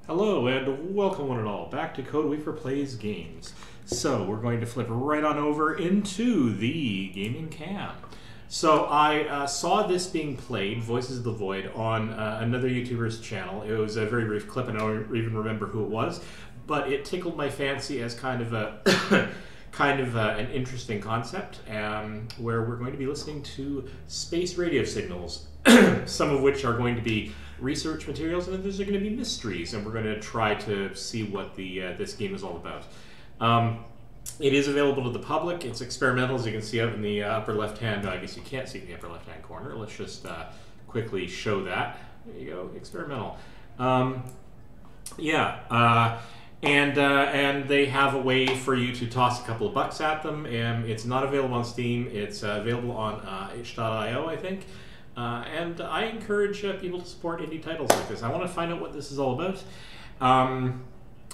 Hello and welcome one and all back to Code Weaver Plays Games. So we're going to flip right on over into the gaming cam. So I saw this being played, Voices of the Void, on another YouTuber's channel. It was a very brief clip and I don't even remember who it was, but it tickled my fancy as kind of a an interesting concept, where we're going to be listening to space radio signals, some of which are going to be research materials, and others are going to be mysteries, and we're going to try to see what this game is all about. It is available to the public. It's experimental, as you can see out in the upper left-hand. I guess you can't see it in the upper left-hand corner. Let's just quickly show that. There you go, experimental. And they have a way for you to toss a couple of bucks at them. It's not available on Steam. It's available on itch.io, I think. And I encourage people to support indie titles like this. I want to find out what this is all about.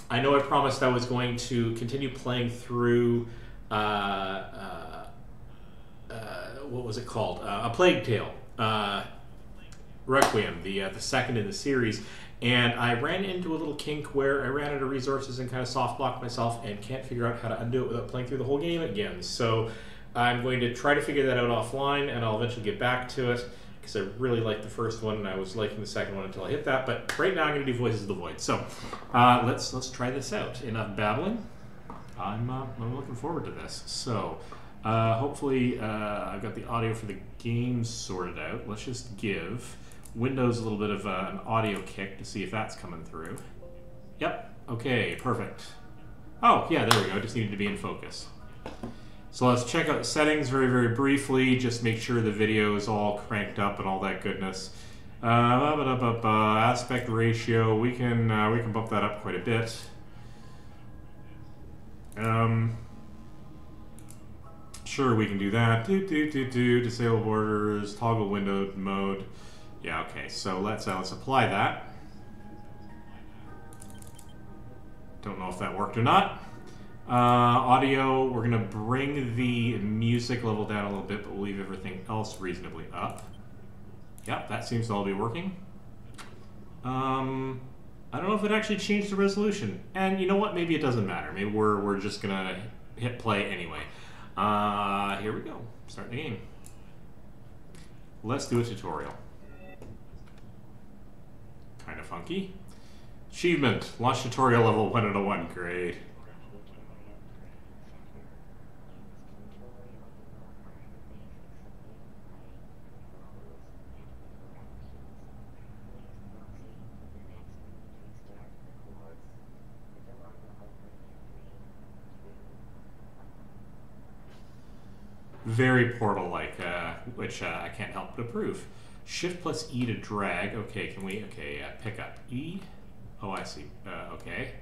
I know I promised I was going to continue playing through, what was it called? A Plague Tale, Requiem, the second in the series. And I ran into a little kink where I ran out of resources and kind of soft blocked myself and can't figure out how to undo it without playing through the whole game again. So I'm going to try to figure that out offline, and I'll eventually get back to it, because I really liked the first one and I was liking the second one until I hit that. But right now I'm going to do Voices of the Void. So let's try this out. Enough babbling. I'm looking forward to this. So hopefully I've got the audio for the game sorted out. Let's just give Windows a little bit of an audio kick to see if that's coming through. Yep. Okay, perfect. Oh, yeah, there we go. Just needed to be in focus. So let's check out settings very, very briefly. Just make sure the video is all cranked up and all that goodness. Aspect ratio, we can bump that up quite a bit. Sure, we can do that. Disable borders, toggle window mode. Yeah, okay. So let's apply that. Don't know if that worked or not. Audio, we're going to bring the music level down a little bit, but we'll leave everything else reasonably up. Yep, that seems to all be working. I don't know if it actually changed the resolution. And you know what? Maybe it doesn't matter. Maybe we're just going to hit play anyway. Here we go. Start the game. Let's do a tutorial. Kind of funky. Achievement. Launch tutorial level 1 out of 1. Great. Very Portal-like, which I can't help but approve. Shift plus E to drag. Okay, can we? Okay, pick up. E. Oh, I see. Okay.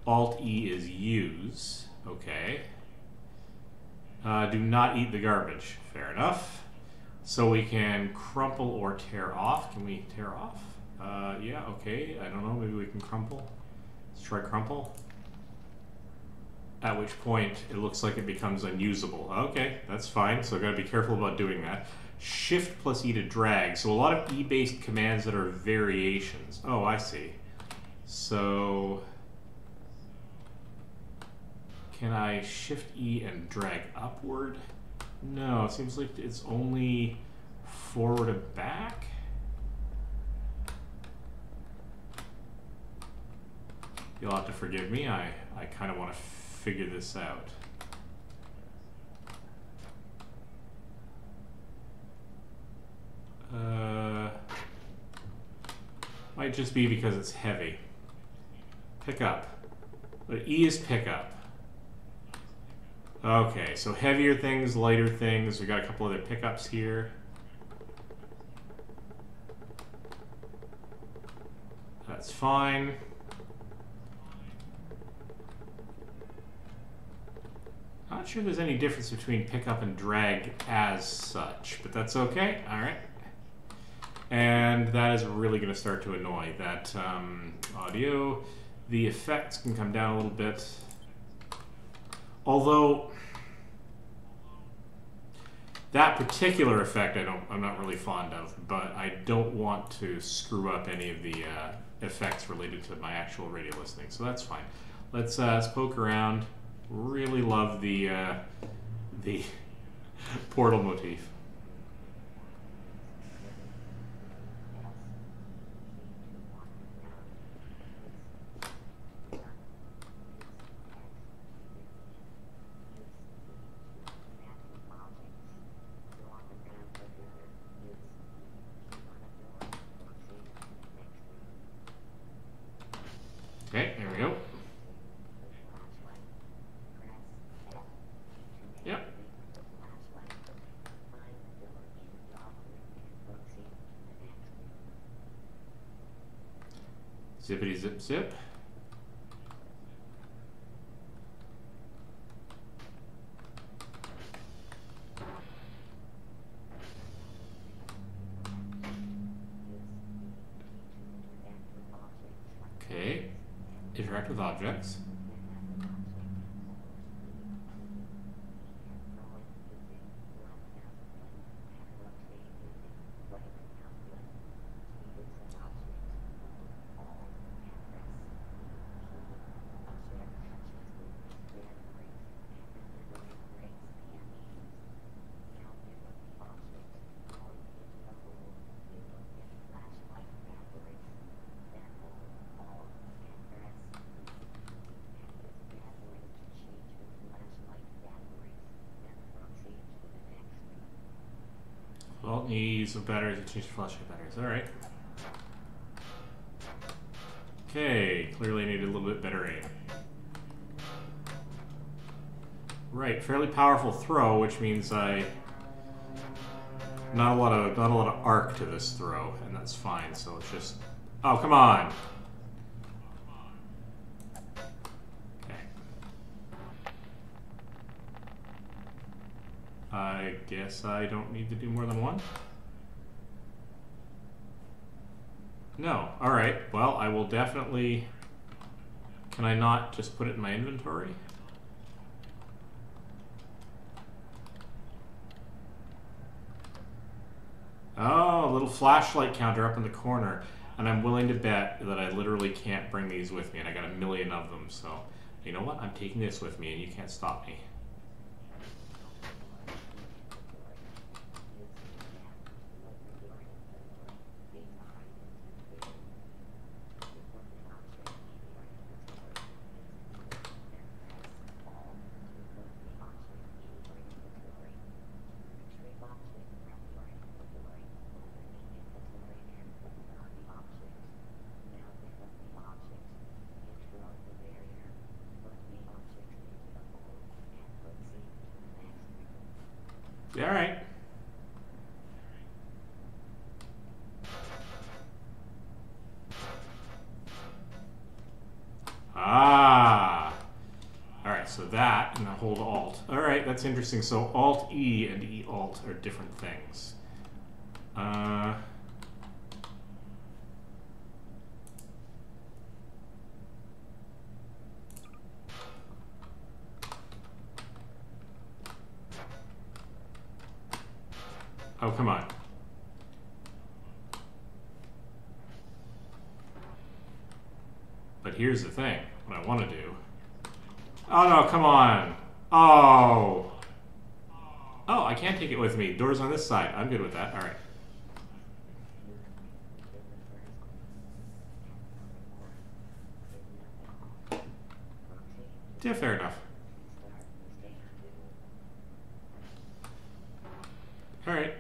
Alt E is use. Okay. Do not eat the garbage. Fair enough. So we can crumple or tear off. Can we tear off? Yeah, okay. I don't know. Maybe we can crumple. Let's try crumple. At which point it looks like it becomes unusable. Okay, that's fine. So I've got to be careful about doing that. Shift plus E to drag. So a lot of E-based commands that are variations. Oh, I see. So can I Shift E and drag upward? No, it seems like it's only forward and back. You'll have to forgive me. I kind of want to figure this out. Might just be because it's heavy. Pick up. But E is pick up. Okay, so heavier things, lighter things. We got a couple other pickups here. That's fine. Not sure there's any difference between pickup and drag as such, but that's okay. All right. And that is really going to start to annoy. That audio, the effects can come down a little bit. Although, That particular effect I'm not really fond of, but I don't want to screw up any of the effects related to my actual radio listening, so that's fine. Let's poke around. Really love the portal motif. Okay, there we go. Yep. Zippity zip zip. Okay. Interact with objects. Well, needs some batteries to change the flashlight batteries. Alright. Okay, clearly I need a little bit better aim. Right, fairly powerful throw, which means not a lot of arc to this throw, and that's fine. So it's just, oh, come on. Okay. I guess I don't need to do more than one. No. All right. Well, I will definitely. Can I not just put it in my inventory? Oh, a little flashlight counter up in the corner. And I'm willing to bet that I literally can't bring these with me, and I got a million of them, so you know what? I'm taking this with me, and you can't stop me. All right. Ah. All right, so that, and I hold Alt. All right, that's interesting. So Alt-E and E-Alt are different things. Oh, come on. But here's the thing. What I want to do... Oh, no, come on. Oh. Oh, I can't take it with me. Door's on this side. I'm good with that. All right. Yeah, fair enough. All right.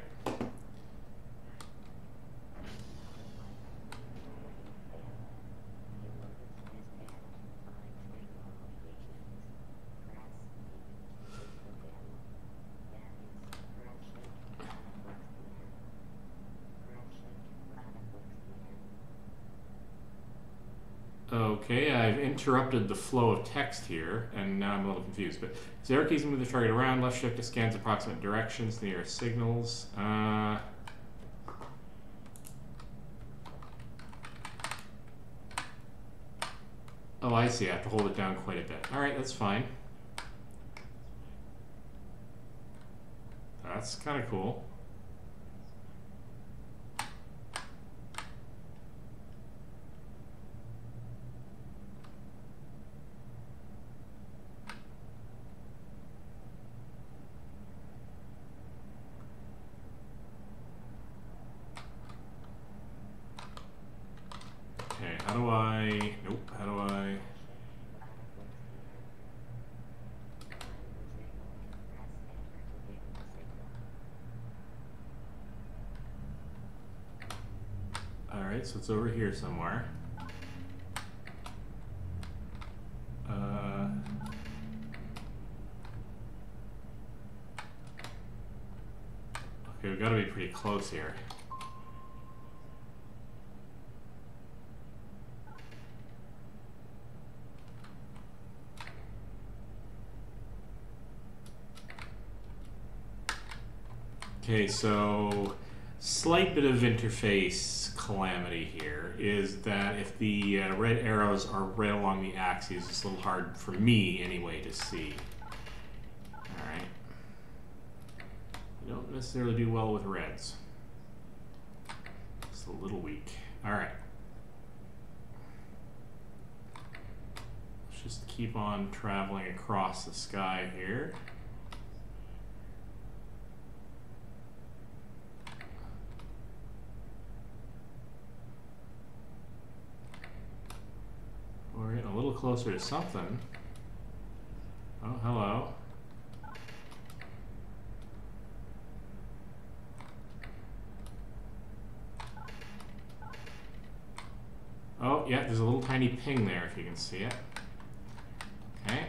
Okay, I've interrupted the flow of text here, and now I'm a little confused. But arrow keys move the target around. Left shift scans approximate directions near signals. Oh, I see. I have to hold it down quite a bit. All right, that's fine. That's kind of cool. Okay, how do I... Nope, how do I... Alright, so it's over here somewhere. Okay, we've got to be pretty close here. Okay, so slight bit of interface calamity here is that if the red arrows are right along the axes, it's a little hard for me anyway to see. Alright. You don't necessarily do well with reds. It's a little weak. Alright. Let's just keep on traveling across the sky here. We're getting a little closer to something. Oh, hello. Oh, yeah, there's a little tiny ping there if you can see it. Okay.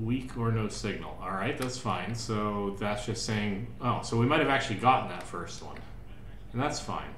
Weak or no signal. All right, that's fine. So that's just saying, oh, so we might have actually gotten that first one. And that's fine.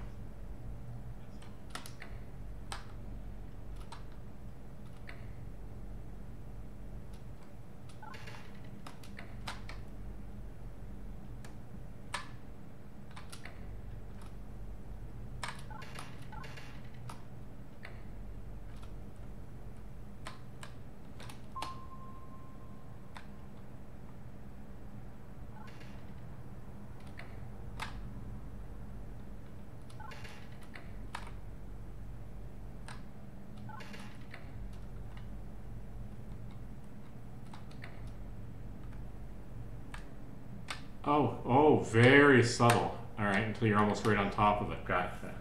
Oh, very subtle. All right, until you're almost right on top of it. Gotcha.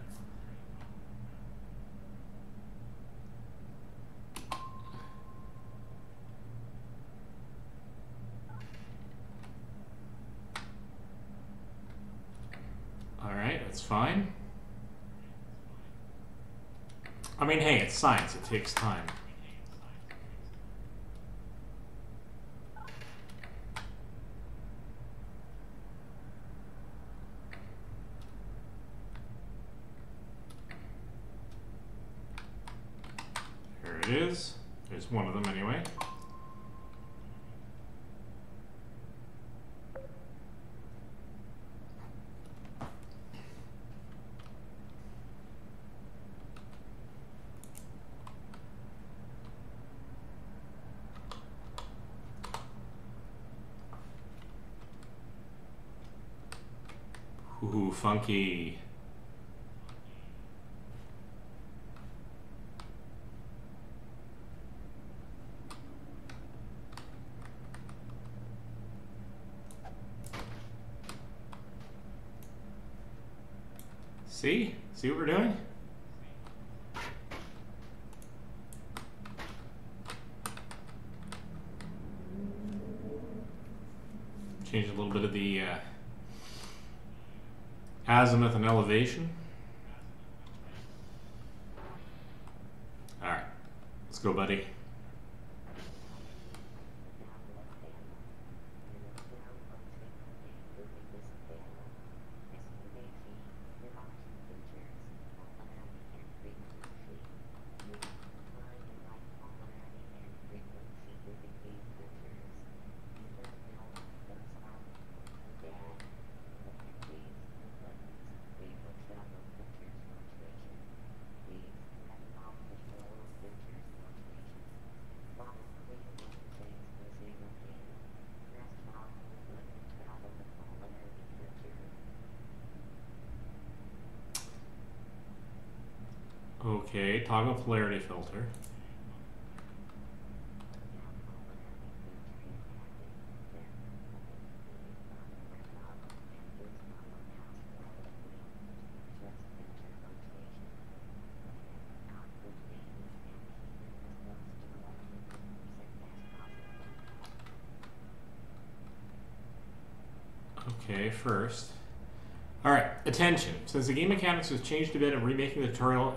All right, that's fine. I mean, hey, it's science. It takes time. Is. There's one of them anyway. Ooh, funky. See? See what we're doing? Change a little bit of the azimuth and elevation. All right, let's go, buddy. Okay, toggle polarity filter. Okay, first. Alright, attention. Since the game mechanics was changed a bit and remaking the tutorial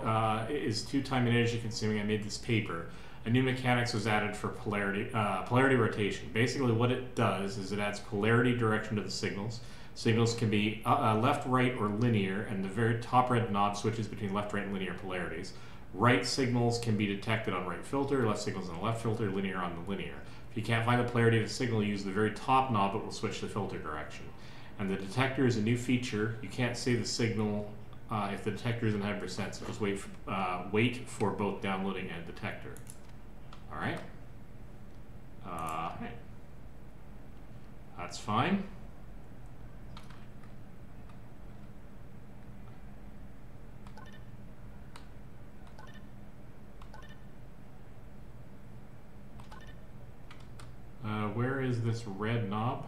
is too time and energy consuming, I made this paper. A new mechanics was added for polarity rotation. Basically what it does is it adds polarity direction to the signals. Signals can be left, right, or linear, and the very top red knob switches between left, right, and linear polarities. Right signals can be detected on right filter, left signals on the left filter, linear on the linear. If you can't find the polarity of the signal, use the very top knob, it will switch the filter direction. And the detector is a new feature. You can't say the signal if the detector isn't 100%, so just wait for both downloading and detector. Alright. That's fine. Where is this red knob?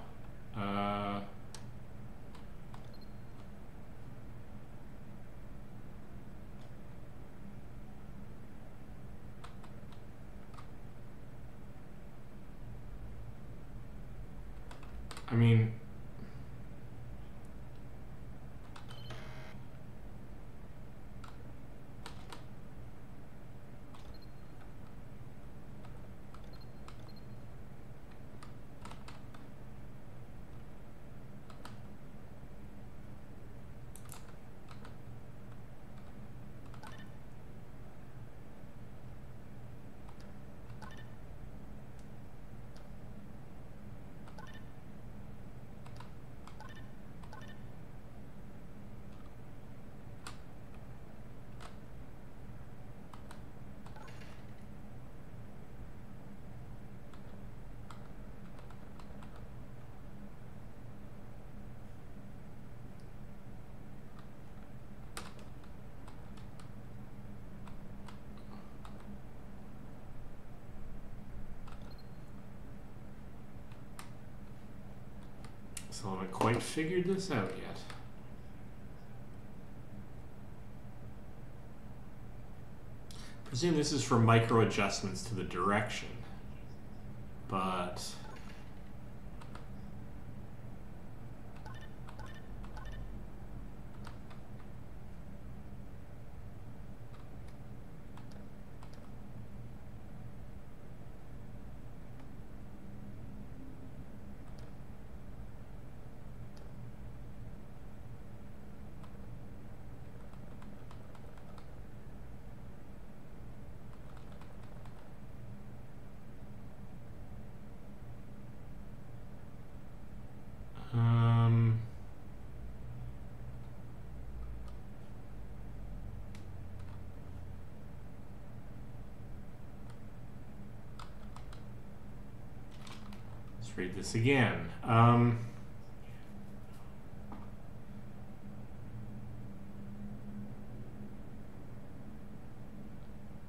I mean, still haven't quite figured this out yet. I presume this is for micro adjustments to the direction, but let's read this again.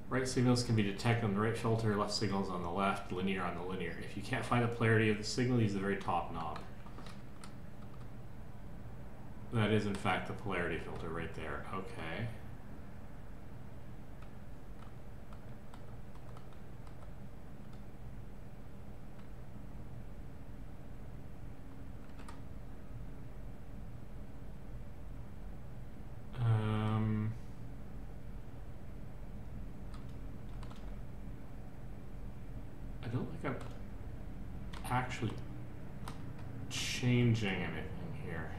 Right signals can be detected on the right filter, left signals on the left, linear on the linear. If you can't find the polarity of the signal, use the very top knob. That is in fact the polarity filter right there. Okay. I don't think I'm actually changing anything here.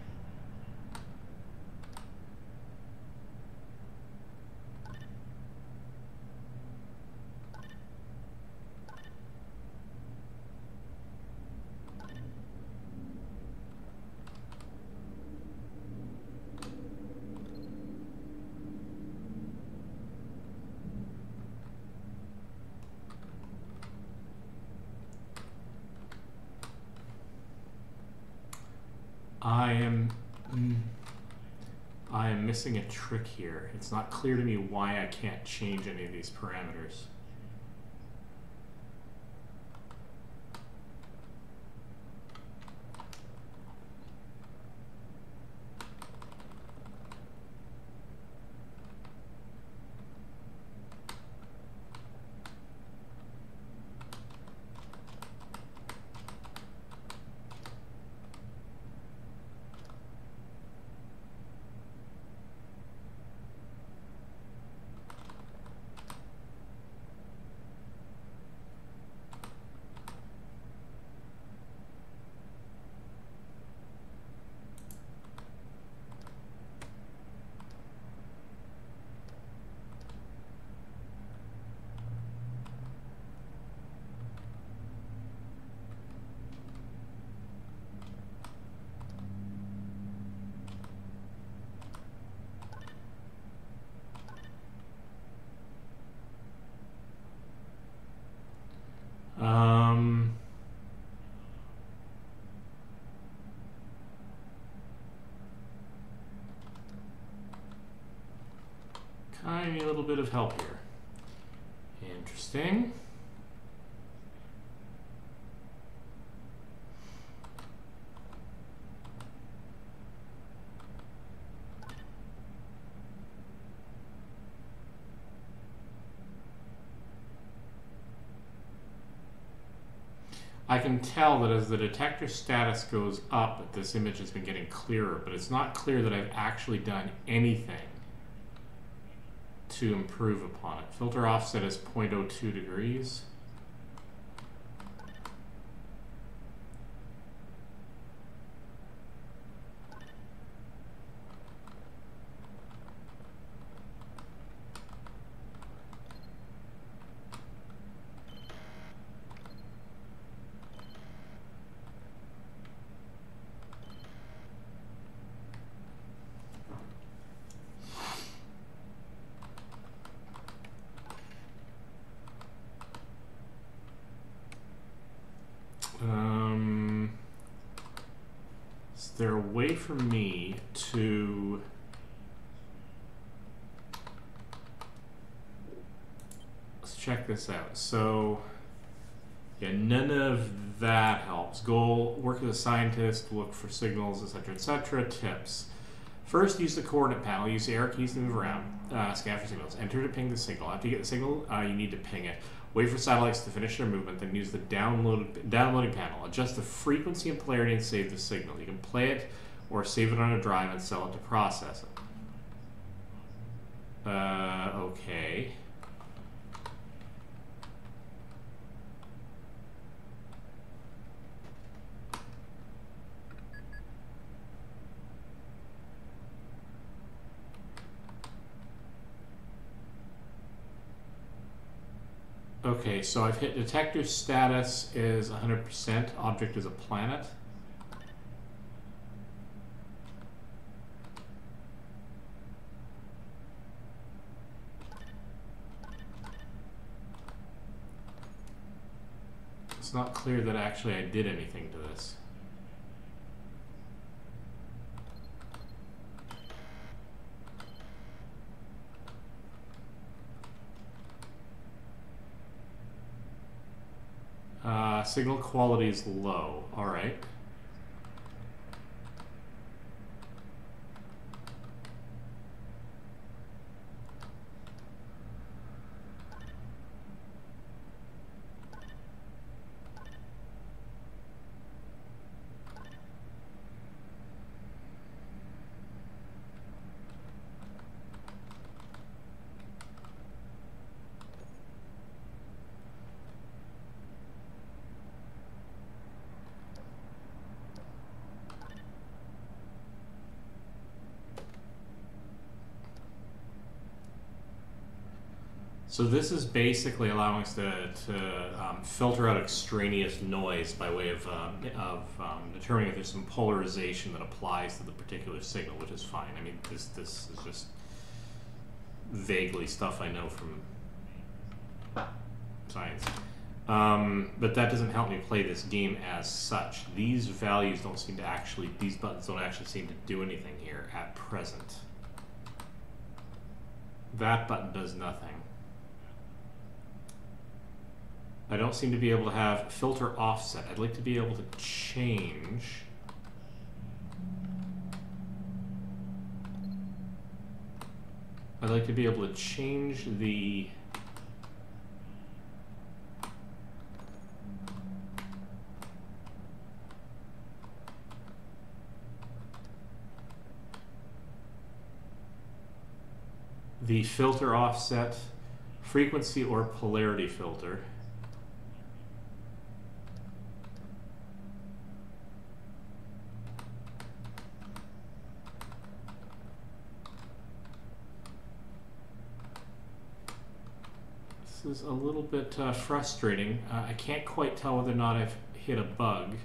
I am missing a trick here. It's not clear to me why I can't change any of these parameters. Tiny little bit of help here. Interesting. I can tell that as the detector status goes up, this image has been getting clearer, but it's not clear that I've actually done anything to improve upon it. Filter offset is 0.02 degrees. Is there a way for me to let's check this out. So yeah, none of that helps. Goal, work as a scientist, look for signals, etc., etc. Tips. First, use the coordinate panel. Use the arrow keys to move around. Scan for signals. Enter to ping the signal. After you get the signal, you need to ping it. Wait for satellites to finish their movement, then use the downloading panel. Adjust the frequency and polarity and save the signal. You can play it or save it on a drive and sell it to process it. Okay. Okay, so I've hit detector status is 100%, object is a planet. It's not clear that actually I did anything to this. Signal quality is low. All right. So this is basically allowing us to filter out extraneous noise by way of determining if there's some polarization that applies to the particular signal, which is fine. I mean, this is just vaguely stuff I know from science. But that doesn't help me play this game as such. These values don't seem to actually, these buttons don't actually seem to do anything here at present. That button does nothing. I don't seem to be able to have filter offset. I'd like to be able to change. I'd like to be able to change the filter offset, frequency or polarity filter. This is a little bit frustrating. I can't quite tell whether or not I've hit a bug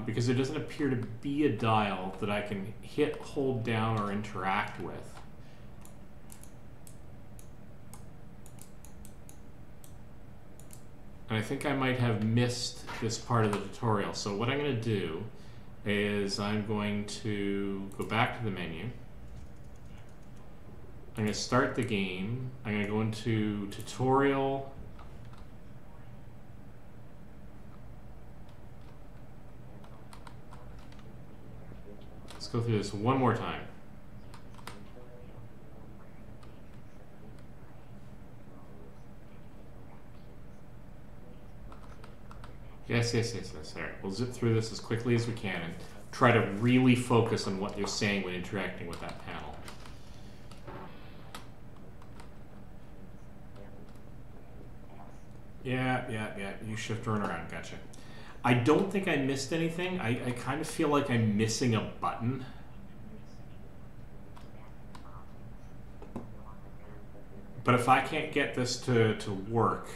because there doesn't appear to be a dial that I can hit, hold down, or interact with. And I think I might have missed this part of the tutorial. So what I'm going to do is I'm going to go back to the menu. I'm going to start the game. I'm going to go into tutorial. Let's go through this one more time. Yes. All right, we'll zip through this as quickly as we can and try to really focus on what you're saying when interacting with that panel. Yeah. You shift turn around. Gotcha. I don't think I missed anything. I kind of feel like I'm missing a button. But if I can't get this to work,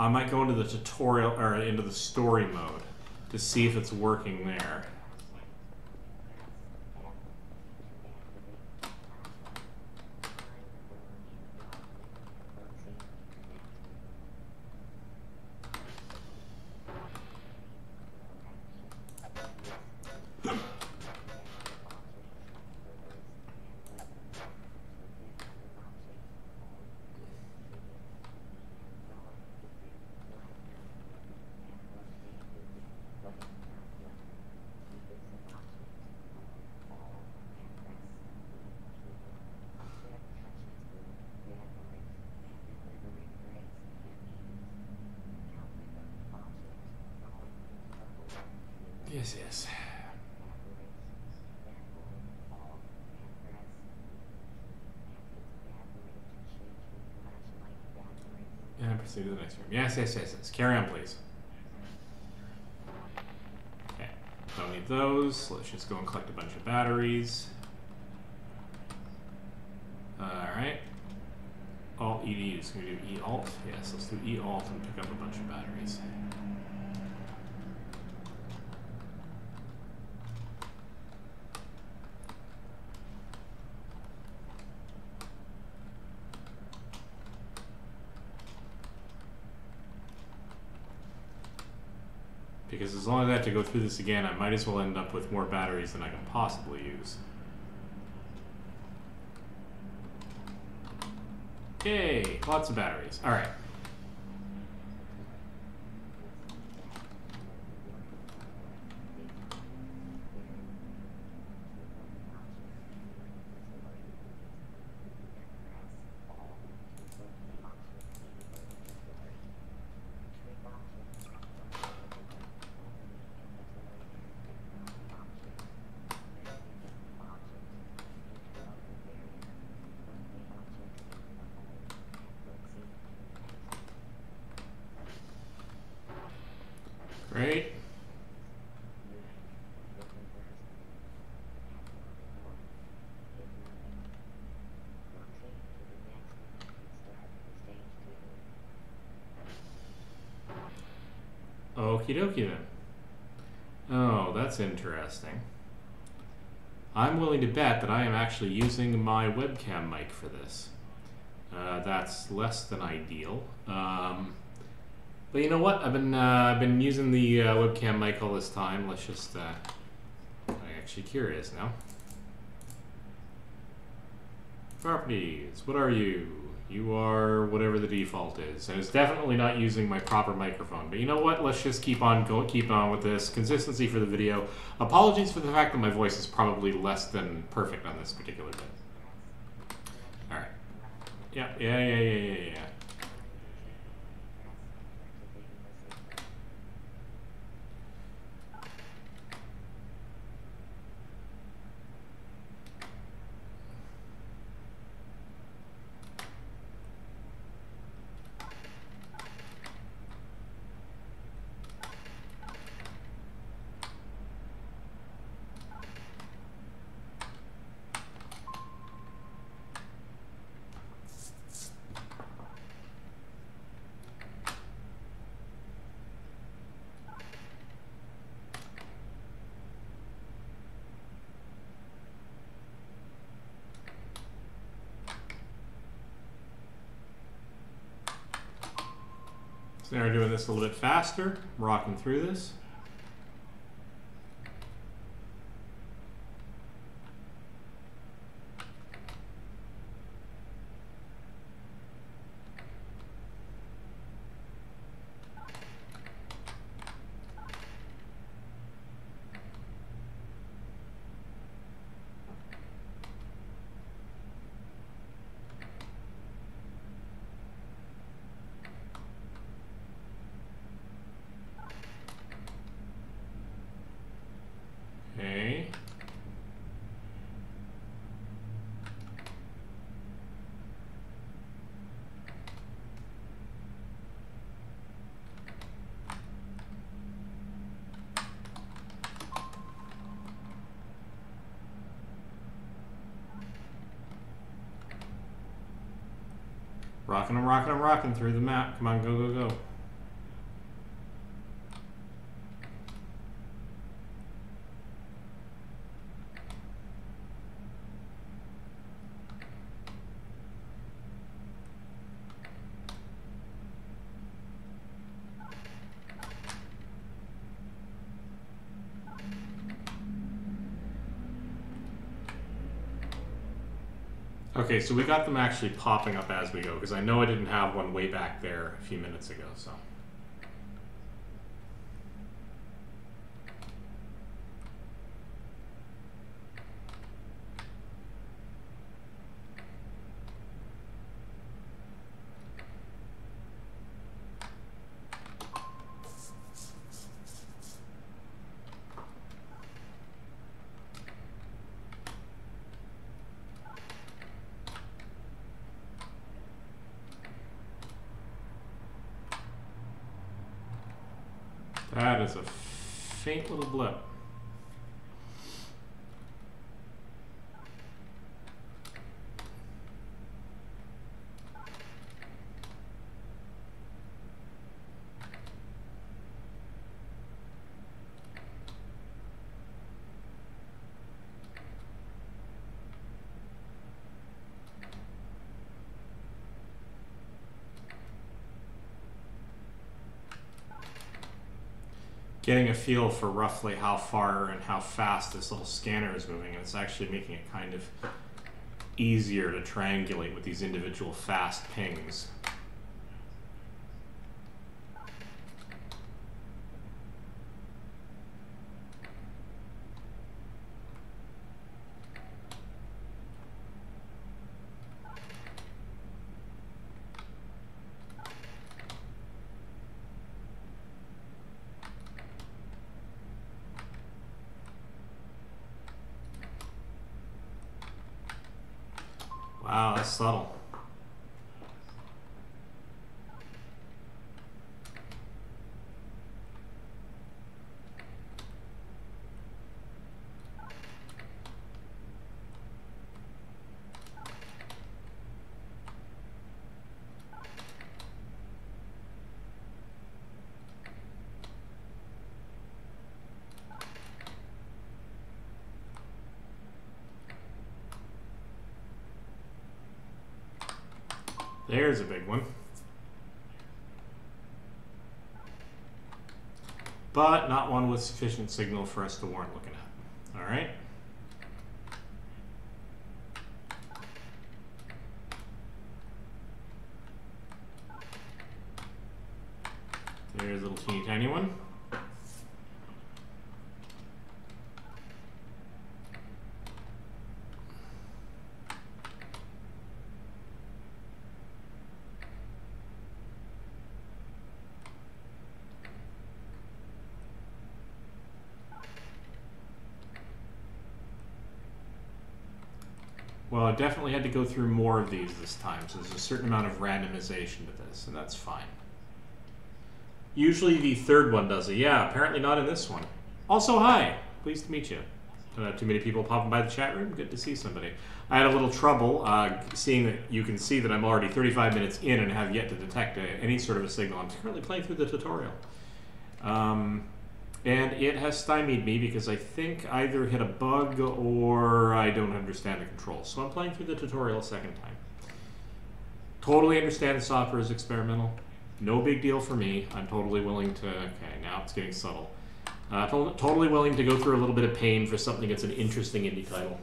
I might go into the tutorial or into the story mode to see if it's working there. Yes. And proceed to the next room. Yes. Carry on, please. Okay. Don't need those. Let's just go and collect a bunch of batteries. Alright. Alt ED. So we do E-Alt. Yes, let's do E-Alt and pick up a bunch of batteries. Because as long as I have to go through this again, I might as well end up with more batteries than I can possibly use. Yay! Lots of batteries. Alright. Great. Okie dokie then. Oh, that's interesting. I'm willing to bet that I am actually using my webcam mic for this. That's less than ideal. But you know what? I've been using the webcam mic all this time. Let's just. I'm actually curious now. Properties, what are you? You are whatever the default is, and it's definitely not using my proper microphone. But you know what? Let's just keep on with this. Consistency for the video. Apologies for the fact that my voice is probably less than perfect on this particular bit. All right. Yeah. So now we're doing this a little bit faster, rocking through this. Okay. I'm rocking through the map. Come on, go. Okay, so we got them actually popping up as we go, because I know I didn't have one way back there a few minutes ago, so. That is a faint little blip. Getting a feel for roughly how far and how fast this little scanner is moving, and it's actually making it kind of easier to triangulate with these individual fast pings. Wow, that's subtle. There's a big one. But not one with sufficient signal for us to warrant looking at. All right. There's a little teeny tiny one. Well, I definitely had to go through more of these this time, so there's a certain amount of randomization to this, and that's fine. Usually the third one does it. Yeah, apparently not in this one. Also, hi. Pleased to meet you. Don't have too many people popping by the chat room. Good to see somebody. I had a little trouble seeing that you can see that I'm already 35 minutes in and have yet to detect any sort of a signal. I'm currently playing through the tutorial. And it has stymied me because I think I either hit a bug or I don't understand the controls. So I'm playing through the tutorial a second time. Totally understand the software is experimental. No big deal for me. I'm totally willing to... Okay, now it's getting subtle. Totally willing to go through a little bit of pain for something that's an interesting indie title.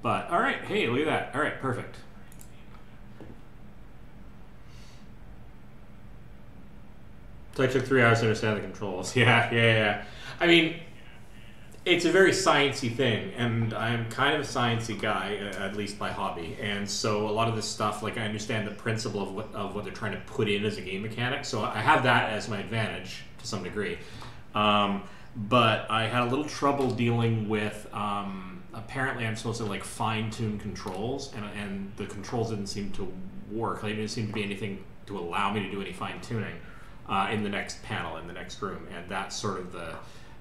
But, alright, hey, look at that. Alright, perfect. So I took 3 hours to understand the controls. Yeah. I mean, it's a very sciencey thing, and I'm kind of a sciencey guy, at least by hobby. And so a lot of this stuff, like I understand the principle of what they're trying to put in as a game mechanic. So I have that as my advantage to some degree. But I had a little trouble dealing with. Apparently, I'm supposed to like fine-tune controls, and the controls didn't seem to work. There didn't seem to be anything to allow me to do any fine-tuning. In the next panel, in the next room, and that's sort of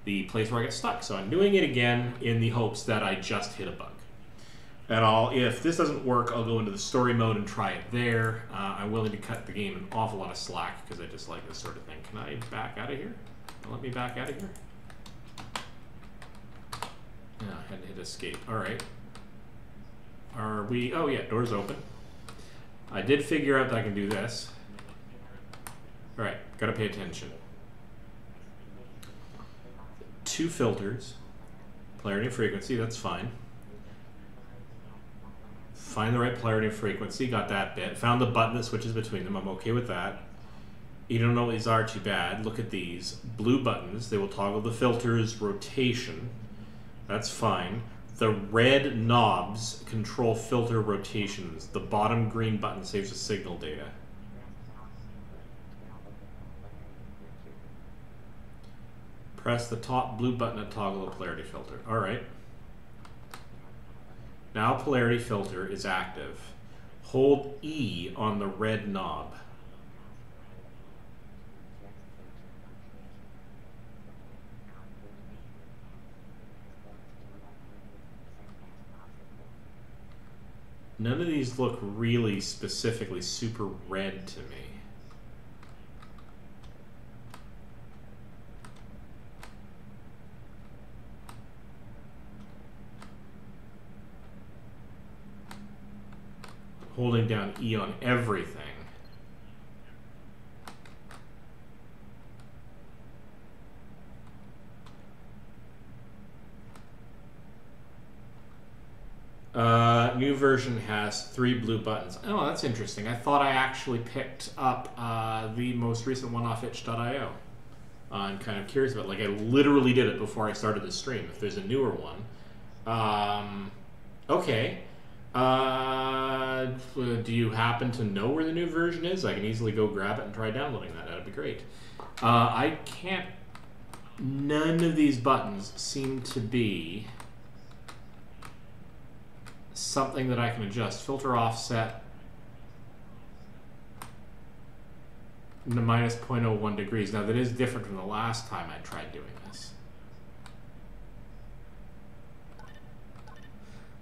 the place where I get stuck. So I'm doing it again in the hopes that I just hit a bug. And if this doesn't work, I'll go into the story mode and try it there. I'm willing to cut the game an awful lot of slack because I just like this sort of thing. Can I back out of here? Let me back out of here? Yeah, I had to hit escape. All right. Are we... Oh, yeah, door's open. I did figure out that I can do this. All right, gotta pay attention. 2 filters, polarity and frequency, that's fine. Find the right polarity and frequency, got that bit. Found the button that switches between them, I'm okay with that. You don't know what these are, too bad. Look at these. Blue buttons, they will toggle the filter's rotation. That's fine. The red knobs control filter rotations. The bottom green button saves the signal data. Press the top blue button to toggle the polarity filter. All right. Now polarity filter is active. Hold E on the red knob. None of these look really specifically super red to me. Holding down E on everything. New version has 3 blue buttons. Oh, that's interesting. I thought I actually picked up the most recent one off itch.io. I'm kind of curious about it. Like, I literally did it before I started the stream. If there's a newer one. Okay. Do you happen to know where the new version is? I can easily go grab it and try downloading that. That'd be great. I can't... None of these buttons seem to be something that I can adjust. Filter offset to minus 0.01 degrees. Now that is different from the last time I tried doing this. I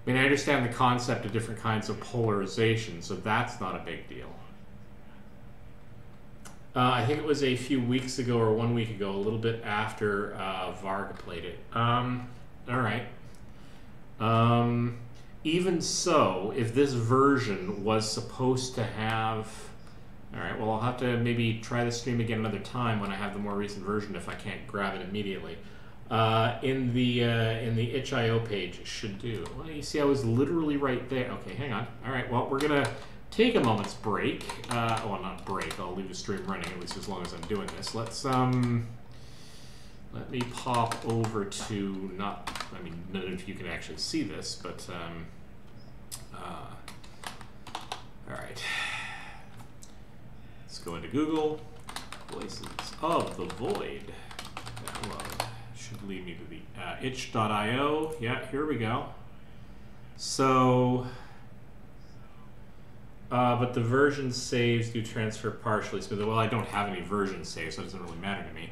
mean, I understand the concept of different kinds of polarization, so that's not a big deal. I think it was a few weeks ago or 1 week ago, a little bit after Varga played it. All right. Even so, if this version was supposed to have... All right, well, I'll have to maybe try the stream again another time when I have the more recent version if I can't grab it immediately. In the itch.io page, it should do. Well, you see, I was literally right there. Okay, hang on. All right, well, we're take a moment's break. Well, not break. I'll leave the stream running at least as long as I'm doing this. Let's let me pop over to not. I mean, none of you can actually see this, but all right. Let's go into Google. Voices of the Void. Download. Should lead me to the itch.io. Yeah, here we go. So, but the version saves do transfer partially smoothly. Well, I don't have any version saves, so it doesn't really matter to me.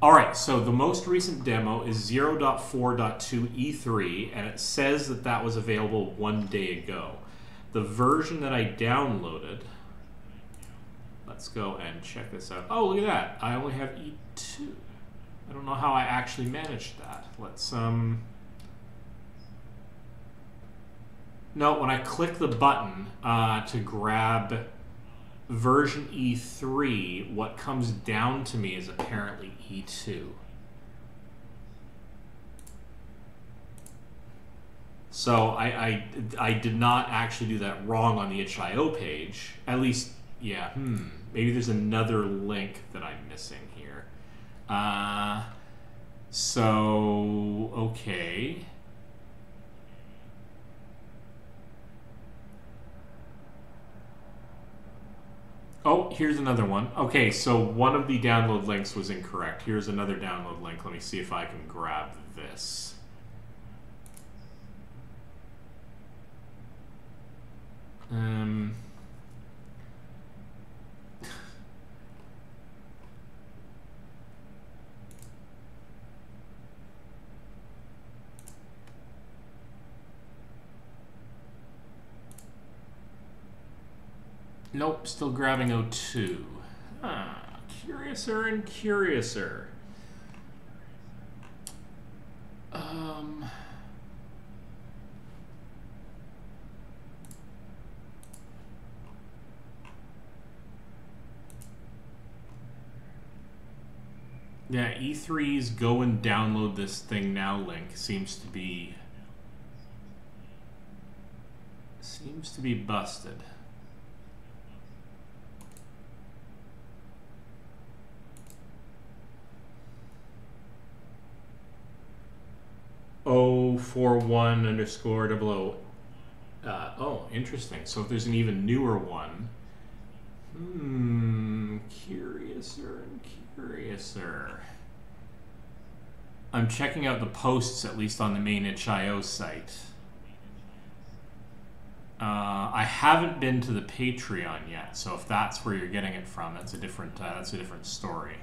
All right, so the most recent demo is 0.4.2 E3, and it says that that was available 1 day ago. The version that I downloaded, let's go and check this out. Oh, look at that. I only have E2. I don't know how I actually managed that. Let's, no, when I click the button to grab version E3, what comes down to me is apparently E2. So I did not actually do that wrong on the itch.io page. At least, yeah, maybe there's another link that I'm missing here. So, okay. Oh, here's another one. Okay, so one of the download links was incorrect. Here's another download link. Let me see if I can grab this. Nope, still grabbing O2. Curiouser and curiouser. Yeah, E3's go and download this thing now link seems to be busted. O41_00. Oh, interesting. So if there's an even newer one. Curiouser and curiouser. I'm checking out the posts, at least on the main itch.io site. I haven't been to the Patreon yet, so if that's where you're getting it from, that's a different story.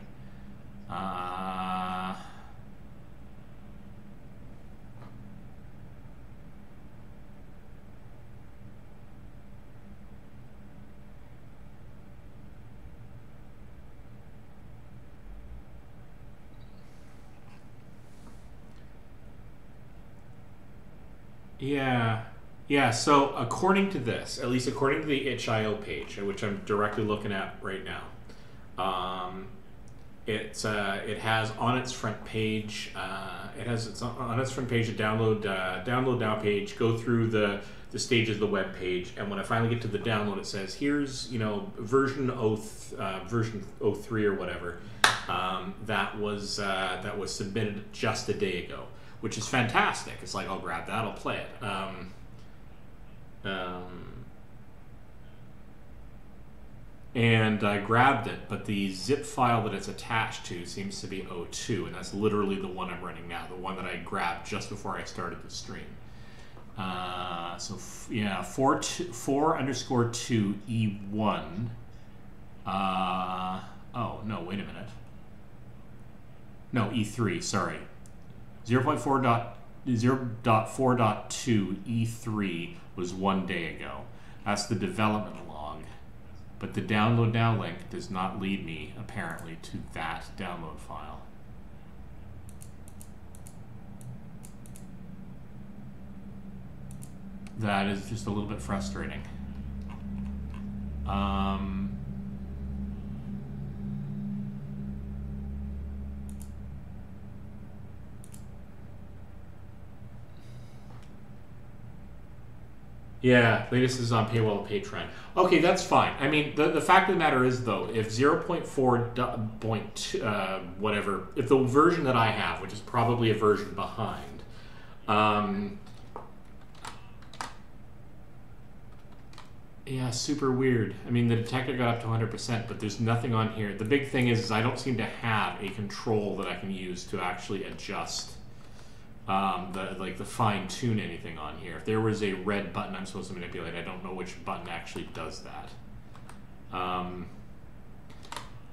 Yeah, so according to this, at least according to the itch.io page, which I'm directly looking at right now, it has on its front page, on its front page a download now page, go through the stages of the web page, and when I finally get to the download, it says here's version 03 or whatever that was submitted just a day ago, which is fantastic. It's like, I'll grab that, I'll play it. And I grabbed it, but the zip file that it's attached to seems to be O2, and that's literally the one I'm running now, the one that I grabbed just before I started the stream. So yeah, 4_2 E1. Oh no, wait a minute. No, E3. Sorry. 0.4.2 E3 was 1 day ago. That's the development log. But the download now link does not lead me, apparently, to that download file. That is just a little bit frustrating. Yeah, latest is on paywall to Patreon. Okay, that's fine. I mean, the fact of the matter is, though, if 0.4.2, whatever, if the version that I have, which is probably a version behind, yeah, super weird. I mean, the detector got up to 100%, but there's nothing on here. The big thing is I don't seem to have a control that I can use to actually adjust the fine tune anything on here. If there was a red button I'm supposed to manipulate, I don't know which button actually does that.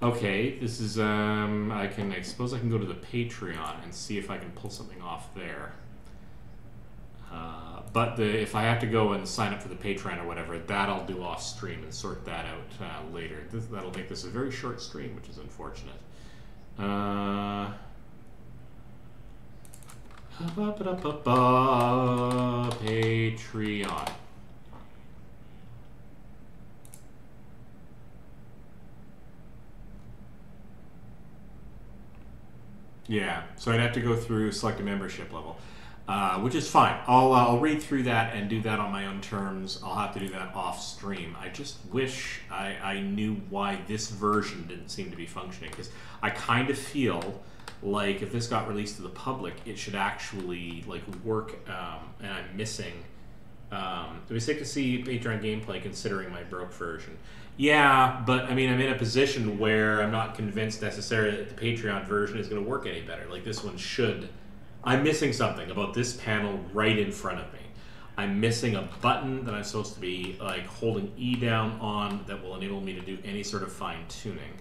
Okay, this is I suppose I can go to the Patreon and see if I can pull something off there. But if I have to go and sign up for the Patreon or whatever, that I'll do off stream and sort that out later. That'll make this a very short stream, which is unfortunate. Patreon. Yeah, so I'd have to go through select a membership level, which is fine. I'll read through that and do that on my own terms. I'll have to do that off stream. I just wish I knew why this version didn't seem to be functioning, because I kind of feel like if this got released to the public, it should actually work, and I'm missing. It was sick to see Patreon gameplay considering my broke version. Yeah, but I mean, I'm in a position where I'm not convinced necessarily that the Patreon version is going to work any better. Like, this one should. I'm missing something about this panel right in front of me. I'm missing a button that I'm supposed to be holding E down on that will enable me to do any sort of fine tuning.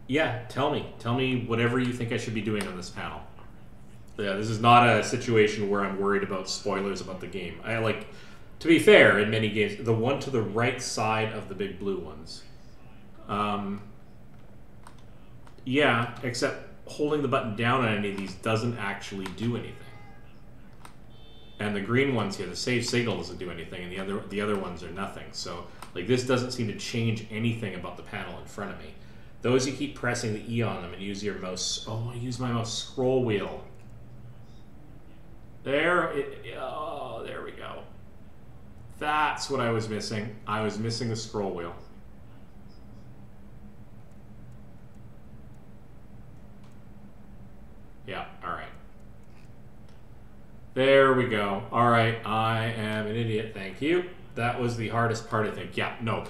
Yeah, tell me whatever you think I should be doing on this panel. Yeah, this is not a situation where I'm worried about spoilers about the game. To be fair, in many games, the one to the right side of the big blue ones. Yeah, except holding the button down on any of these doesn't actually do anything. And the green ones here, the save signal doesn't do anything, and the other ones are nothing. So, this doesn't seem to change anything about the panel in front of me. Those you keep pressing the E on them and use your mouse. Oh, I use my mouse scroll wheel. There we go. That's what I was missing. I was missing the scroll wheel. Yeah, alright. There we go. Alright, I am an idiot, thank you. That was the hardest part, I think. Yeah, no.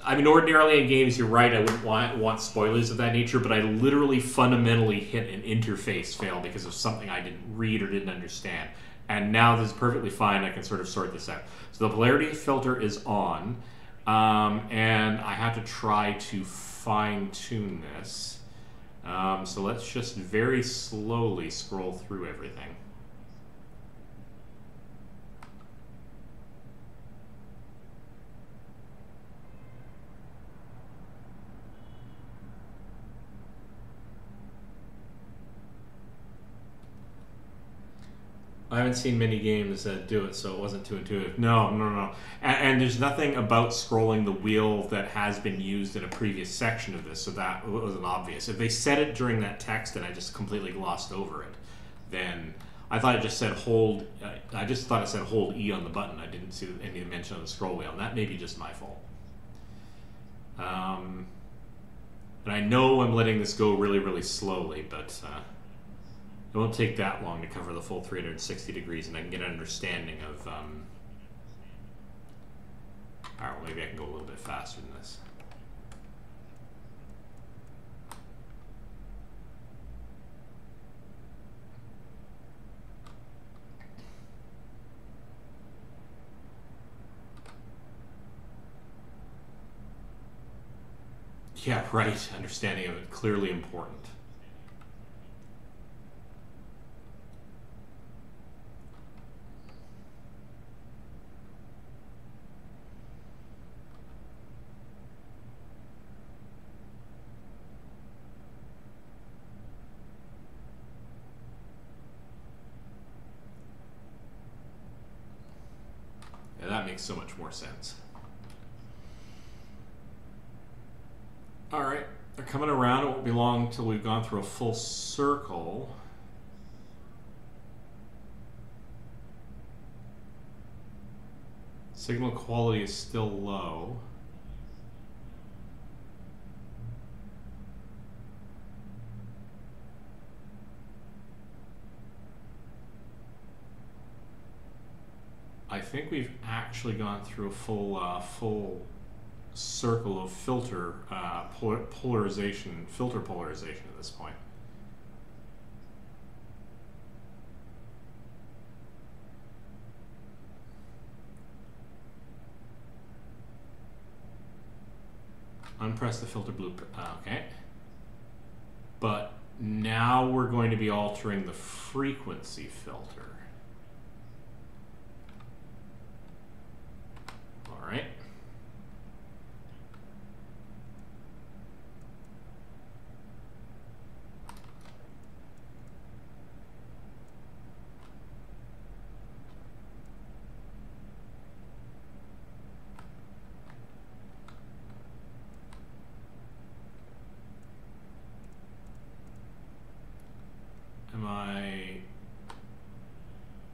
I mean, ordinarily in games, you're right, I wouldn't want spoilers of that nature, but I literally fundamentally hit an interface fail because of something I didn't read or didn't understand. And now this is perfectly fine, I can sort of sort this out. So the polarity filter is on, and I have to try to fine-tune this. So let's just very slowly scroll through everything. I haven't seen many games that do it, so it wasn't too intuitive. No. And there's nothing about scrolling the wheel that has been used in a previous section of this, so that wasn't obvious. If they said it during that text and I just completely glossed over it, then I thought it just said hold. I just thought it said hold E on the button. I didn't see any mention of the scroll wheel, and that may be just my fault. And I know I'm letting this go really, really slowly, but it won't take that long to cover the full 360 degrees, and I can get an understanding of, alright, well, maybe I can go a little bit faster than this. Yeah, right, understanding of it, clearly important. That makes so much more sense. Alright, coming around. It won't be long until we've gone through a full circle. Signal quality is still low. I think we've actually gone through a full circle of filter polarization at this point. Unpress the filter blueprint. Okay. But now we're going to be altering the frequency filter. All right.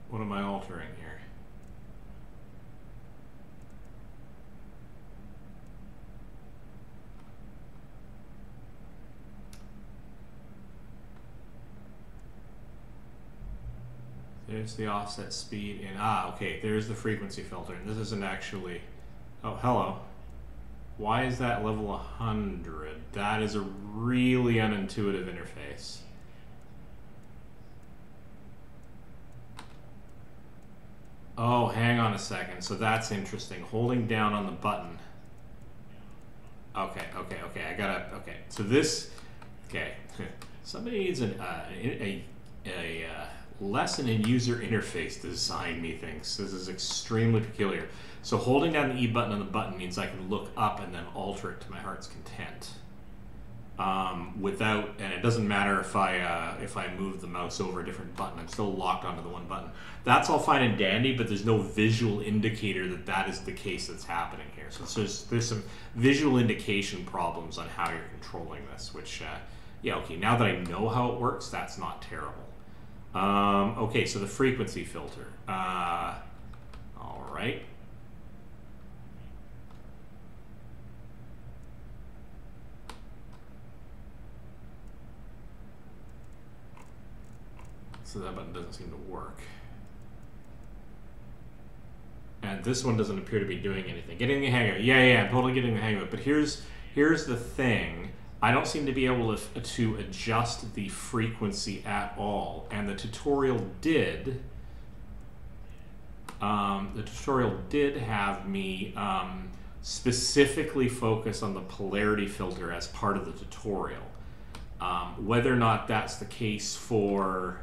What am I altering here? There's the offset speed and okay, there's the frequency filter, and this isn't actually, oh, hello. Why is that level 100? That is a really unintuitive interface. Oh, hang on a second. So that's interesting. Holding down on the button. Okay. I gotta. Okay. So this. Okay. Somebody needs a lesson in user interface design, methinks. This is extremely peculiar. So holding down the E button on the button means I can look up and then alter it to my heart's content. And it doesn't matter if I move the mouse over a different button, I'm still locked onto the one button. That's all fine and dandy, but there's no visual indicator that that is the case that's happening here. So there's some visual indication problems on how you're controlling this, which, yeah, okay, now that I know how it works, that's not terrible. Okay, so the frequency filter. All right. So that button doesn't seem to work. And this one doesn't appear to be doing anything. Getting the hang of it. Yeah, I'm totally getting the hang of it. But here's the thing. I don't seem to be able to adjust the frequency at all. And the tutorial did. Have me specifically focus on the polarity filter as part of the tutorial. Whether or not that's the case for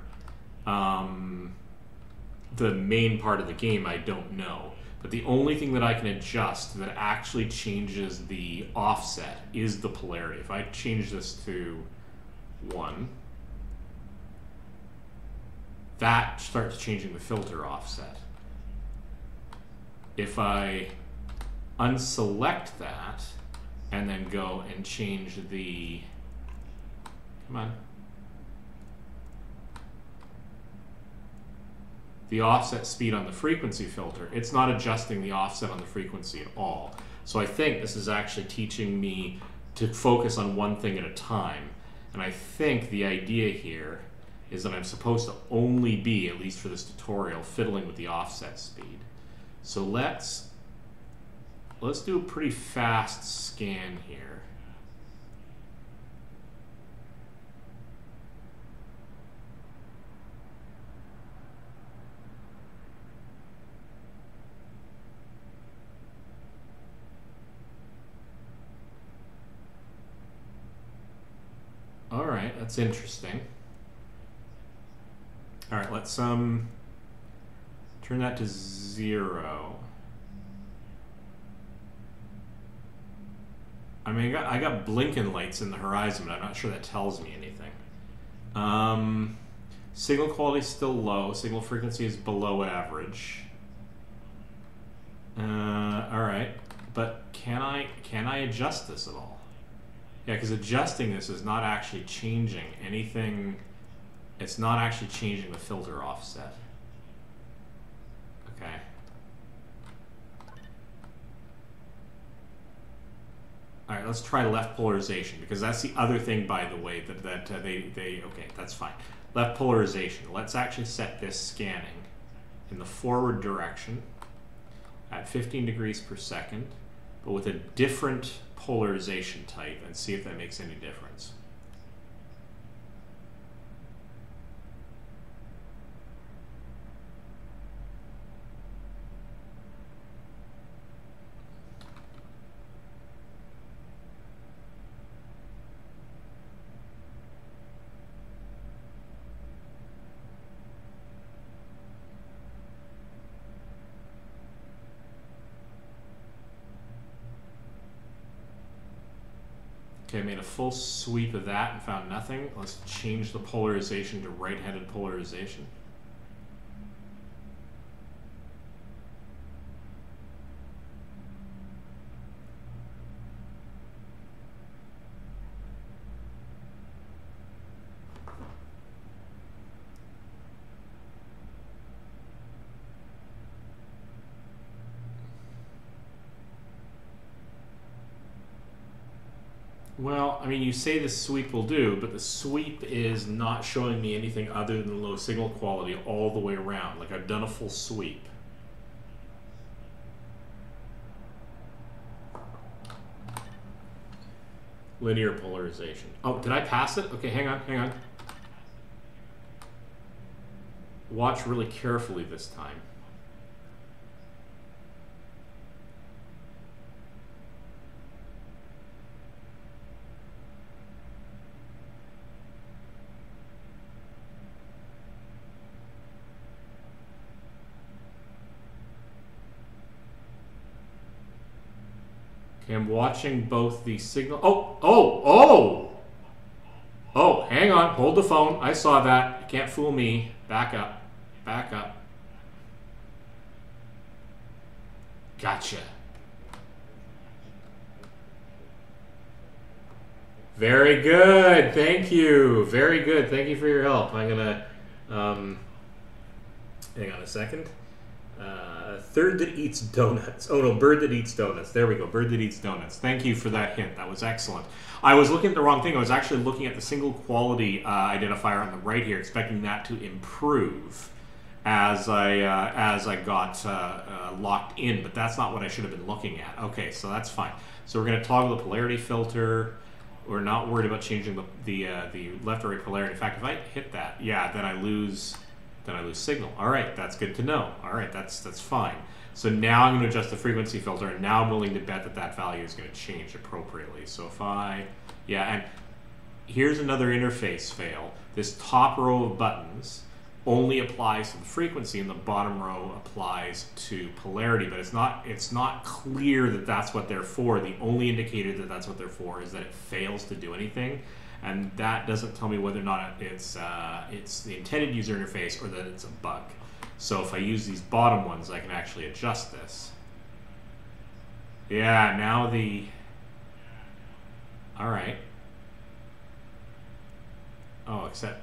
the main part of the game, I don't know. But the only thing that I can adjust that actually changes the offset is the polarity. If I change this to 1, that starts changing the filter offset. If I unselect that and then go and change the, come on, the offset speed on the frequency filter, it's not adjusting the offset on the frequency at all. So I think this is actually teaching me to focus on one thing at a time. And I think the idea here is that I'm supposed to only be, at least for this tutorial, fiddling with the offset speed. So let's do a pretty fast scan here. All right, that's interesting. All right, let's turn that to 0. I mean, I got blinking lights in the horizon, but I'm not sure that tells me anything. Signal quality is still low. Signal frequency is below average. All right, but can I adjust this at all? Yeah, because adjusting this is not actually changing anything. It's not actually changing the filter offset. Okay. All right, let's try left polarization, because that's the other thing, by the way, that they okay, that's fine. Left polarization. Let's actually set this scanning in the forward direction at 15 degrees per second, but with a different polarization type, and see if that makes any difference. Okay, I made a full sweep of that and found nothing. Let's change the polarization to right-handed polarization. Well, I mean, you say the sweep will do, but the sweep is not showing me anything other than low signal quality all the way around. Like, I've done a full sweep. Linear polarization. Oh, did I pass it? Okay, hang on, hang on. Watch really carefully this time. Okay, I'm watching both the signal. Oh, hang on. Hold the phone. I saw that. You can't fool me. Back up. Back up. Gotcha. Very good. Thank you. Very good. Thank you for your help. I'm going to... hang on a second. Third that eats donuts. Oh no, bird that eats donuts. There we go. Bird that eats donuts. Thank you for that hint. That was excellent. I was looking at the wrong thing. I was actually looking at the single quality identifier on the right here, expecting that to improve as I got locked in, but that's not what I should have been looking at. Okay, so that's fine. So we're going to toggle the polarity filter. We're not worried about changing the left or right polarity. In fact, if I hit that, yeah, then I lose signal. All right, that's good to know. All right, that's fine. So now I'm going to adjust the frequency filter, and now I'm willing to bet that that value is going to change appropriately. So if and here's another interface fail. This top row of buttons only applies to the frequency, and the bottom row applies to polarity, but it's not clear that that's what they're for. The only indicator that that's what they're for is that it fails to do anything. And that doesn't tell me whether or not it's the intended user interface or that it's a bug. So if I use these bottom ones, I can actually adjust this. Yeah, now all right. Oh, except...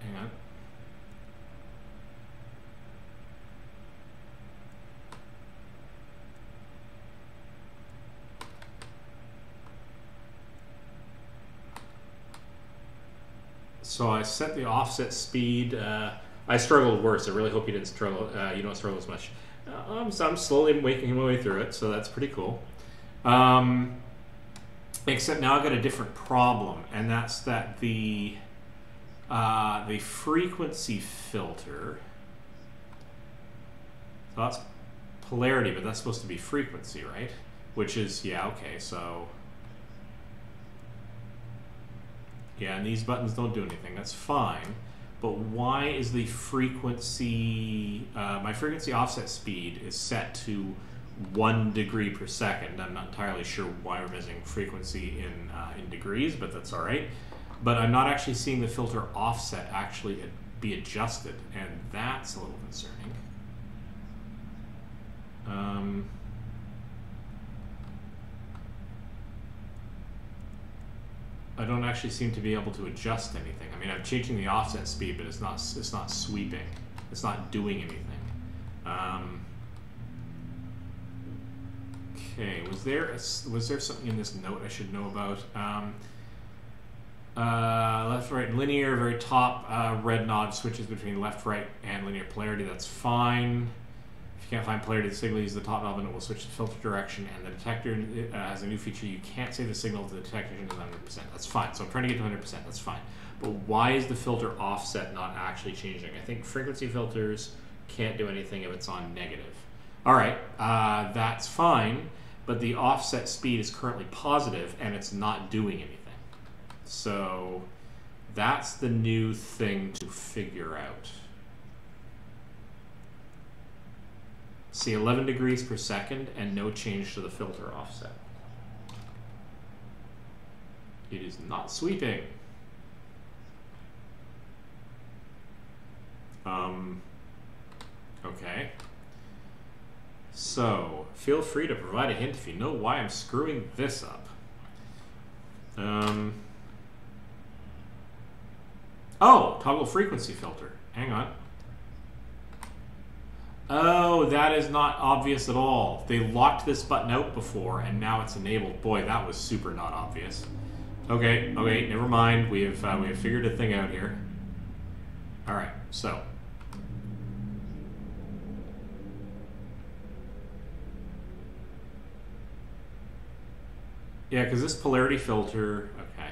Hang on. So I set the offset speed. I struggled worse. I really hope you didn't struggle. You don't struggle as much. So I'm slowly making my way through it, so that's pretty cool. Except now I've got a different problem, and that's that the frequency filter. So that's polarity, but that's supposed to be frequency, right? Which is, yeah, okay, so... Yeah, and these buttons don't do anything. That's fine. But why is the frequency... my frequency offset speed is set to 1 degree per second. I'm not entirely sure why we're measuring frequency in degrees, but that's all right. But I'm not actually seeing the filter offset actually be adjusted, and that's a little concerning. I don't actually seem to be able to adjust anything. I mean, I'm changing the offset speed, but it's not sweeping. It's not doing anything. Okay, was there something in this note I should know about? Left, right, linear, very top red knob switches between left, right, and linear polarity. That's fine. If you can't find polarity of the signal, use the top knob and it will switch the filter direction. And the detector has a new feature. You can't save the signal to the detector to 100%. That's fine. So I'm trying to get to 100%. That's fine. But why is the filter offset not actually changing? I think frequency filters can't do anything if it's on negative. All right, that's fine. But the offset speed is currently positive and it's not doing anything. So that's the new thing to figure out. See, 11 degrees per second and no change to the filter offset. It is not sweeping. Okay. So, feel free to provide a hint if you know why I'm screwing this up. Oh, toggle frequency filter. Hang on. Oh, that is not obvious at all. They locked this button out before, and now it's enabled. Boy, that was super not obvious. Okay, never mind. We have figured a thing out here. All right, so. Yeah, because this polarity filter, okay.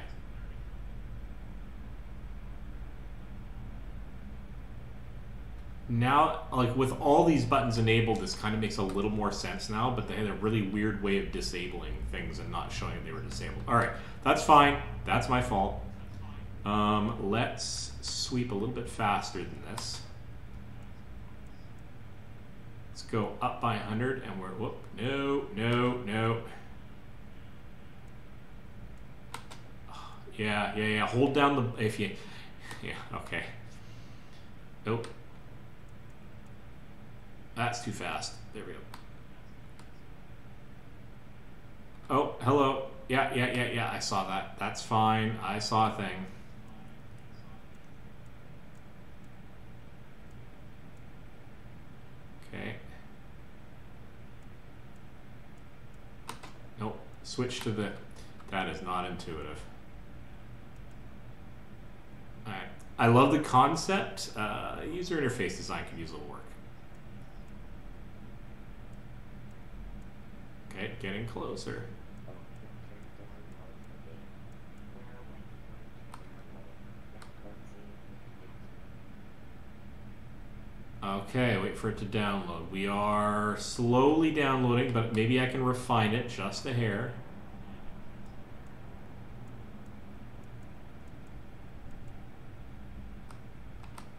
Now, like with all these buttons enabled, this kind of makes a little more sense now, but they had a really weird way of disabling things and not showing that they were disabled. All right, that's fine. That's my fault. Let's sweep a little bit faster than this. Let's go up by 100 and we're, whoop, no. Yeah. Hold down the, if you, yeah, okay. Nope. That's too fast. There we go. Oh, hello. Yeah. I saw that. That's fine. I saw a thing. Okay. Nope. Switch to the, that is not intuitive. All right. I love the concept. User interface design could use a little work. Okay, getting closer. Okay, wait for it to download. We are slowly downloading, but maybe I can refine it just a hair.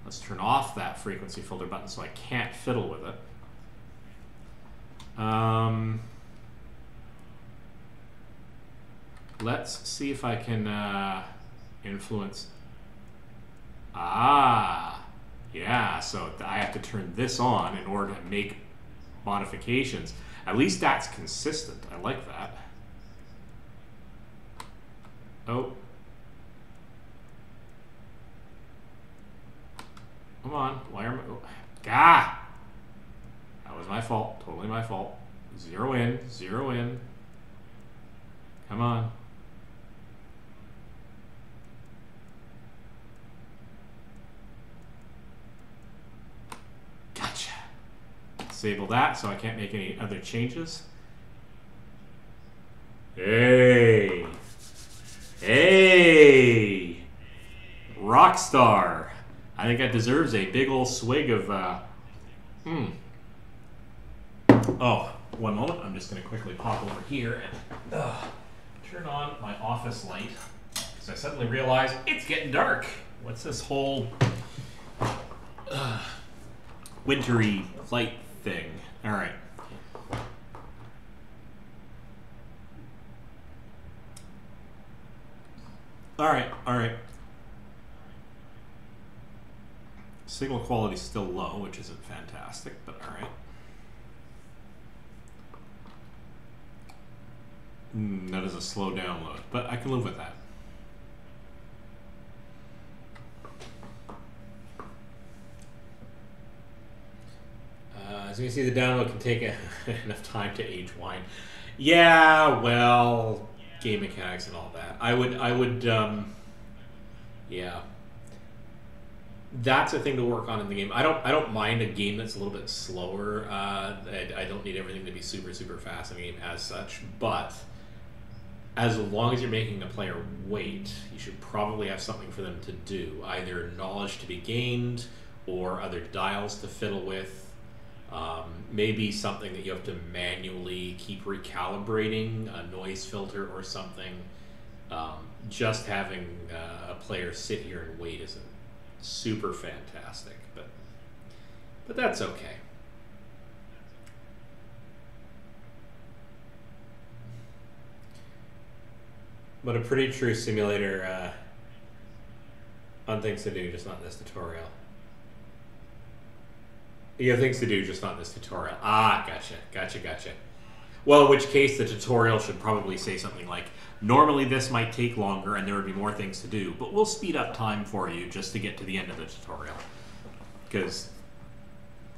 Let's turn off that frequency filter button so I can't fiddle with it. Let's see if I can influence. Yeah, so I have to turn this on in order to make modifications. At least that's consistent. I like that. Oh. Come on. Why am I... Oh. That was my fault. Totally my fault. Zero in. Come on. Gotcha. Disable that so I can't make any other changes. Hey. Rockstar. I think that deserves a big old swig of, Oh, one moment. I'm just going to quickly pop over here and turn on my office light because I suddenly realized it's getting dark. What's this whole wintry light thing? All right. All right. signal quality is still low, which isn't fantastic, but all right. That is a slow download, but I can live with that. As you can see, the download can take enough time to age wine. Yeah, well, game mechanics and all that. I would, yeah. That's a thing to work on in the game. I don't mind a game that's a little bit slower. I don't need everything to be super, super fast in a game as such, but as long as you're making the player wait, you should probably have something for them to do. Either knowledge to be gained or other dials to fiddle with. Maybe something that you have to manually keep recalibrating, a noise filter or something. Just having a player sit here and wait isn't super fantastic, but that's okay. But a pretty true simulator on things to do, just not in this tutorial. You have things to do, just not in this tutorial. Ah, gotcha. Well, in which case the tutorial should probably say something like, normally this might take longer and there would be more things to do, but we'll speed up time for you just to get to the end of the tutorial. Because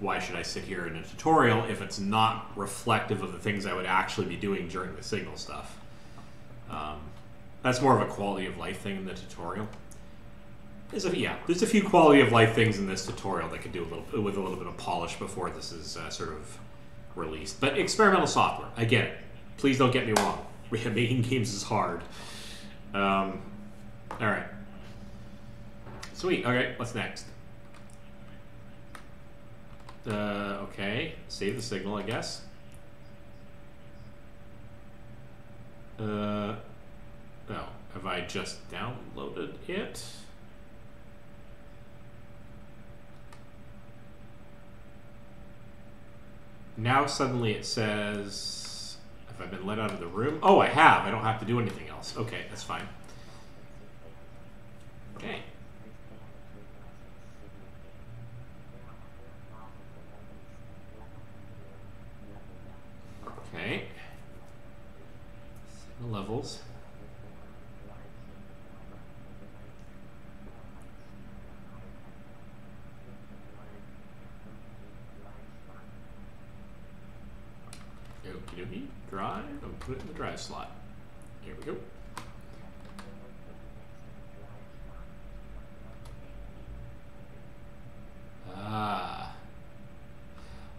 why should I sit here in a tutorial if it's not reflective of the things I would actually be doing during the signal stuff? That's more of a quality of life thing in the tutorial. There's a few quality of life things in this tutorial that could do with a little bit of polish before this is sort of released. But experimental software, I get it. Please don't get me wrong. Making games is hard. All right. Sweet. Okay, what's next? Okay, save the signal, I guess. No, have I just downloaded it? Now suddenly it says, have I been let out of the room? Oh, I have. I don't have to do anything else. Okay, that's fine. Okay. Okay. The levels. Okie dokie. Drive. I'll put it in the drive slot. Here we go.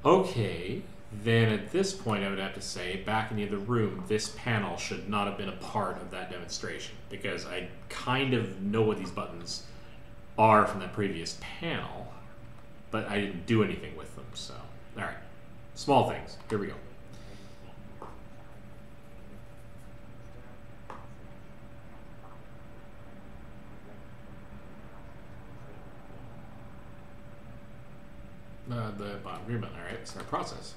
Okay. Then at this point, I would have to say, back in the other room, this panel should not have been a part of that demonstration, because I kind of know what these buttons are from that previous panel, but I didn't do anything with them, so. All right. Small things. Here we go. The bottom green button. All right, start process.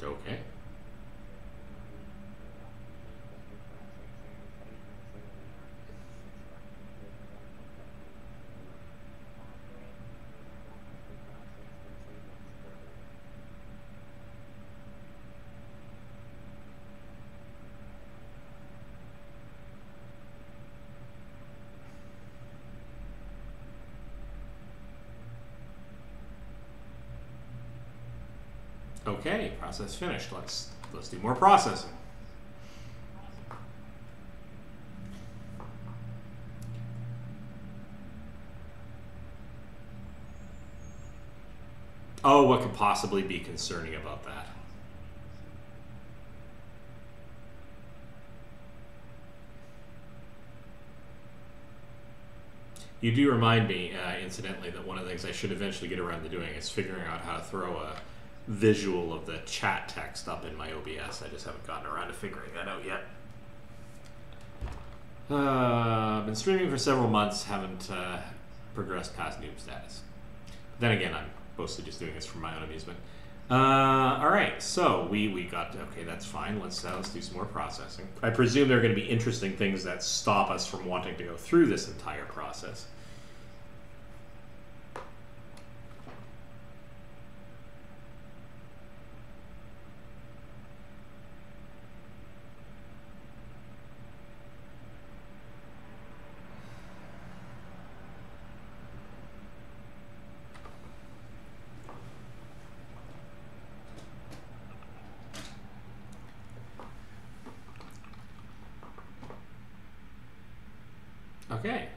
Okay. Okay, process finished. Let's do more processing. Oh, what could possibly be concerning about that? You do remind me, incidentally, that one of the things I should eventually get around to doing is figuring out how to throw a visual of the chat text up in my OBS. I just haven't gotten around to figuring that out yet. Been streaming for several months, haven't progressed past noob status. Then again, I'm mostly just doing this for my own amusement. All right, so we got, okay, that's fine. Let's do some more processing. I presume there are going to be interesting things that stop us from wanting to go through this entire process. Okay.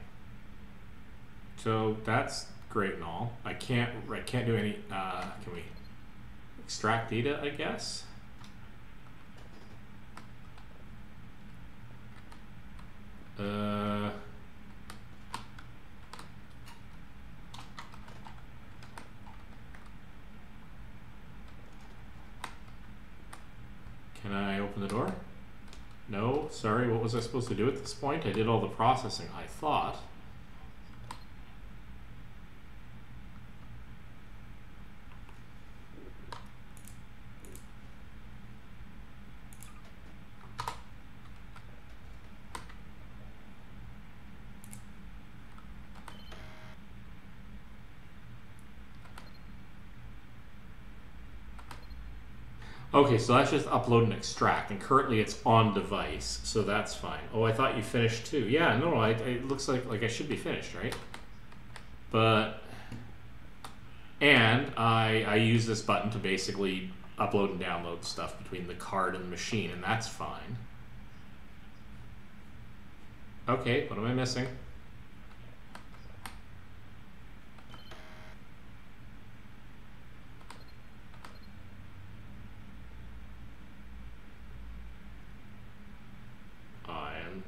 So that's great and all. I can't do any. Can we extract data? I guess. Can I open the door? No, sorry, what was I supposed to do at this point? I did all the processing, I thought. Okay, so that's just upload and extract, and currently it's on device, so that's fine. Oh, I thought you finished too. Yeah, no, it looks like I should be finished, right? But, and I use this button to basically upload and download stuff between the card and the machine, and that's fine. Okay, what am I missing?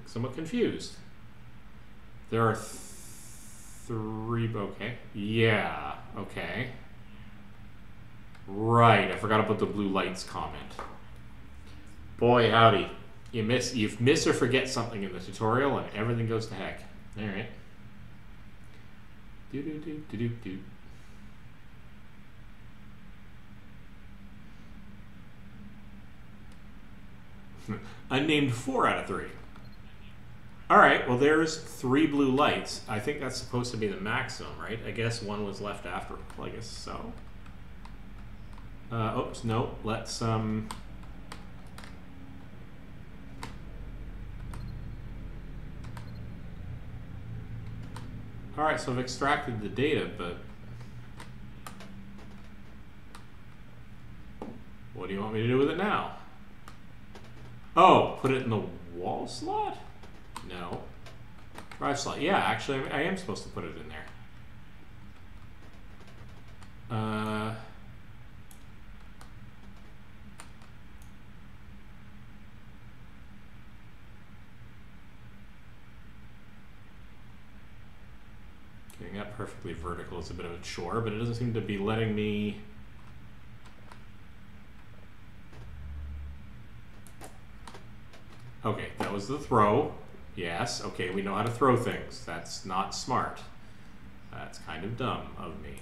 Somewhat confused. There are three. Okay. Yeah. Okay. Right. I forgot about the blue lights comment. Boy, howdy. You miss or forget something in the tutorial, and everything goes to heck. All right. Do do do do do do. Unnamed 4 out of 3. All right, well, there's 3 blue lights. I think that's supposed to be the maximum, right? I guess one was left after. Well, I guess so. Oops, no. Let's, All right, so I've extracted the data, but what do you want me to do with it now? Oh, put it in the wall slot? No. Drive slot. Yeah, actually, I am supposed to put it in there. Getting that perfectly vertical is a bit of a chore, but it doesn't seem to be letting me... Okay, that was the throw. Yes, okay, we know how to throw things. That's not smart. That's kind of dumb of me.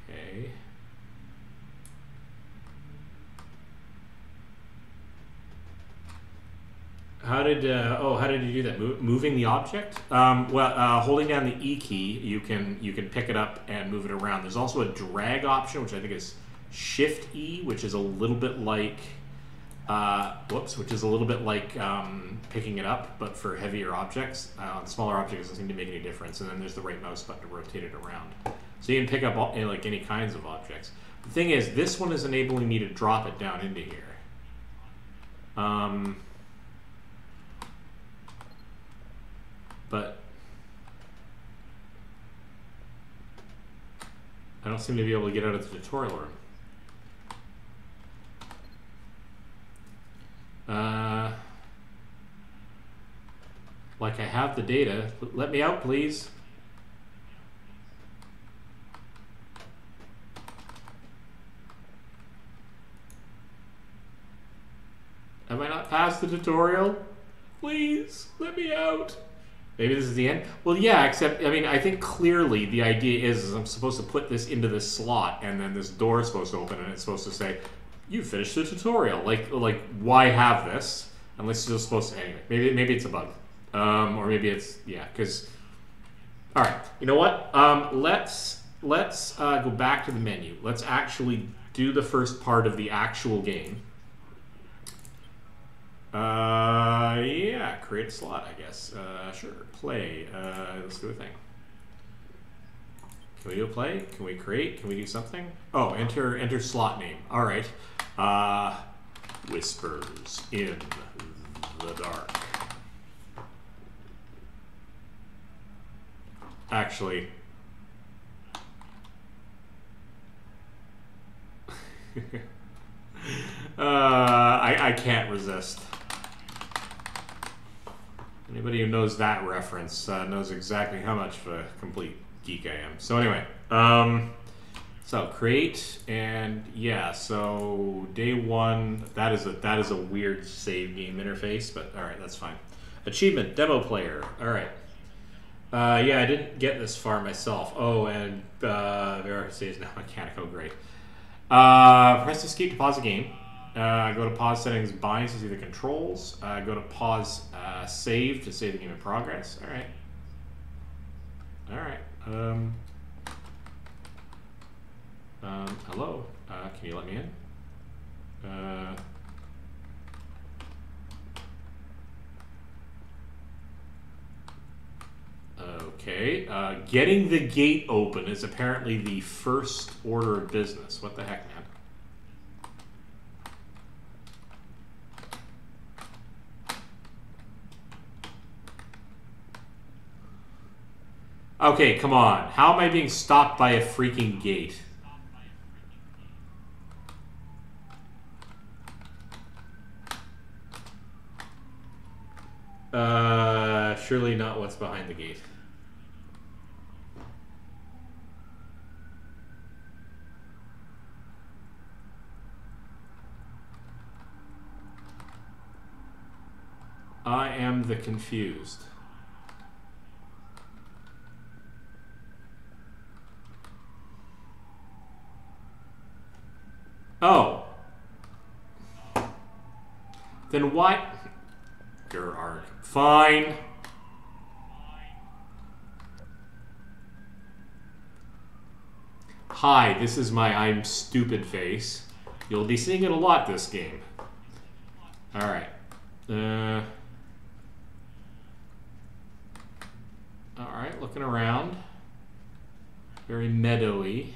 Okay. How did you do that? Moving the object? Holding down the E key, you can pick it up and move it around. There's also a drag option, which I think is Shift E, which is a little bit like, picking it up, but for heavier objects. On smaller objects, it doesn't seem to make any difference. And then there's the right mouse button to rotate it around. So you can pick up like any kinds of objects. The thing is, this one is enabling me to drop it down into here. But I don't seem to be able to get out of the tutorial room. Like I have the data. Let me out, please. Have I not passed the tutorial? Please, let me out. Maybe this is the end? Well, yeah, except, I mean, I think clearly the idea is I'm supposed to put this into this slot, and then this door is supposed to open, and it's supposed to say, you finished the tutorial. Like why have this? Unless it's just supposed to, anyway. Maybe it's a bug. Or maybe it's, yeah, because, all right, you know what? Let's go back to the menu. Let's actually do the first part of the actual game. Yeah, create a slot, I guess. Sure, play. Let's do a thing. Can we do a play? Can we create? Can we do something? Oh, enter slot name. All right. Whispers in the dark. Actually, I can't resist. Anybody who knows that reference knows exactly how much of a complete geek I am. So anyway, so create, and yeah, so day one. That is a weird save game interface, but all right, that's fine. Achievement demo player. All right. Yeah, I didn't get this far myself. Oh, and VRC is now mechanical. Great. Press escape to pause the game. Go to pause settings, binds to see the controls. Go to pause save to save the game in progress. All right. All right. Hello. Can you let me in? Okay. Getting the gate open is apparently the first order of business. What the heck, man? Okay, come on. How am I being stopped by a freaking gate? Surely not what's behind the gate. I am the confused. Oh. Then why? Your arc. Fine. Hi, this is my I'm stupid face. You'll be seeing it a lot this game. Alright. Alright, looking around. Very meadowy.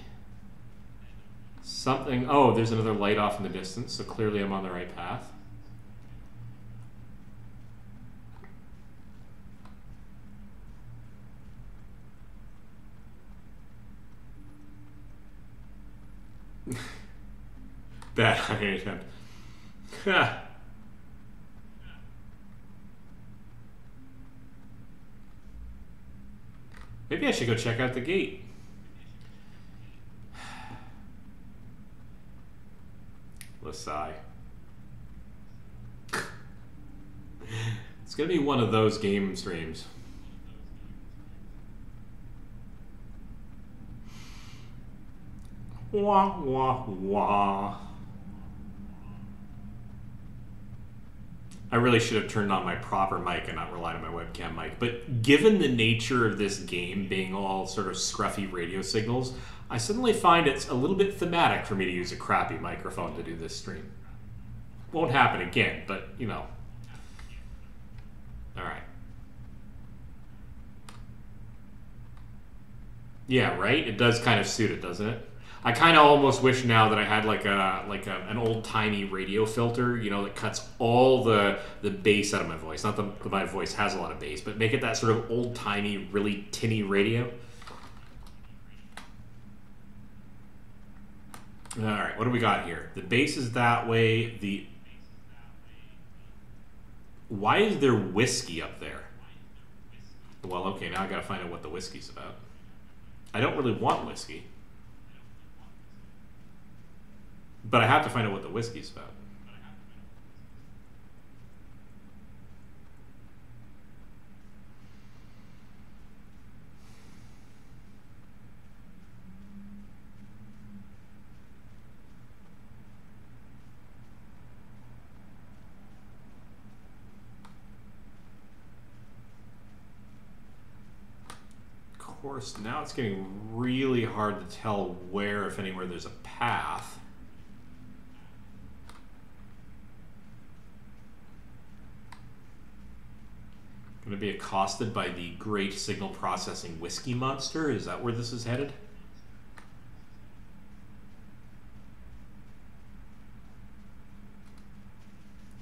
Something. Oh, there's another light off in the distance, so clearly I'm on the right path. Bad hiding attempt. Maybe I should go check out the gate. Let's sigh. It's gonna be one of those game streams. Wah, wah, wah. I really should have turned on my proper mic and not relied on my webcam mic. But given the nature of this game being all sort of scruffy radio signals, I suddenly find it's a little bit thematic for me to use a crappy microphone to do this stream. Won't happen again, but, you know. All right. Yeah, right? It does kind of suit it, doesn't it? I kind of almost wish now that I had an old-timey radio filter, you know, that cuts all the bass out of my voice. Not that my voice has a lot of bass, but make it that sort of old-timey, really tinny radio. All right, what do we got here? The bass is that way. Why is there whiskey up there? Well, okay, now I got to find out what the whiskey's about. I don't really want whiskey. But I have to find out what the whiskey's about. course, now it's getting really hard to tell where, if anywhere, there's a path. Going to be accosted by the great signal processing whiskey monster. Is that where this is headed?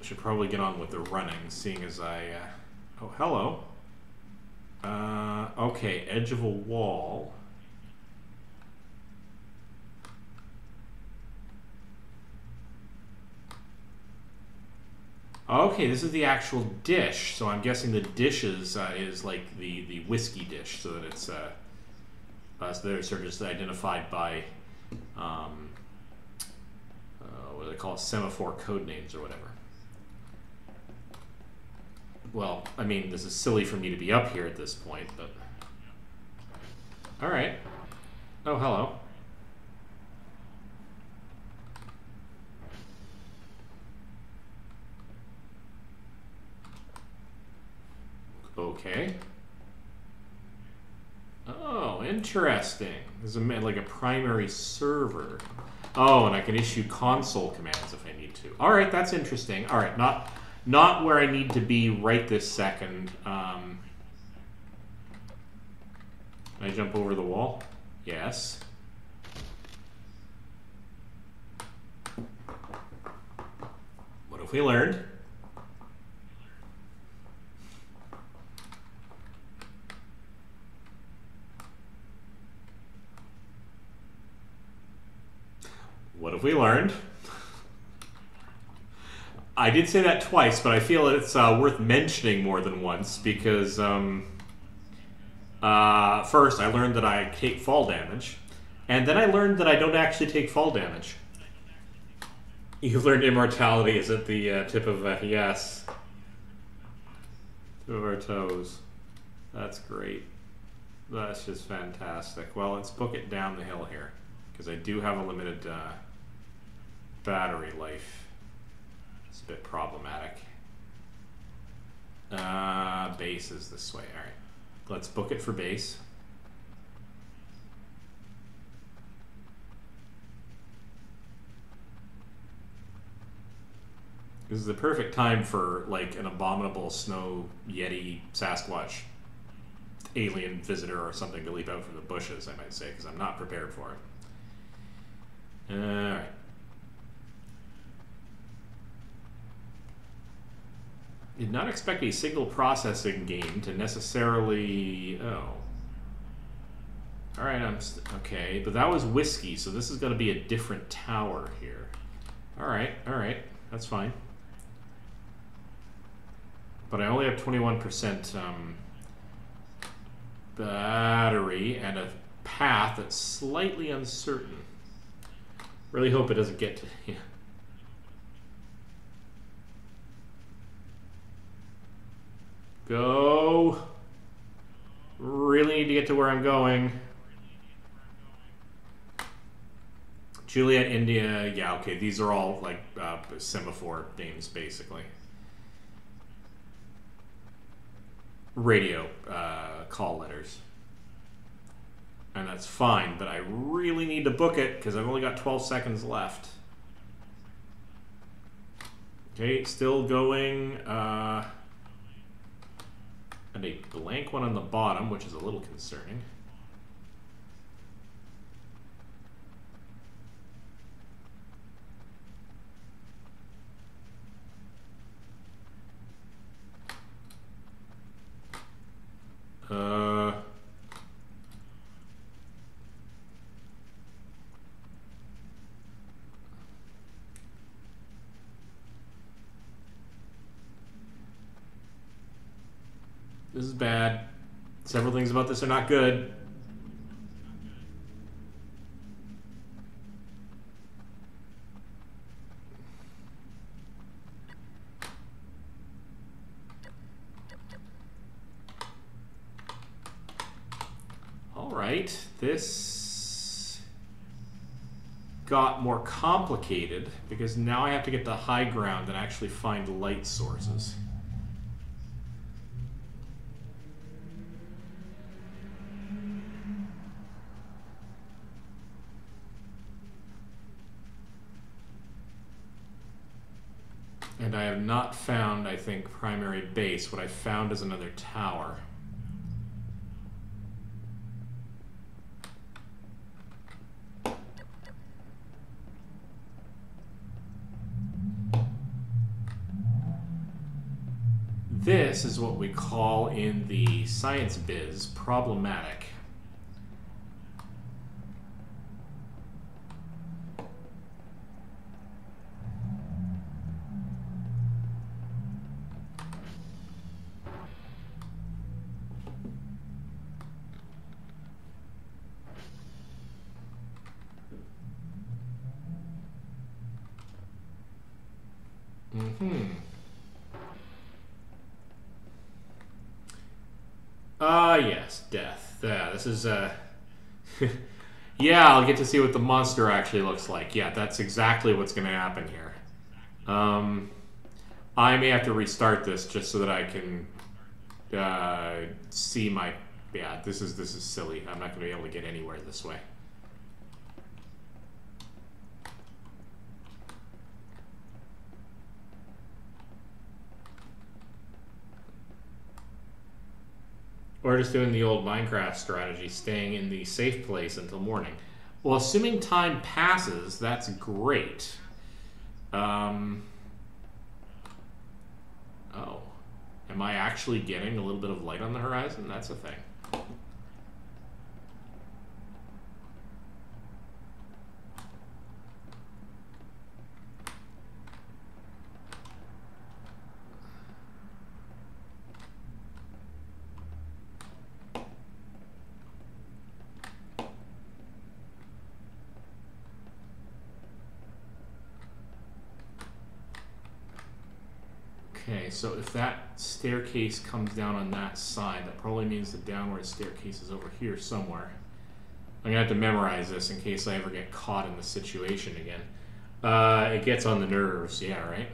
I should probably get on with the running, seeing as I... oh, hello. Okay, edge of a wall. Okay, this is the actual dish, so I'm guessing the dishes is like the whiskey dish, so that it's so they're sort of just identified by what do they call it, semaphore code names or whatever. Well, I mean, this is silly for me to be up here at this point, but all right. Oh, hello. Okay. Oh, interesting. This is like a primary server. Oh, and I can issue console commands if I need to. All right, that's interesting. All right, not where I need to be right this second. Can I jump over the wall? Yes. What have we learned? What have we learned? I did say that twice, but I feel it's worth mentioning more than once because first I learned that I take fall damage, and then I learned that I don't actually take fall damage. You've learned immortality is at the tip of yes, tip of our toes. That's great. That's just fantastic. Well, let's book it down the hill here because I do have a limited battery life. It's a bit problematic. Base is this way. All right, let's book it for base. This is the perfect time for like an abominable snow yeti Sasquatch alien visitor or something to leap out from the bushes, I might say, because I'm not prepared for it. Alright. Did not expect a signal processing game to necessarily... Oh. Alright, okay, but that was whiskey, so this is going to be a different tower here. Alright, that's fine. But I only have 21% battery and a path that's slightly uncertain. Really hope it doesn't get to... Yeah. Go. Really need to get to where I'm going. Juliet, India, yeah, okay, these are all like semaphore names, basically. Radio call letters. And that's fine, but I really need to book it because I've only got 12 seconds left. Okay, still going. And a blank one on the bottom, which is a little concerning. This is bad. Several things about this are not good. All right, this got more complicated because now I have to get to high ground and actually find light sources. And I have not found, I think, primary base. What I found is another tower. This is what we call in the science biz problematic. Yes, death. Yeah, this is, yeah, I'll get to see what the monster actually looks like. Yeah, that's exactly what's going to happen here. I may have to restart this just so that I can see my... Yeah, this is silly. I'm not going to be able to get anywhere this way. Or just doing the old Minecraft strategy, staying in the safe place until morning. Well, assuming time passes, that's great. Oh. Am I actually getting a little bit of light on the horizon? That's a thing. Okay, so if that staircase comes down on that side, that probably means the downward staircase is over here somewhere. I'm going to have to memorize this in case I ever get caught in the situation again. It gets on the nerves, yeah, right?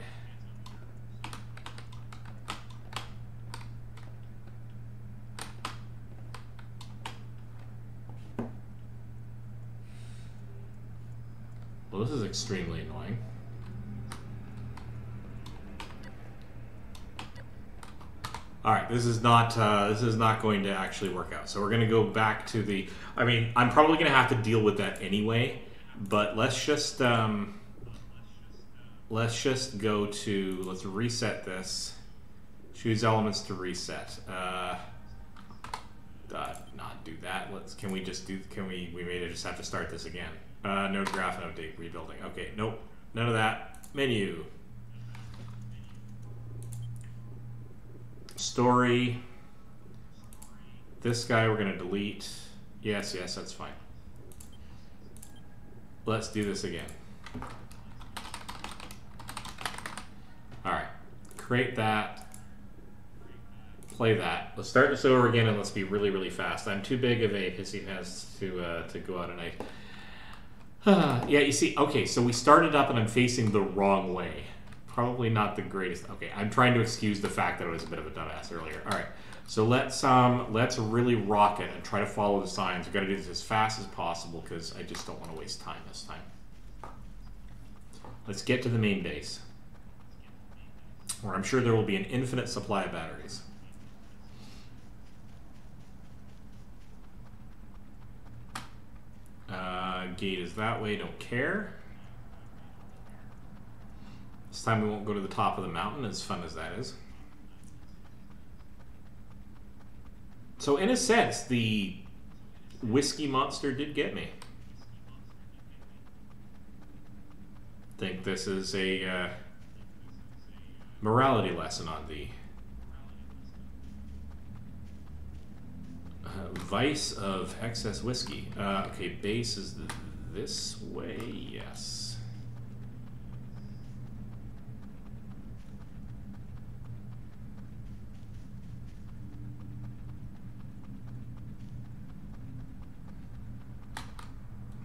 Well, this is extremely annoying. All right, this is not going to actually work out. So we're going to go back to the. I mean, I'm probably going to have to deal with that anyway. But let's just go to. Let's reset this. Choose elements to reset. Not do that. Can we just do? We may just have to start this again. Node graph and update rebuilding. Okay, nope, none of that. Menu. Story. This guy we're going to delete. Yes, that's fine. Let's do this again. All right. Create that. Play that. Let's start this over again and let's be really, really fast. I'm too big of a pissy pants to go out at night. Yeah, you see, okay, so we started up and I'm facing the wrong way. Probably not the greatest. Okay, I'm trying to excuse the fact that I was a bit of a dumbass earlier. All right, so let's really rock it and try to follow the signs. We've got to do this as fast as possible because I just don't want to waste time this time. Let's get to the main base, where I'm sure there will be an infinite supply of batteries. Gate is that way. Don't care. This time we won't go to the top of the mountain, as fun as that is. So in a sense, the whiskey monster did get me. I think this is a morality lesson on the vice of excess whiskey. Okay, base is this way, yes.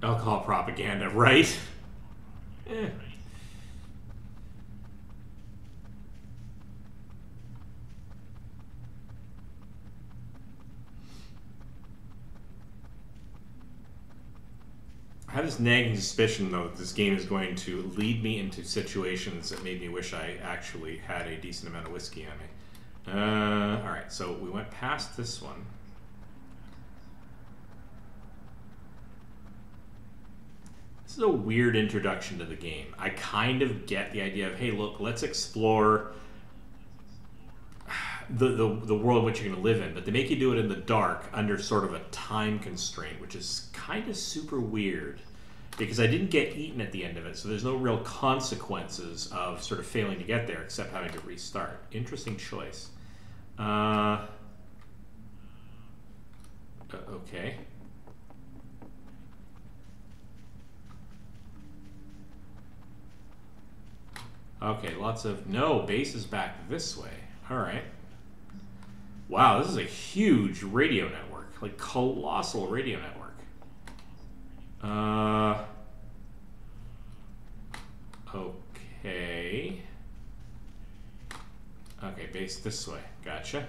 Alcohol propaganda, right? Eh. I have this nagging suspicion, though, that this game is going to lead me into situations that made me wish I actually had a decent amount of whiskey on me. Alright, so we went past this one. This is a weird introduction to the game. I kind of get the idea of, hey, look, let's explore the world in which you're going to live in, but they make you do it in the dark under sort of a time constraint, which is kind of super weird because I didn't get eaten at the end of it, so there's no real consequences of sort of failing to get there except having to restart. Interesting choice. Okay. Okay, lots of... No, base is back this way. Alright. Wow, this is a huge radio network. Like, colossal radio network. Okay. Okay, base this way. Gotcha.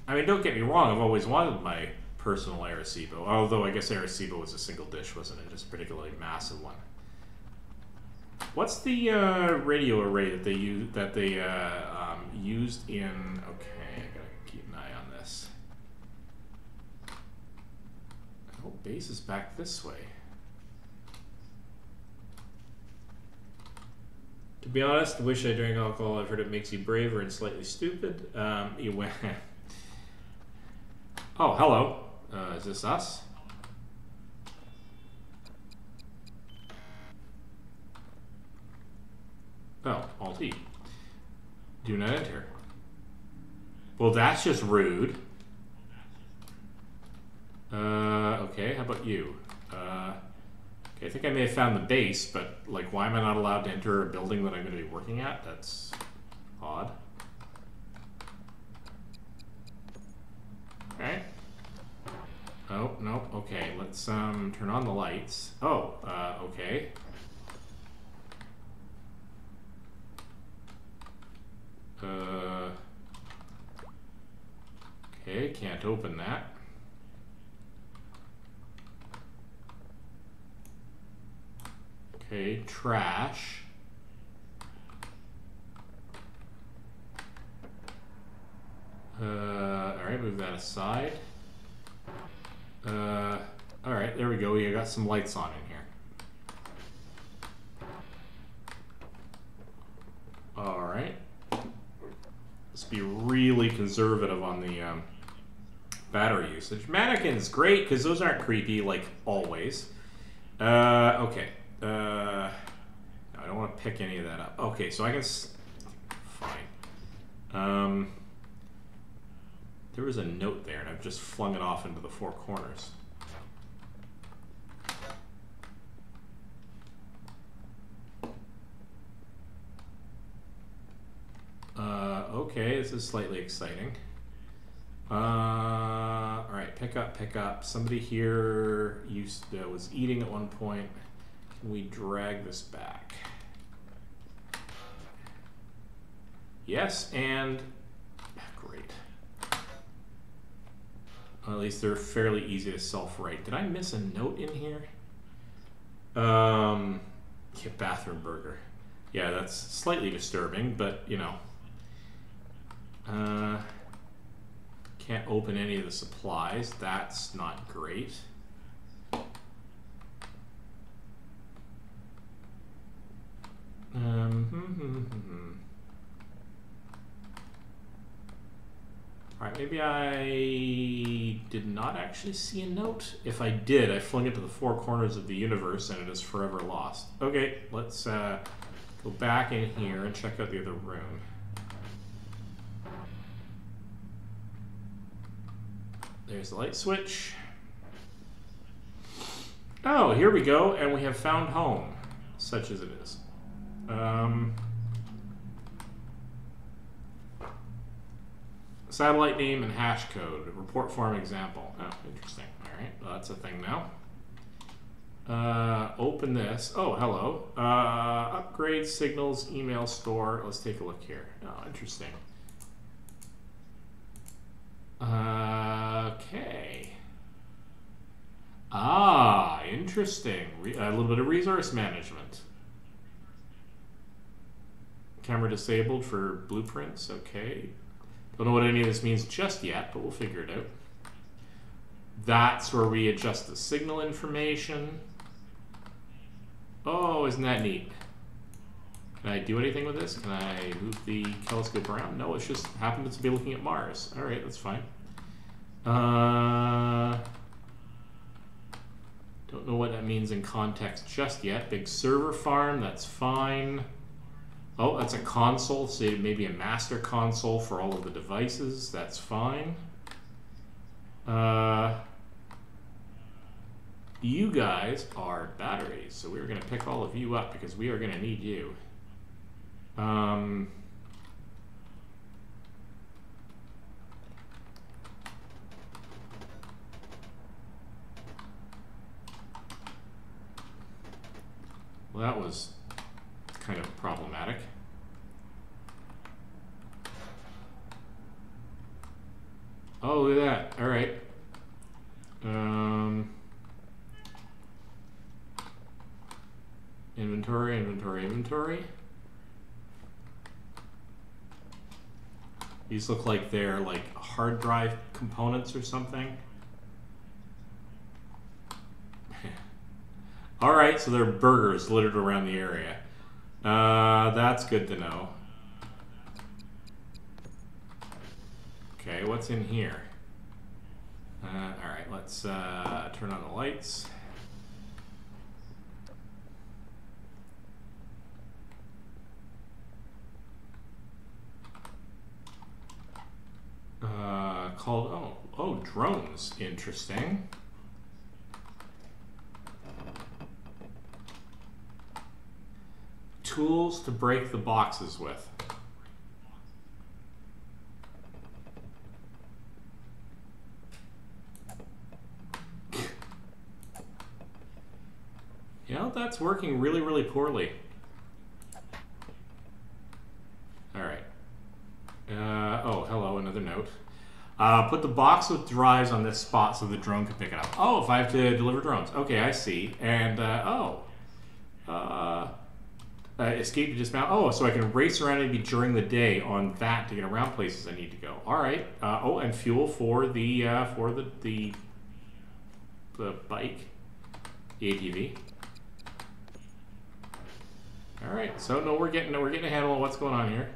I mean, don't get me wrong, I've always wanted my personal Arecibo, although I guess Arecibo was a single dish, wasn't it? Just a particularly massive one. What's the radio array that they used in? Okay, I gotta keep an eye on this. Oh, base is back this way. To be honest, I wish I drank alcohol. I've heard it makes you braver and slightly stupid. You went. Oh, hello. Is this us? Oh, Alt-E. Do not enter. Well, that's just rude. Okay, how about you? Okay, I think I may have found the base, but, like, why am I not allowed to enter a building that I'm going to be working at? That's odd. Okay. Oh, no, okay, let's, turn on the lights. Oh, okay. Okay, can't open that. Okay, trash. Alright, move that aside. Alright, there we go. We got some lights on in here. Alright. Let's be really conservative on the battery usage. Mannequins, great, because those aren't creepy, like, always. Okay. I don't want to pick any of that up. Okay, so I can... Fine. There was a note there, and I've just flung it off into the four corners. Okay, this is slightly exciting. Alright, pick up. Somebody here was eating at one point. Can we drag this back? Yes, and... Great. Well, at least they're fairly easy to self-write. Did I miss a note in here? Yeah, bathroom burger. Yeah, that's slightly disturbing, but, you know. Can't open any of the supplies. That's not great. Alright, maybe I did not actually see a note. If I did, I flung it to the four corners of the universe and it is forever lost. Okay, let's go back in here and check out the other room. There's the light switch. Oh, here we go, and we have found home, such as it is. Satellite name and hash code. Report form example. Oh, interesting. All right, well, that's a thing now. Open this. Oh, hello. Upgrade signals, email store. Let's take a look here. Oh, interesting. Okay. Ah, interesting. A little bit of resource management. Camera disabled for blueprints. Okay. Don't know what any of this means just yet, but we'll figure it out. That's where we adjust the signal information. Oh, isn't that neat? Can I do anything with this? Can I move the telescope around? No, it's just happens to be looking at Mars. All right, that's fine. Don't know what that means in context just yet. Big server farm, that's fine. Oh, that's a console, so maybe a master console for all of the devices. That's fine. You guys are batteries, so we're going to pick all of you up because we are going to need you. Well, that was kind of problematic. Oh, look at that. All right. Inventory, inventory, inventory. These look like they're like hard drive components or something. All right, so they're burgers littered around the area. That's good to know. Okay, what's in here? All right, let's turn on the lights. Called, oh, drones. Interesting. Tools to break the boxes with. Yeah, that's working really, really poorly. All right. Oh, hello, another note. Put the box with drives on this spot so the drone can pick it up. Oh, if I have to deliver drones. Okay, I see. And, escape to dismount. Oh, so I can race around maybe during the day on that to get around places I need to go. All right. Oh, and fuel for the bike, the ATV. All right. So no, we're getting a handle on what's going on here.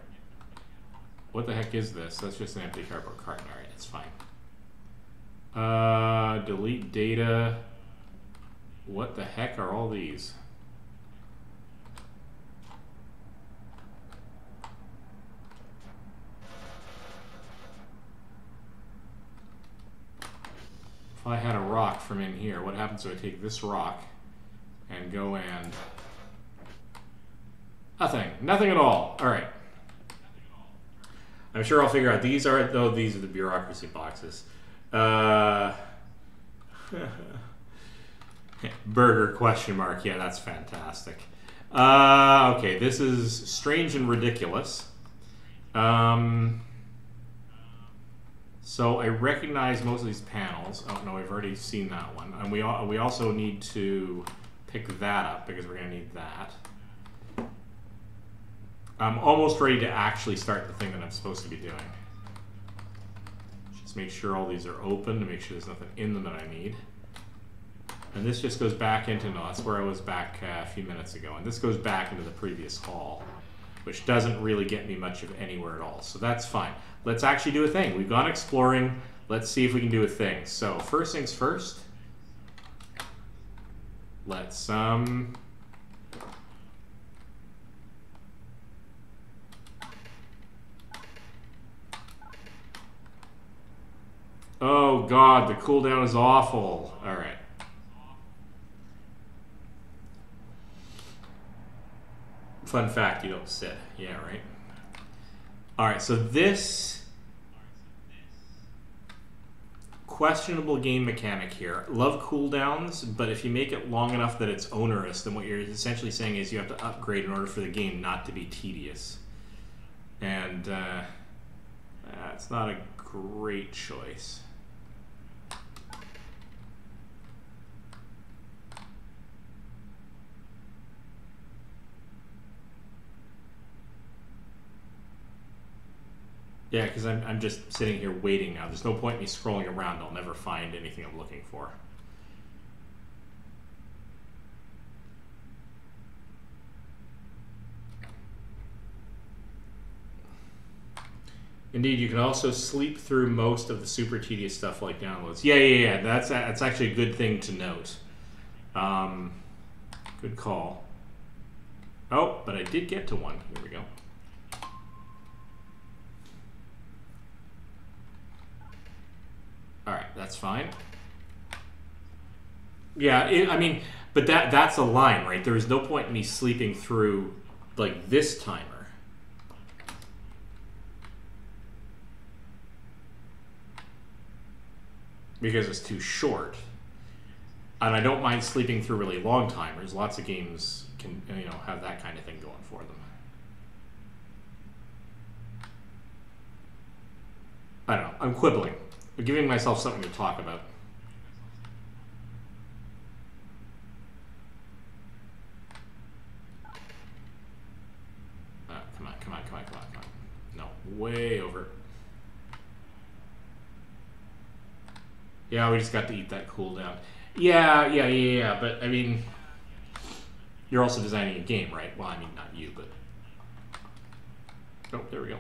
What the heck is this? That's just an empty cardboard carton. All right, it's fine. Delete data. What the heck are all these? If I had a rock from in here, what happens if I take this rock and go and... Nothing. Nothing at all. All right. I'm sure I'll figure out. These are the bureaucracy boxes. Burger question mark. Yeah, that's fantastic. Okay, this is strange and ridiculous. So I recognize most of these panels. Oh no, we've already seen that one, and we also need to pick that up because we're going to need that. I'm almost ready to actually start the thing that I'm supposed to be doing. Just make sure all these are open to make sure there's nothing in them that I need. And this just goes back into, no, that's where I was back a few minutes ago. And this goes back into the previous hall, which doesn't really get me much of anywhere at all. So that's fine. Let's actually do a thing. We've gone exploring. Let's see if we can do a thing. So first things first. Let's, oh God, the cooldown is awful. All right. Fun fact, you don't sit. Yeah, right. All right, so this questionable game mechanic here. Love cooldowns, but if you make it long enough that it's onerous, then what you're essentially saying is you have to upgrade in order for the game not to be tedious. And that's not a great choice. Yeah, because I'm just sitting here waiting now. There's no point in me scrolling around. I'll never find anything I'm looking for. Indeed, you can also sleep through most of the super tedious stuff like downloads. Yeah. That's actually a good thing to note. Good call. Oh, but I did get to one. Here we go. All right, that's fine. Yeah, I mean, but that's a line, right? There is no point in me sleeping through like this timer. Because it's too short. And I don't mind sleeping through really long timers. Lots of games can, you know, have that kind of thing going for them. I don't know. I'm quibbling. I'm giving myself something to talk about. Come on. No, way over. Yeah, we just got to eat that cooldown. Yeah. But I mean, you're also designing a game, right? Well, I mean, not you, but. Oh, there we go.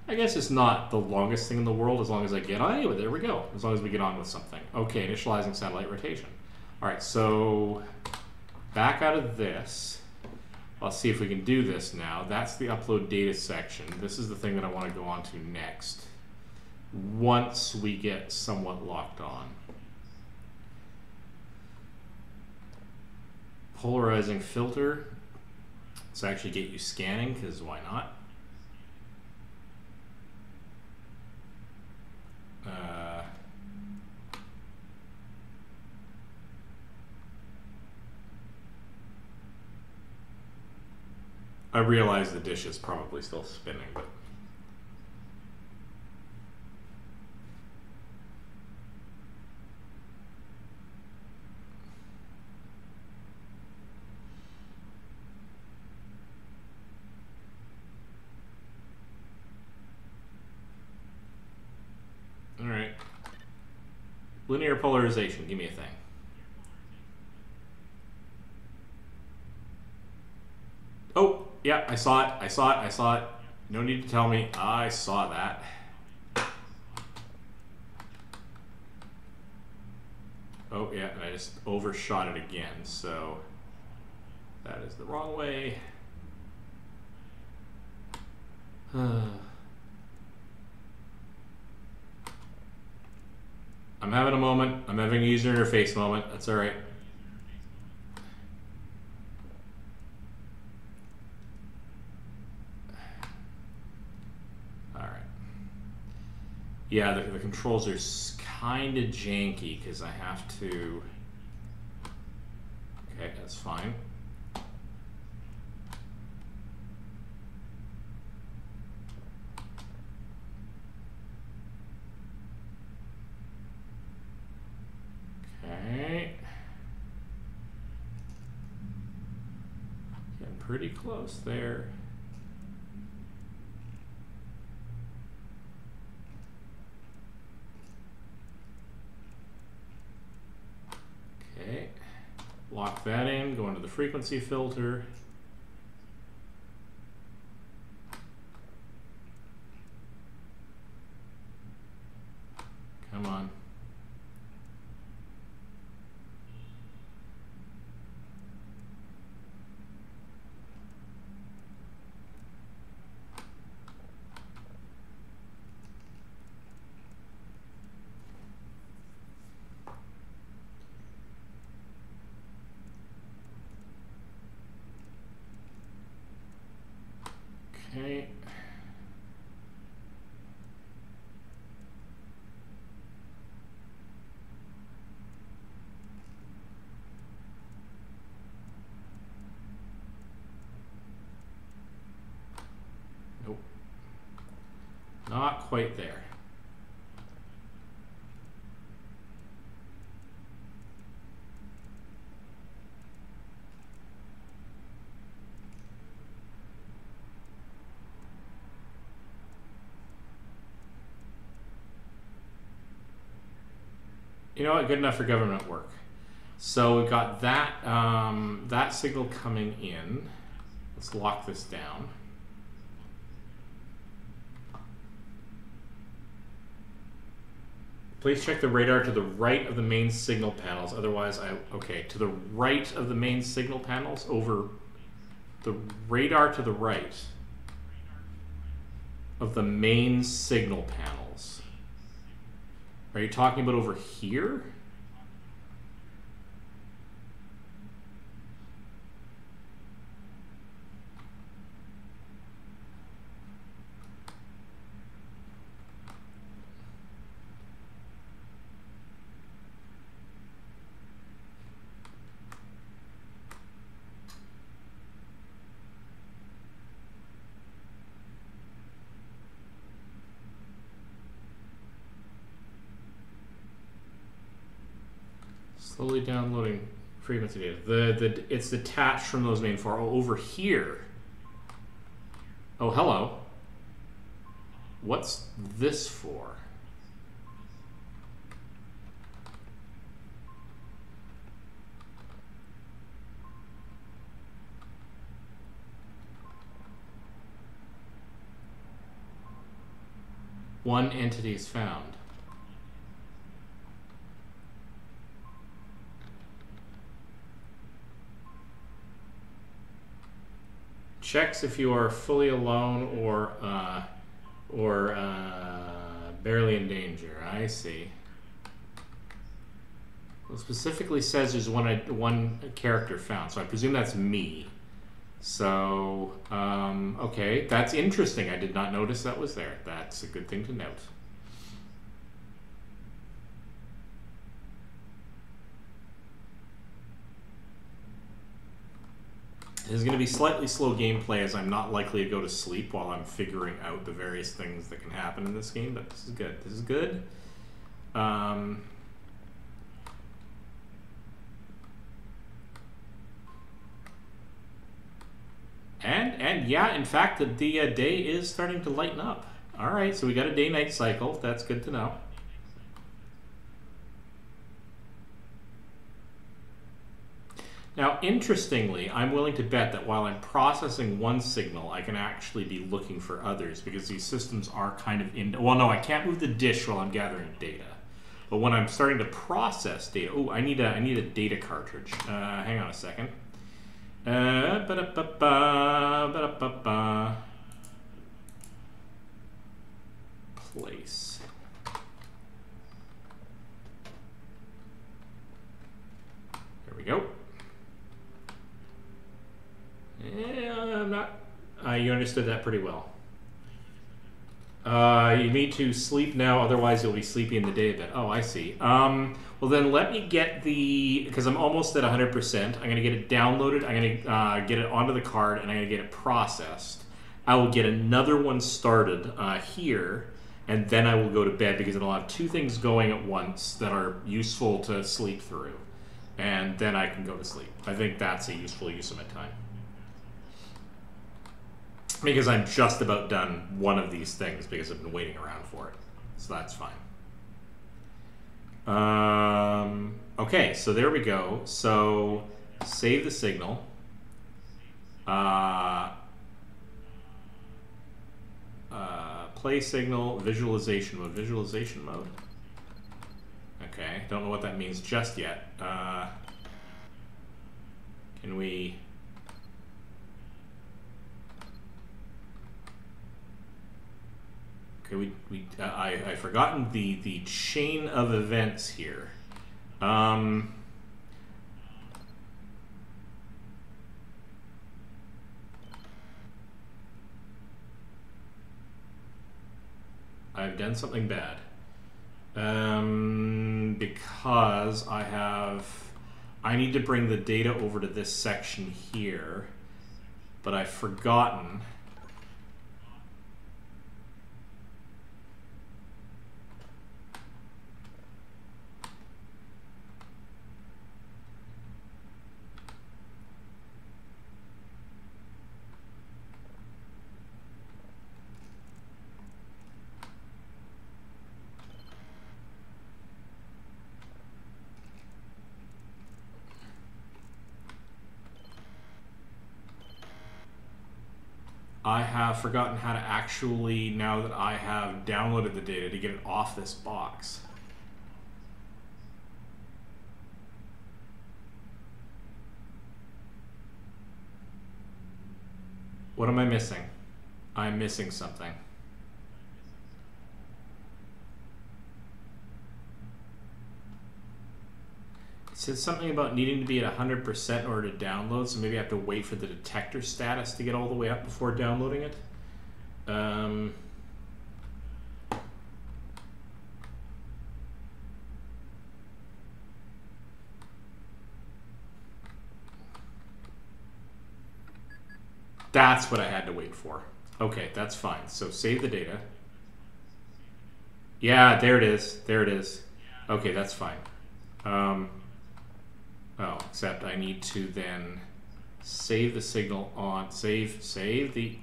I guess it's not the longest thing in the world as long as I get on. Anyway, there we go. As long as we get on with something. Okay, initializing satellite rotation. All right, so back out of this. Let's see if we can do this now. That's the upload data section. This is the thing that I want to go on to next. Once we get somewhat locked on. Polarizing filter. Let's actually get you scanning, because why not? I realize the dish is probably still spinning, but all right. Linear polarization, give me a thing. Oh, yeah, I saw it. No need to tell me. I saw that. Oh, yeah, and I just overshot it again, so that is the wrong way. I'm having a moment. I'm having a user interface moment. That's all right. Yeah, the controls are kind of janky because I have to. Okay, that's fine. Okay. Getting pretty close there. Okay, lock that in, go into the frequency filter. Come on. Okay. Nope. Not quite there. You know what? Good enough for government work. So we've got that that signal coming in. Let's lock this down. Please check the radar to the right of the main signal panels. Otherwise, okay, to the right of the main signal panels, over the radar to the right of the main signal panels. Are you talking about over here? Slowly downloading frequency data. It's detached from those main four. Oh, over here. Oh, hello. What's this for? One entity is found. Checks if you are fully alone or barely in danger. I see. Well, specifically says there's one character found, so I presume that's me. So okay, that's interesting. I did not notice that was there. That's a good thing to note. This is going to be slightly slow gameplay as I'm not likely to go to sleep while I'm figuring out the various things that can happen in this game, but this is good. This is good. And yeah, in fact, the day is starting to lighten up. All right, so we got a day-night cycle. That's good to know. Now, interestingly, I'm willing to bet that while I'm processing one signal, I can actually be looking for others because these systems are kind of in... Well, no, I can't move the dish while I'm gathering data. But when I'm starting to process data... Oh, I need a data cartridge. Hang on a second. Place. There we go. Yeah, I'm not... you understood that pretty well. You need to sleep now, otherwise you'll be sleepy in the day a bit. Oh, I see. Well then let me get the... Because I'm almost at 100%. I'm going to get it downloaded. I'm going to get it onto the card, and I'm going to get it processed. I will get another one started here, and then I will go to bed because it'll have two things going at once that are useful to sleep through. And then I can go to sleep. I think that's a useful use of my time. Because I'm just about done one of these things because I've been waiting around for it. So that's fine. Okay, so there we go. So save the signal. Play signal, visualization mode. Visualization mode. Okay, don't know what that means just yet. Can we... Okay, I've forgotten the chain of events here. I've done something bad. Because I need to bring the data over to this section here, but I've forgotten. I have forgotten how to actually, now that I have downloaded the data, to get it off this box. What am I missing? I'm missing something. It says something about needing to be at 100% in order to download, so maybe I have to wait for the detector status to get all the way up before downloading it. That's what I had to wait for. Okay, that's fine. So save the data. Yeah, there it is. There it is. Okay, that's fine. Oh, except I need to then save the signal on, save the,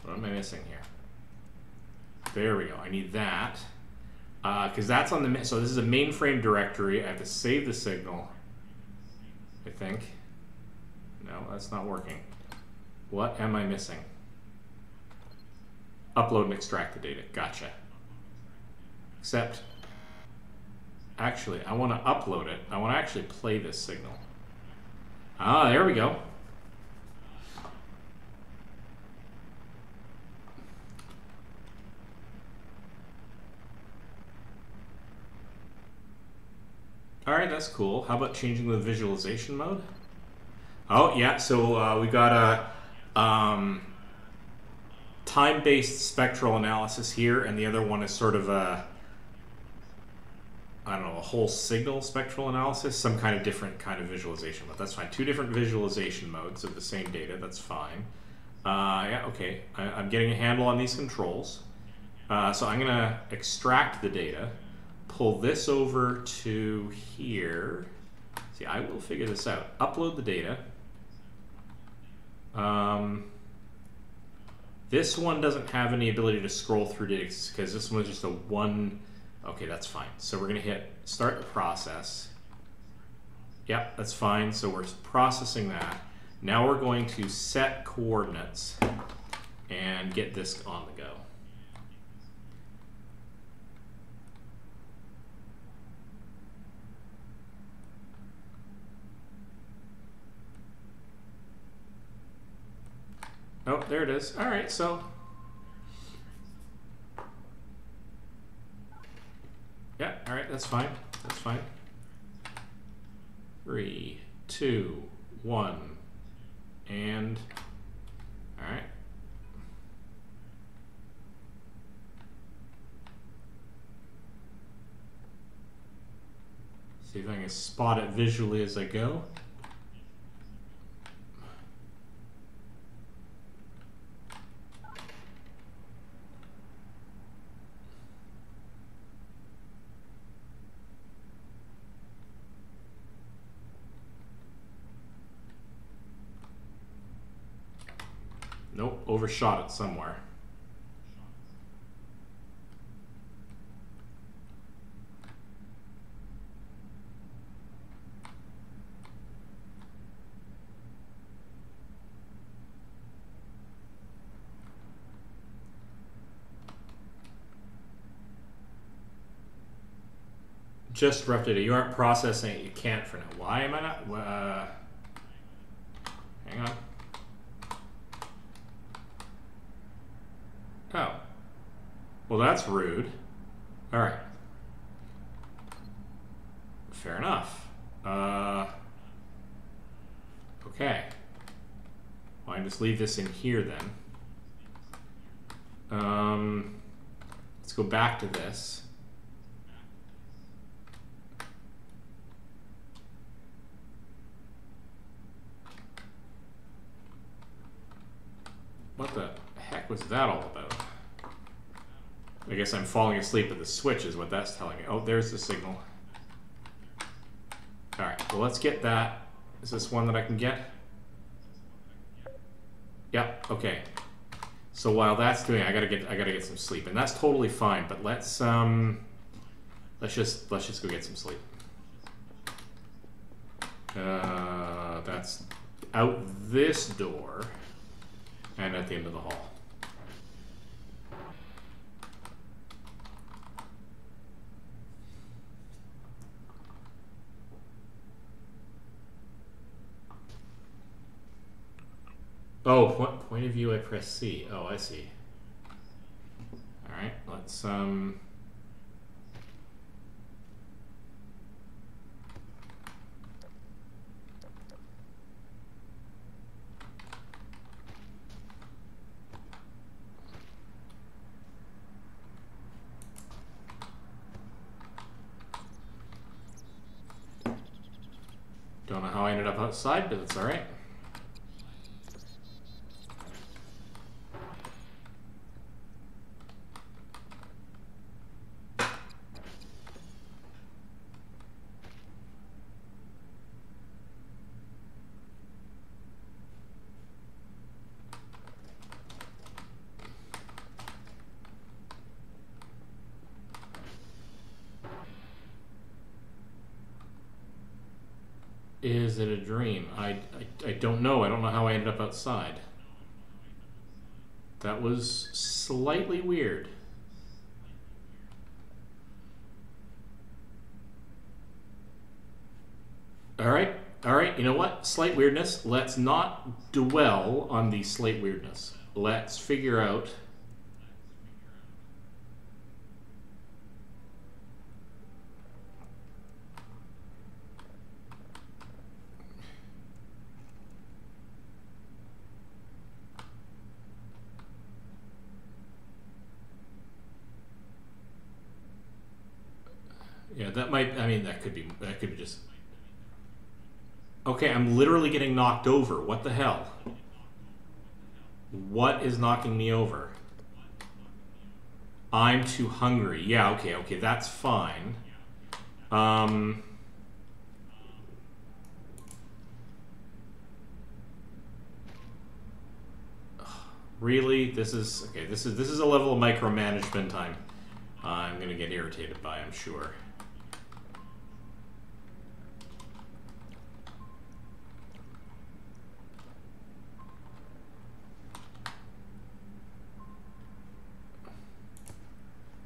what am I missing here? There we go. I need that. Because that's on the, so this is a mainframe directory. I have to save the signal, I think. No, that's not working. What am I missing? Upload and extract the data. Gotcha. Except, actually, I want to upload it. I want to actually play this signal. Ah, there we go. All right, that's cool. How about changing the visualization mode? Oh, yeah, so we got a time-based spectral analysis here, and the other one is sort of a, I don't know, a whole signal spectral analysis, some kind of different kind of visualization mode. That's fine. Two different visualization modes of the same data. That's fine. Yeah, okay. I'm getting a handle on these controls. So I'm going to extract the data, pull this over to here. See, I will figure this out. Upload the data. This one doesn't have any ability to scroll through data because this one's just a one. Okay, that's fine. So we're going to hit start the process. Yep, that's fine. So we're processing that. Now we're going to set coordinates and get this on the go. Oh, there it is. All right, so yeah, all right, that's fine. That's fine. 3, 2, 1, and all right. See if I can spot it visually as I go. Nope, overshot it somewhere. Just interrupted it. You aren't processing it. You can't for now. Why am I not? Hang on. Oh. Well, that's rude. All right. Fair enough. Okay. Well, I can just leave this in here then. Let's go back to this. What the heck was that all about? I guess I'm falling asleep at the switch is what that's telling me. Oh, there's the signal. All right, well, let's get that. Is this one that I can get? Yep, okay. So while that's doing, I gotta get some sleep, and that's totally fine, but let's just go get some sleep. That's out this door. And at the end of the hall. Oh, point of view, I press C. Oh, I see. Alright, let's, don't know how I ended up outside, but it's alright. Is it a dream? I don't know. I don't know how I ended up outside. That was slightly weird. Alright, you know what? Slight weirdness. Let's not dwell on the slight weirdness. Let's figure out... Yeah, that might... I mean, that could be just... Okay, I'm literally getting knocked over. What the hell? What is knocking me over? I'm too hungry. Yeah, okay, that's fine. Really? This is a level of micromanagement I'm gonna get irritated by, I'm sure.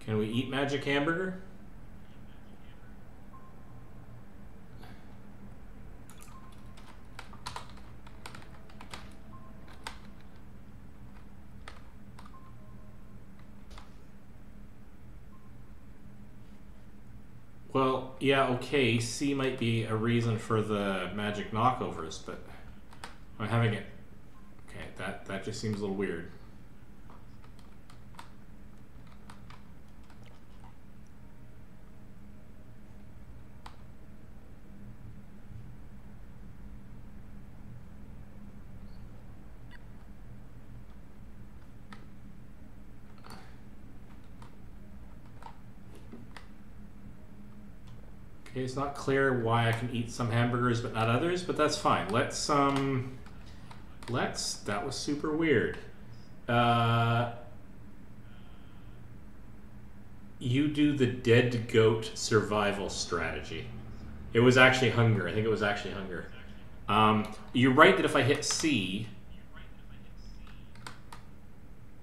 Can we eat magic hamburger? Well, yeah, okay, C might be a reason for the magic knockovers, but I'm having it... Okay, that just seems a little weird. Okay, it's not clear why I can eat some hamburgers but not others, but that's fine. That was super weird. You do the dead goat survival strategy. It was actually hunger. I think it was actually hunger. You're right that if I hit C,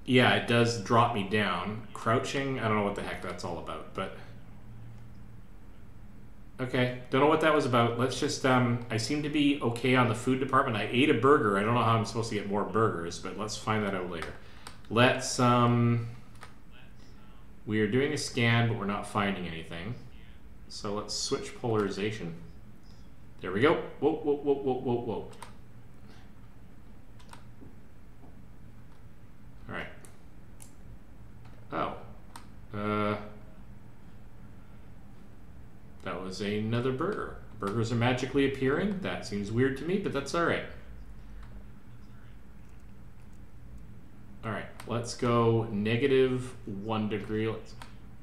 yeah, it does drop me down. Crouching, I don't know what the heck that's all about, but... Okay, don't know what that was about. Let's just, I seem to be okay on the food department. I ate a burger. I don't know how I'm supposed to get more burgers, but let's find that out later. Let's, we are doing a scan, but we're not finding anything. So let's switch polarization. There we go. Whoa, whoa, whoa, whoa, whoa, whoa. All right. Oh. That was another burger. Burgers are magically appearing. That seems weird to me, but that's all right. All right, let's go -1 degree.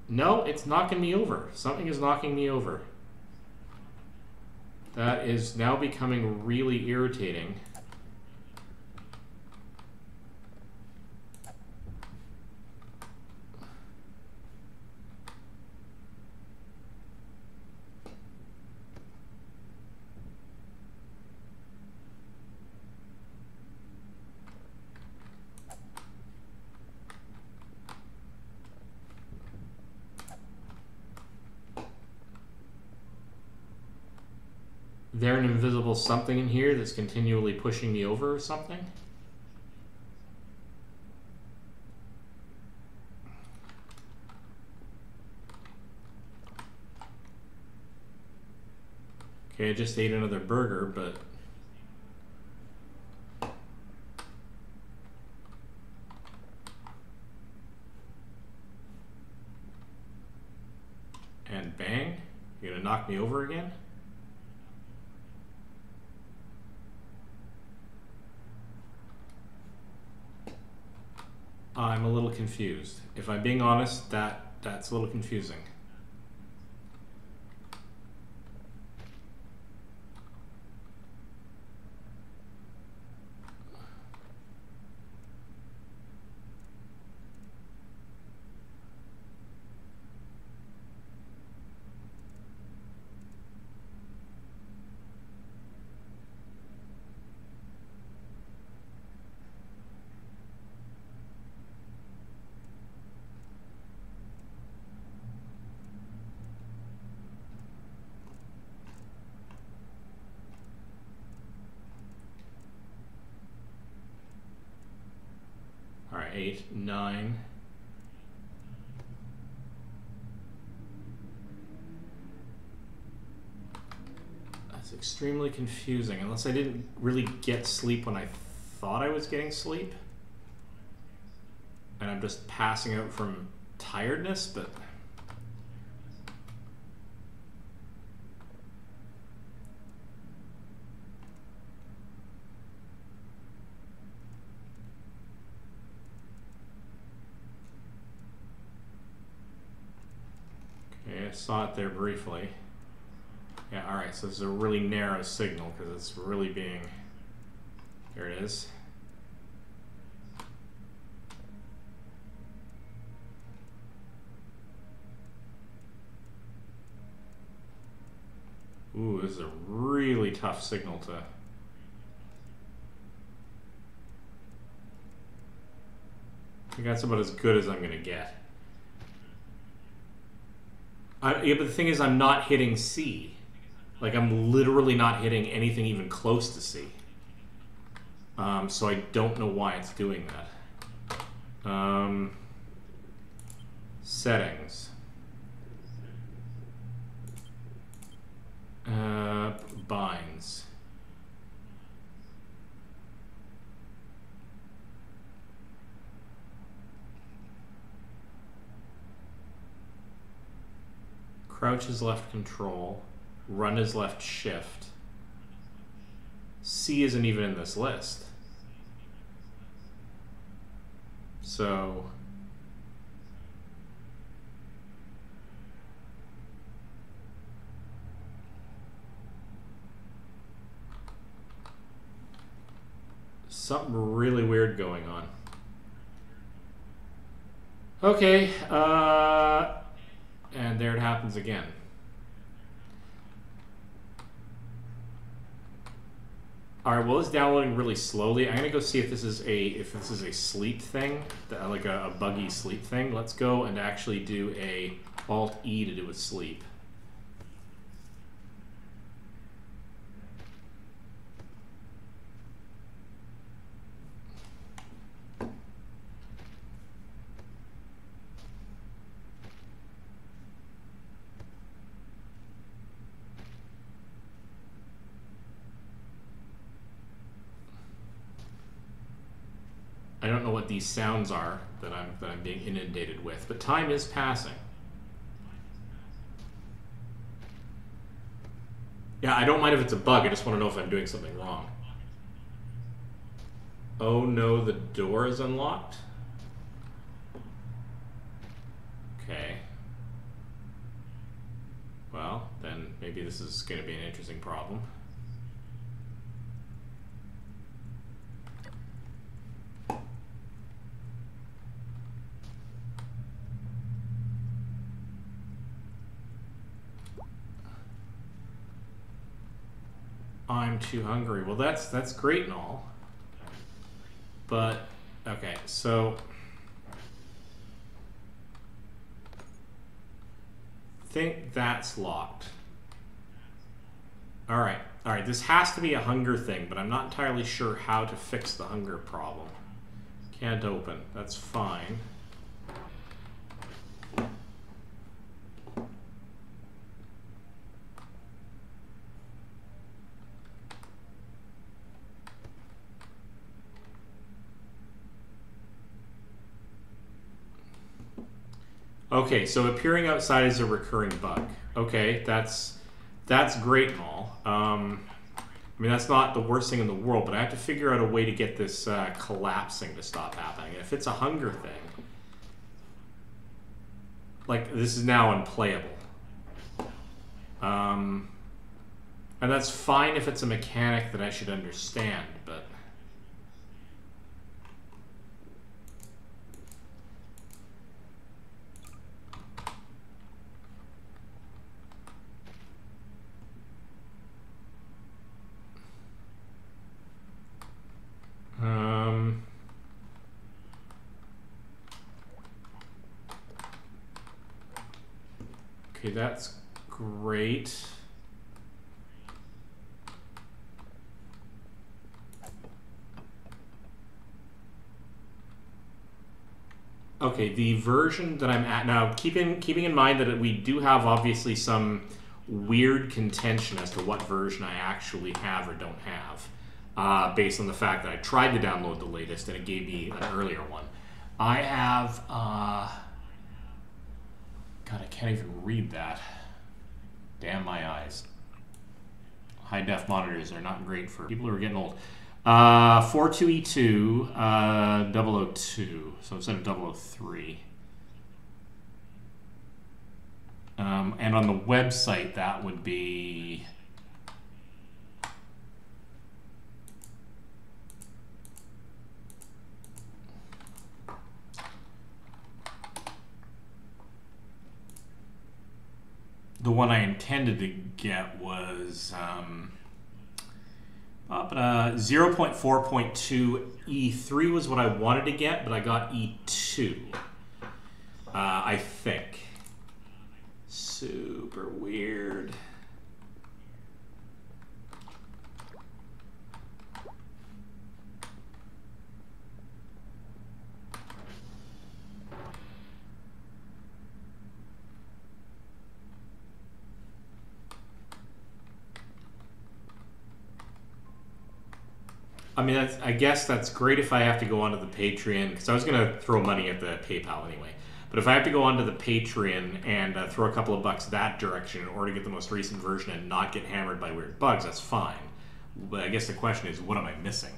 No, it's knocking me over. Something is knocking me over. That is now becoming really irritating. there an invisible something in here that's continually pushing me over or something? Okay, I just ate another burger, but... And bang, you're gonna knock me over again? I'm a little confused. If I'm being honest, that's a little confusing. All right, 8, 9. That's extremely confusing, unless I didn't really get sleep when I thought I was getting sleep. And I'm just passing out from tiredness, but... Okay, I saw it there briefly. Yeah, alright, so this is a really narrow signal because it's really being... There it is. Ooh, this is a really tough signal to... I think that's about as good as I'm going to get. Yeah, but the thing is, I'm not hitting C. Like, I'm literally not hitting anything even close to C. So I don't know why it's doing that. Settings. Binds. Crouch is left control. Run is left shift. C isn't even in this list. So... something really weird going on. Okay, and there it happens again. All right, well, it's downloading really slowly. I'm gonna go see if this is a sleep thing, like a buggy sleep thing. Let's go and actually do a Alt E to do a sleep. I don't know what these sounds are that I'm being inundated with, but time is passing. Yeah, I don't mind if it's a bug. I just want to know if I'm doing something wrong. Oh no, the door is unlocked. Okay. Well, then maybe this is going to be an interesting problem. I'm too hungry. Well, that's great and all. But, okay, so... I think that's locked. All right. All right. This has to be a hunger thing, but I'm not entirely sure how to fix the hunger problem. Can't open. That's fine. Okay, so appearing outside is a recurring bug. Okay, that's great and all. I mean, that's not the worst thing in the world, but I have to figure out a way to get this collapsing to stop happening. If it's a hunger thing, like, this is now unplayable. And that's fine if it's a mechanic that I should understand, but... Okay, that's great. Okay, the version that I'm at now, keeping in mind that we do have obviously some weird contention as to what version I actually have or don't have, based on the fact that I tried to download the latest and it gave me an earlier one. I have, God, I can't even read that. Damn my eyes. High def monitors are not great for people who are getting old. 42E2, 002, so instead of 003. And on the website, that would be... The one I intended to get was 0.4.2 E3 was what I wanted to get, but I got E2. I think. Super weird. I mean, I guess that's great if I have to go onto the Patreon, because I was going to throw money at the PayPal anyway. But if I have to go onto the Patreon and throw a couple of bucks that direction in order to get the most recent version and not get hammered by weird bugs, that's fine. But I guess the question is, what am I missing?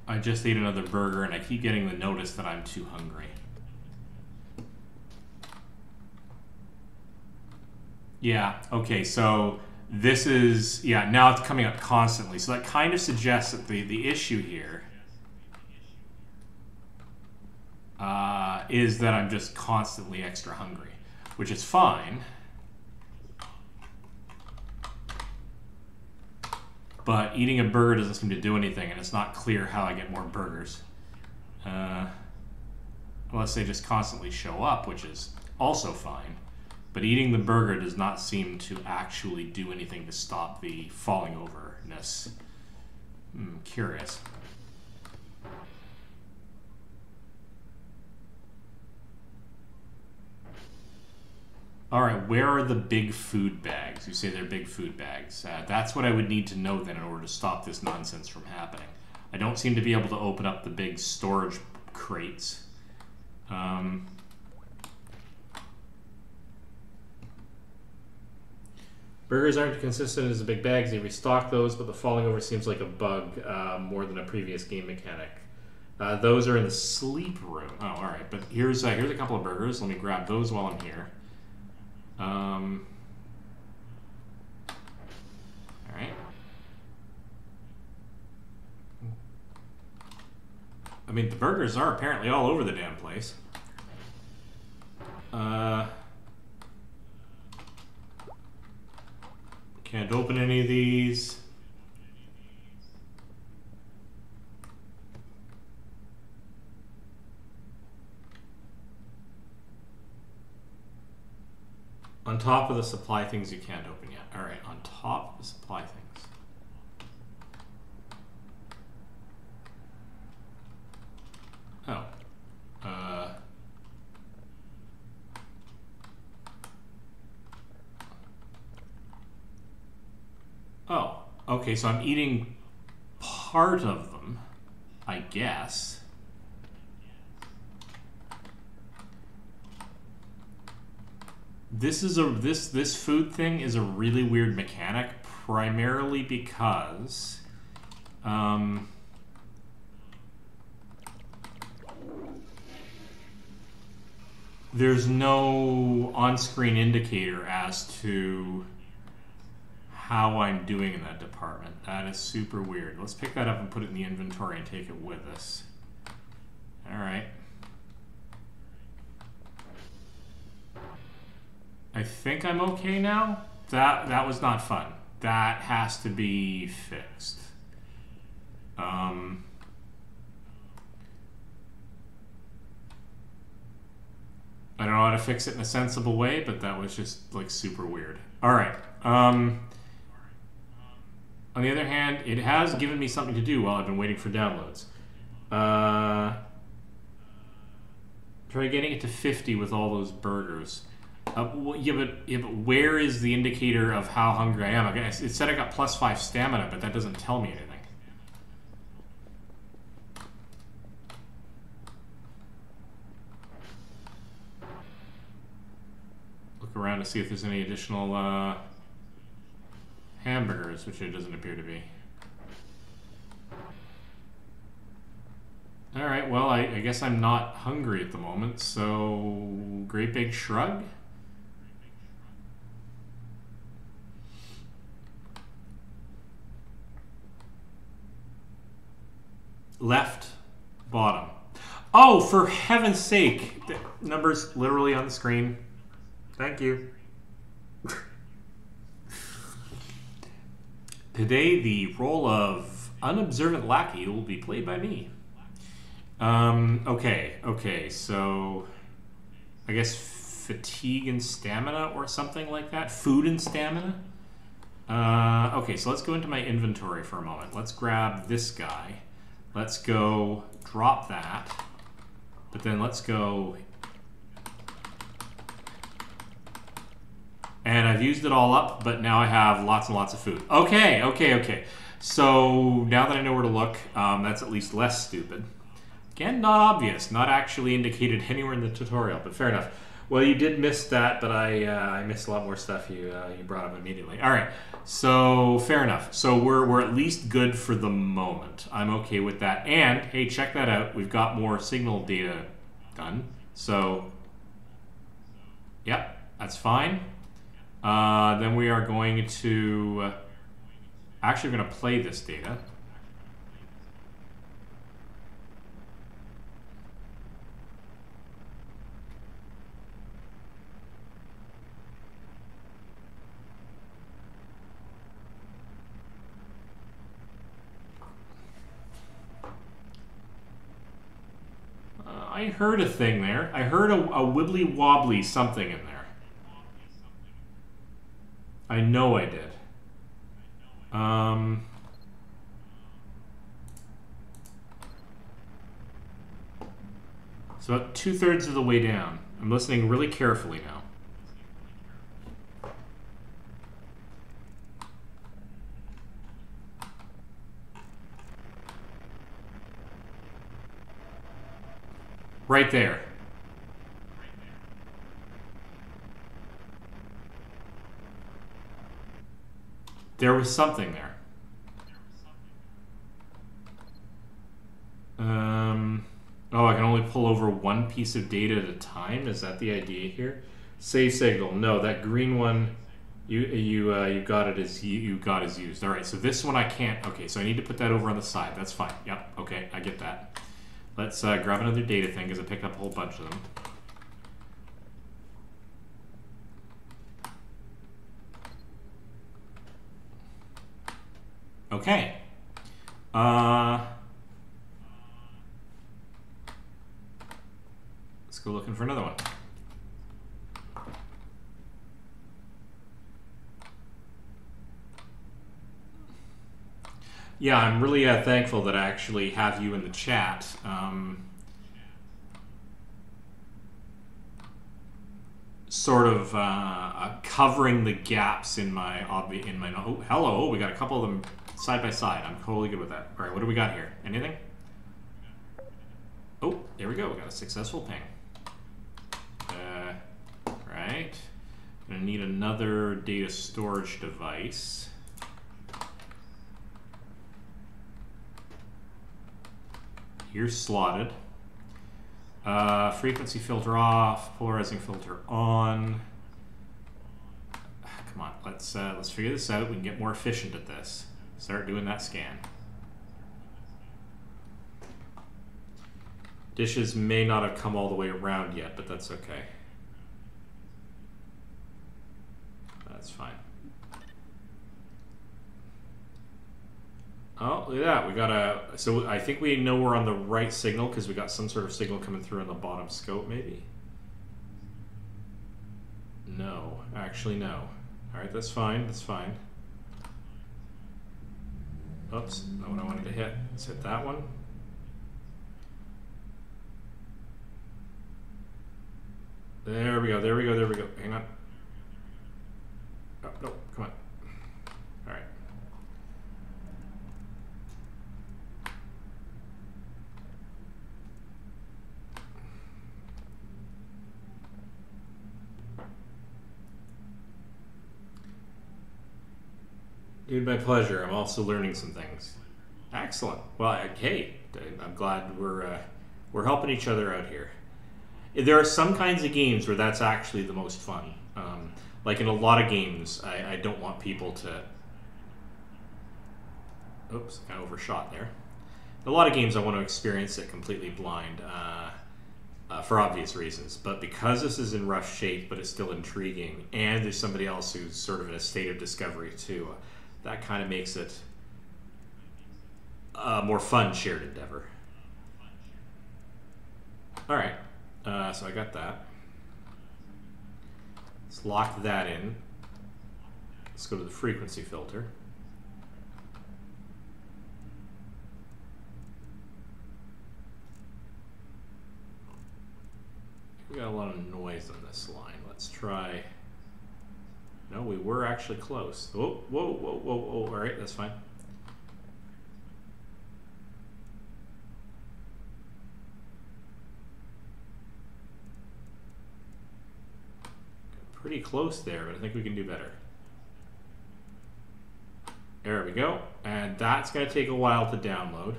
I just ate another burger and I keep getting the notice that I'm too hungry. Yeah, okay, so this is, yeah, now it's coming up constantly. So that kind of suggests that the issue here is that I'm just constantly extra hungry, which is fine. But eating a burger doesn't seem to do anything, and it's not clear how I get more burgers. Unless they just constantly show up, which is also fine. But eating the burger does not seem to actually do anything to stop the falling overness. Curious. All right, where are the big food bags? You say they're big food bags. That's what I would need to know then in order to stop this nonsense from happening. I don't seem to be able to open up the big storage crates. Burgers aren't consistent as the big bags. They restock those, but the falling over seems like a bug more than a previous game mechanic. Those are in the sleep room. Oh, all right. But here's a couple of burgers. Let me grab those while I'm here. All right. I mean, the burgers are apparently all over the damn place. Can't open any of these. On top of the supply things you can't open yet. All right, on top of the supply things. Oh. Oh, okay, so I'm eating part of them, I guess. This is this food thing is a really weird mechanic, primarily because there's no on-screen indicator as to how I'm doing in that department. That is super weird. Let's pick that up and put it in the inventory and take it with us. All right. I think I'm okay now. That was not fun. That has to be fixed. I don't know how to fix it in a sensible way, but that was just like super weird. All right. On the other hand, it has given me something to do while I've been waiting for downloads. Try getting it to 50 with all those burgers. Yeah, but where is the indicator of how hungry I am? It said I got +5 stamina, but that doesn't tell me anything. Look around to see if there's any additional hamburgers, which it doesn't appear to be. Alright, well, I guess I'm not hungry at the moment, so great big shrug? Left, bottom. Oh, for heaven's sake! The number's literally on the screen. Thank you. Today, the role of unobservant lackey will be played by me. Okay, so I guess fatigue and stamina or something like that? Food and stamina? Okay, so let's go into my inventory for a moment. Let's grab this guy. Let's go drop that. But then let's go... And I've used it all up, but now I have lots and lots of food. Okay. So now that I know where to look, that's at least less stupid. Again, not obvious, not actually indicated anywhere in the tutorial, but fair enough. Well, you did miss that, but I missed a lot more stuff you brought up immediately. All right, so fair enough. So we're at least good for the moment. I'm okay with that. And hey, check that out. We've got more signal data done. So, yep, that's fine. Then we are going to actually going to play this data. I heard a thing there. I heard a wibbly wobbly something in there. I know I did. So about 2/3 of the way down. I'm listening really carefully now. Right there. There was something there. Oh, I can only pull over one piece of data at a time? Is that the idea here? Save signal. No, that green one, you got it as you got as used. All right, so this one I can't. Okay, so I need to put that over on the side. That's fine. Yep. Okay, I get that. Let's grab another data thing because I picked up a whole bunch of them. Okay. Let's go looking for another one. Yeah, I'm really thankful that I actually have you in the chat. Sort of covering the gaps in my oh, hello, we got a couple of them side by side. I'm totally good with that. All right, what do we got here? Anything? Oh, there we go. We got a successful ping. Right. Gonna need another data storage device. Here's slotted. Frequency filter off, polarizing filter on. Come on, let's figure this out. We can get more efficient at this. Start doing that scan. Dishes may not have come all the way around yet, but that's okay. That's fine. Oh, look at that. We got a... So I think we know we're on the right signal because we got some sort of signal coming through on the bottom scope, maybe? No. Actually, no. All right, that's fine. That's fine. Oops. Not what I wanted to hit. Let's hit that one. There we go. There we go. There we go. Hang on. Oh, no. Come on. All right. Dude, my pleasure. I'm also learning some things. Excellent. Well, hey, I'm glad we're helping each other out here. There are some kinds of games where that's actually the most fun. Like in a lot of games, I don't want people to... Oops, kind of overshot there. In a lot of games, I want to experience it completely blind for obvious reasons. But because this is in rough shape, but it's still intriguing, and there's somebody else who's sort of in a state of discovery too, that kind of makes it a more fun shared endeavor. All right. So I got that. Let's lock that in. Let's go to the frequency filter. We got a lot of noise on this line. Let's try... No, we were actually close. Whoa, whoa, whoa, whoa, whoa. All right, that's fine. Pretty close there, but I think we can do better. There we go. And that's going to take a while to download.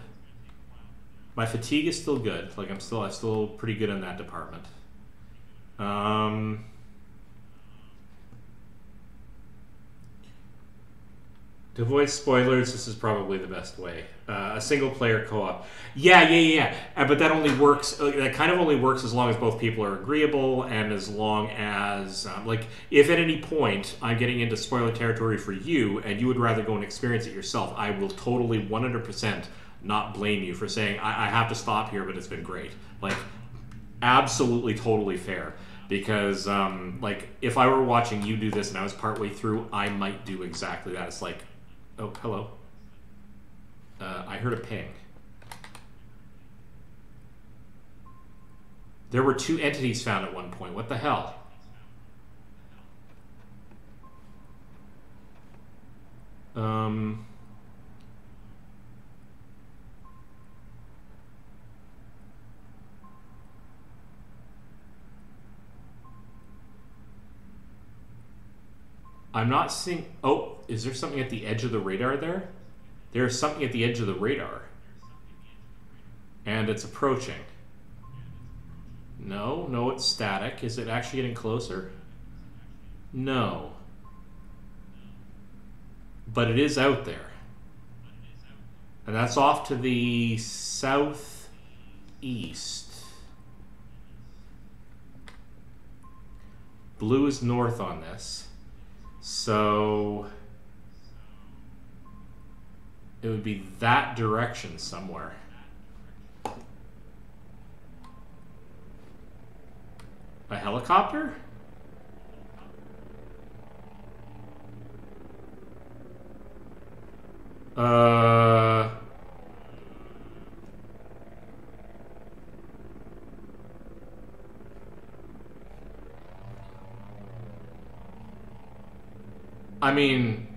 My fatigue is still good. Like I'm still pretty good in that department. To avoid spoilers, this is probably the best way. A single-player co-op. Yeah. But that only works. That kind of only works as long as both people are agreeable, and as long as, like, if at any point I'm getting into spoiler territory for you, and you would rather go and experience it yourself, I will totally 100% not blame you for saying I have to stop here, but it's been great. Like, absolutely, totally fair. Because, like, if I were watching you do this and I was partway through, I might do exactly that. It's like, oh, hello. I heard a ping. There were 2 entities found at one point. What the hell? I'm not seeing... Oh, is there something at the edge of the radar there? There's something at the edge of the radar. And it's approaching. No, it's static. Is it actually getting closer? No. But it is out there. And that's off to the south... east. Blue is north on this. So it would be that direction somewhere. A helicopter? I mean,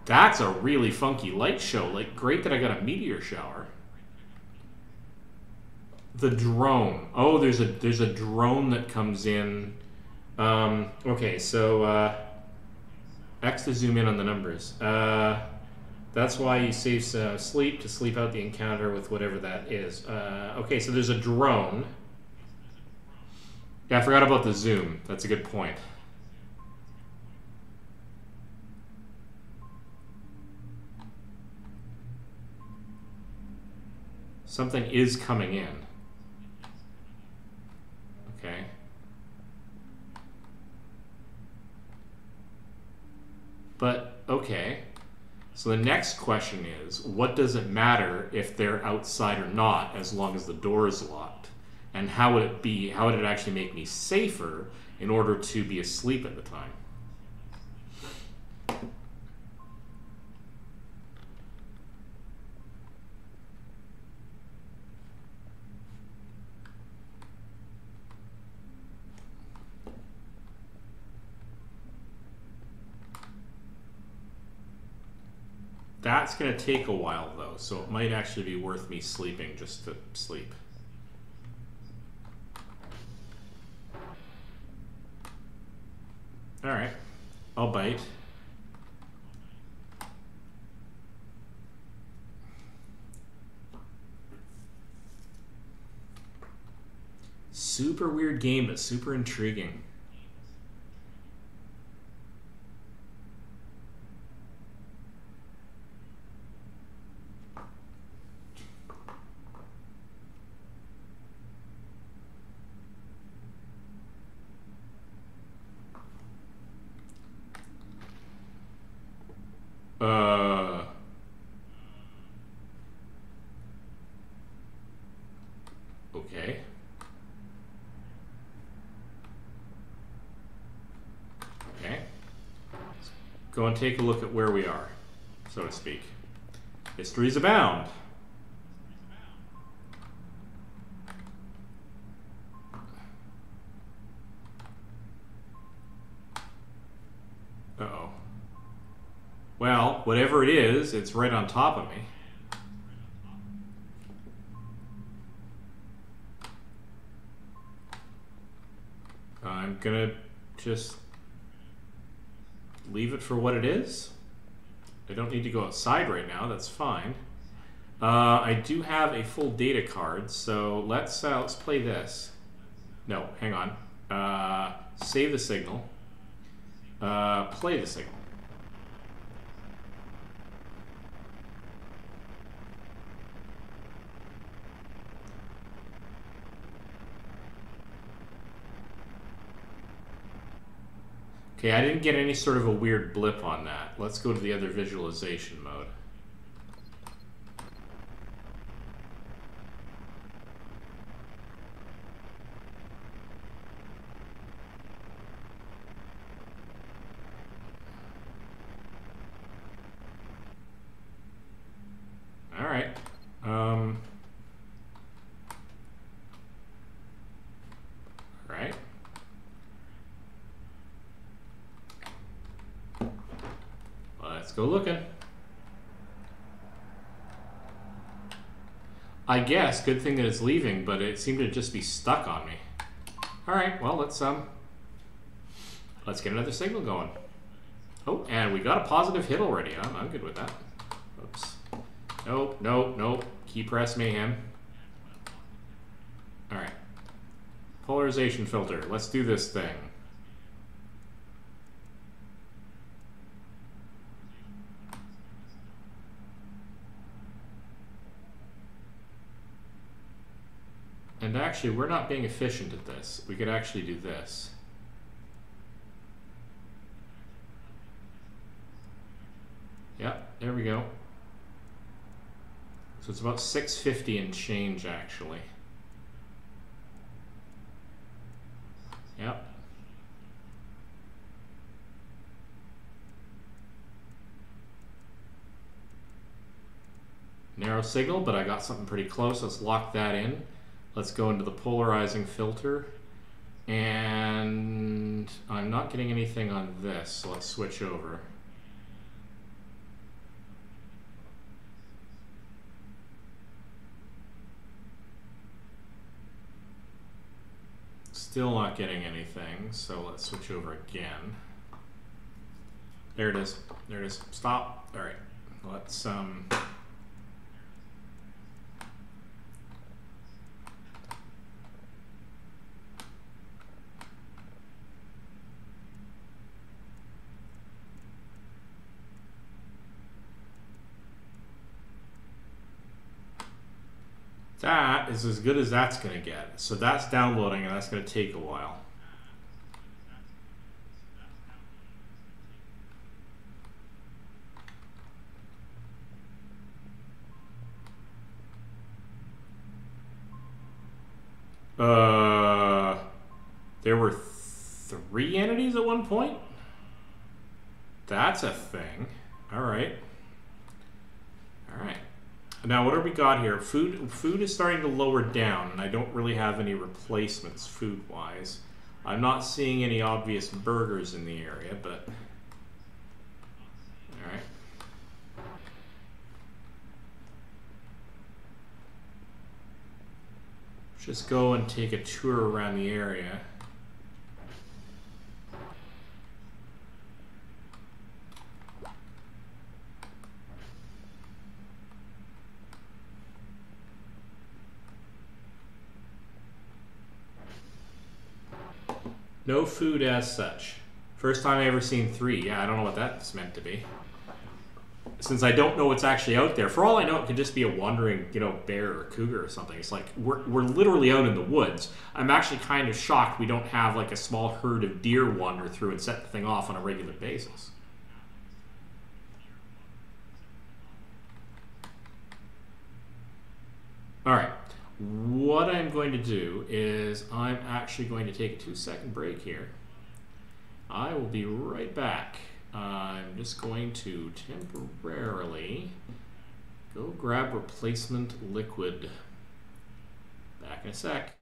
that's a really funky light show. Like, great that I got a meteor shower. The drone. Oh, there's a drone that comes in. Okay, so X to zoom in on the numbers. That's why you save sleep to sleep out the encounter with whatever that is. Okay, so there's a drone. Yeah, I forgot about the zoom. That's a good point. Something is coming in. Okay. But, okay. So the next question is, what does it matter if they're outside or not as long as the door is locked? And how would it actually make me safer in order to be asleep at the time? That's going to take a while, though, so it might actually be worth me sleeping just to sleep. All right, I'll bite. Super weird game, but super intriguing. Okay. Okay. Let's go and take a look at where we are, so to speak. Histories abound. Uh-oh. Well, whatever it is, it's right on top of me. I'm gonna just leave it for what it is. I don't need to go outside right now, that's fine. I do have a full data card, so let's play this. No, hang on. Save the signal. Play the signal. Okay, I didn't get any sort of a weird blip on that. Let's go to the other visualization mode. All right. All right. Let's go looking. I guess, good thing that it's leaving, but it seemed to just be stuck on me. All right, well, let's get another signal going. Oh, and we got a positive hit already. I'm good with that. Oops. Nope, nope, nope. Key press mayhem. All right. Polarization filter. Let's do this thing. And actually, we're not being efficient at this. We could actually do this. Yep, there we go. So it's about 650 and change, actually. Yep. Narrow signal, but I got something pretty close. Let's lock that in. Let's go into the polarizing filter. And I'm not getting anything on this, so let's switch over. Still not getting anything, so let's switch over again. There it is. There it is. Stop. All right. Let's that is as good as that's going to get. So that's downloading, and that's going to take a while. There were 3 entities at one point? That's a thing. All right. All right. Now, what have we got here? Food is starting to lower down, and I don't really have any replacements food-wise. I'm not seeing any obvious burgers in the area, but... All right. Just go and take a tour around the area. No food as such. First time I ever seen 3. Yeah, I don't know what that's meant to be. Since I don't know what's actually out there, for all I know, it could just be a wandering, bear or cougar or something. It's like we're literally out in the woods. I'm actually kind of shocked we don't have like a small herd of deer wander through and set the thing off on a regular basis. All right. What I'm going to do is I'm actually going to take a 2-second break here. I will be right back. I'm just going to temporarily go grab replacement liquid. Back in a sec.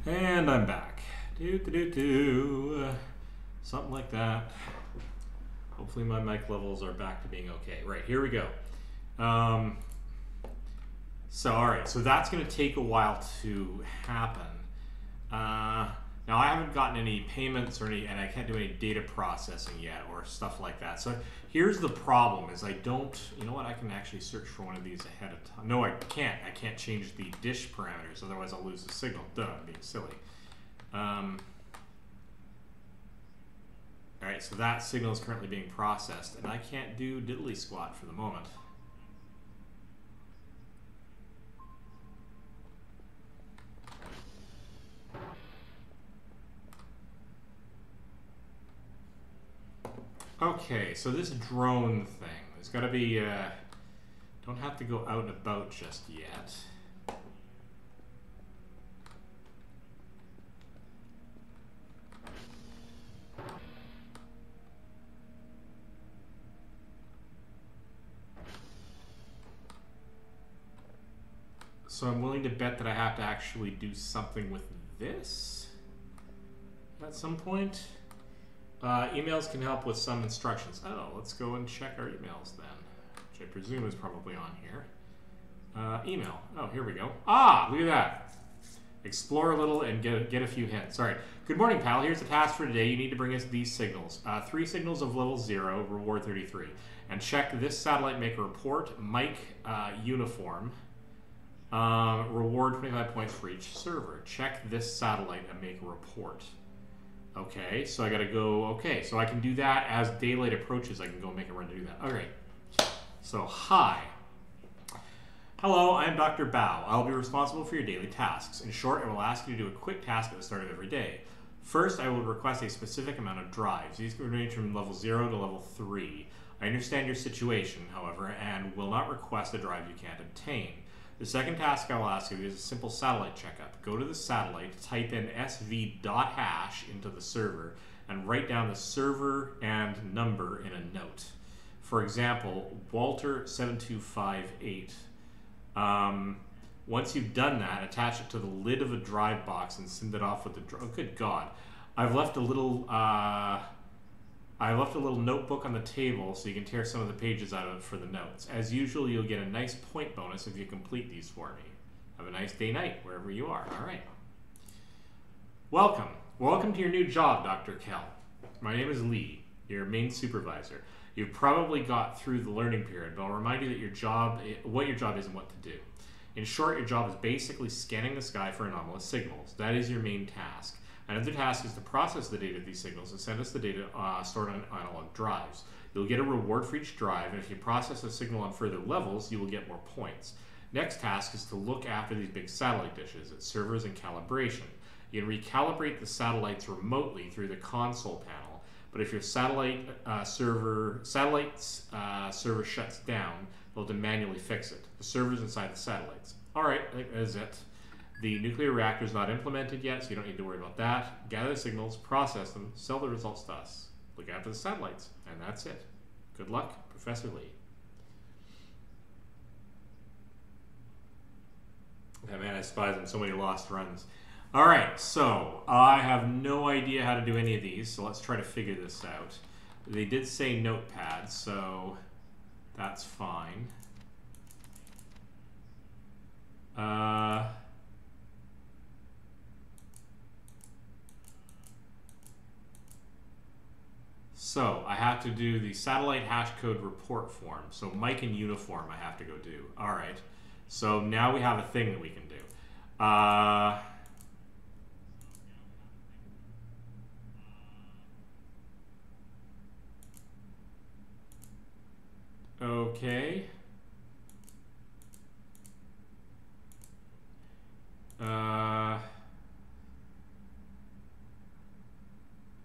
And I'm back. Something like that. Hopefully my mic levels are back to being okay. Right, here we go. So, all right, so that's going to take a while to happen. Now, I haven't gotten any payments or any, and I can't do any data processing yet or stuff like that. So here's the problem: is I don't. You know what? I can actually search for one of these ahead of time. No, I can't. I can't change the dish parameters, otherwise I'll lose the signal. Duh, I'm being silly. All right, so that signal is currently being processed, and I can't do diddly squat for the moment. Okay, so this drone thing, there's got to be, don't have to go out and about just yet. So I'm willing to bet that I have to actually do something with this at some point. Emails can help with some instructions. Oh, let's go and check our emails then, which I presume is probably on here. Email. Oh, here we go. Ah, look at that. Explore a little and get a few hints. All right. Good morning, pal. Here's the task for today. You need to bring us these signals. 3 signals of level 0, reward 33. And check this satellite, make a report. Mike, uniform. Reward 25 points for each server. Check this satellite and make a report. Okay, so I gotta go, okay, so I can do that as daylight approaches. I can go make a run to do that. All right, so hi. Hello, I am Dr. Bao. I'll be responsible for your daily tasks. In short, I will ask you to do a quick task at the start of every day. First, I will request a specific amount of drives. These can range from level 0 to level 3. I understand your situation, however, and will not request a drive you can't obtain. The second task I will ask you is a simple satellite checkup. Go to the satellite, type in sv.hash into the server, and write down the server and number in a note. For example, Walter7258. Once you've done that, attach it to the lid of a drive box and send it off with the drive. Oh, good God. I've left a little notebook on the table so you can tear some of the pages out of it for the notes. As usual, you'll get a nice point bonus if you complete these for me. Have a nice day-night wherever you are. All right. Welcome. Welcome to your new job, Dr. Kell. My name is Lee, your main supervisor. You've probably got through the learning period, but I'll remind you that what your job is and what to do. In short, your job is basically scanning the sky for anomalous signals. That is your main task. Another task is to process the data of these signals and send us the data stored on analog drives. You'll get a reward for each drive, and if you process a signal on further levels, you will get more points. Next task is to look after these big satellite dishes, its servers, and calibration. You can recalibrate the satellites remotely through the console panel, but if your server shuts down, they'll have to manually fix it. The server's inside the satellites. All right, I think that is it. The nuclear reactor is not implemented yet, so you don't need to worry about that. Gather the signals, process them, sell the results to us. Look after the satellites, and that's it. Good luck, Professor Lee. Yeah, man, I despise them. So many lost runs. All right, so I have no idea how to do any of these, so let's try to figure this out. They did say notepad, so that's fine. So I have to do the satellite hash code report form. So Mike in uniform I have to go do. All right. So now we have a thing that we can do. Okay.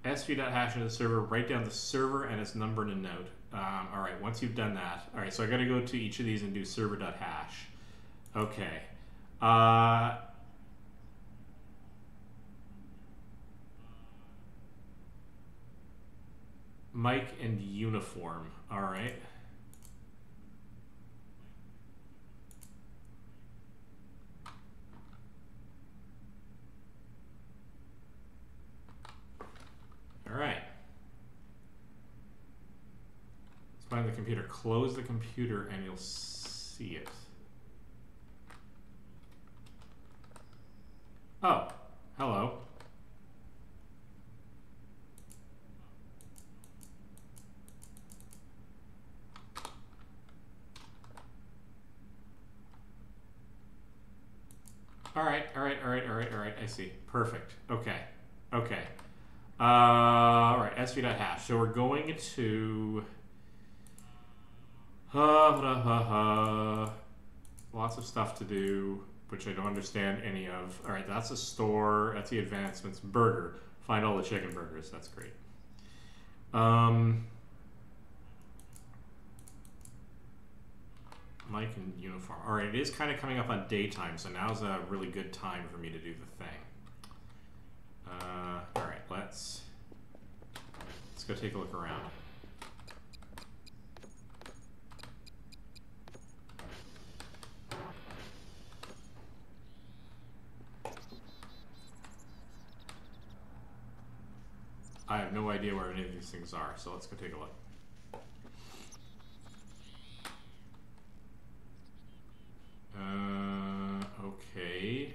SV.hash into the server, write down the server and its number in a note. All right, once you've done that, all right, so I got to go to each of these and do server.hash. Okay. Mike and uniform, all right. All right. Let's find the computer. Close the computer and you'll see it. All right. I see. Perfect. Okay. Okay. All right. SV.hash. So we're going to. Lots of stuff to do, which I don't understand any of. All right. That's a store. That's the advancements. Burger. Find all the chicken burgers. That's great. Mike in uniform. All right, it is kind of coming up on daytime, so now's a really good time for me to do the thing. All right, let's go take a look around. I have no idea where any of these things are, so let's go take a look. Okay.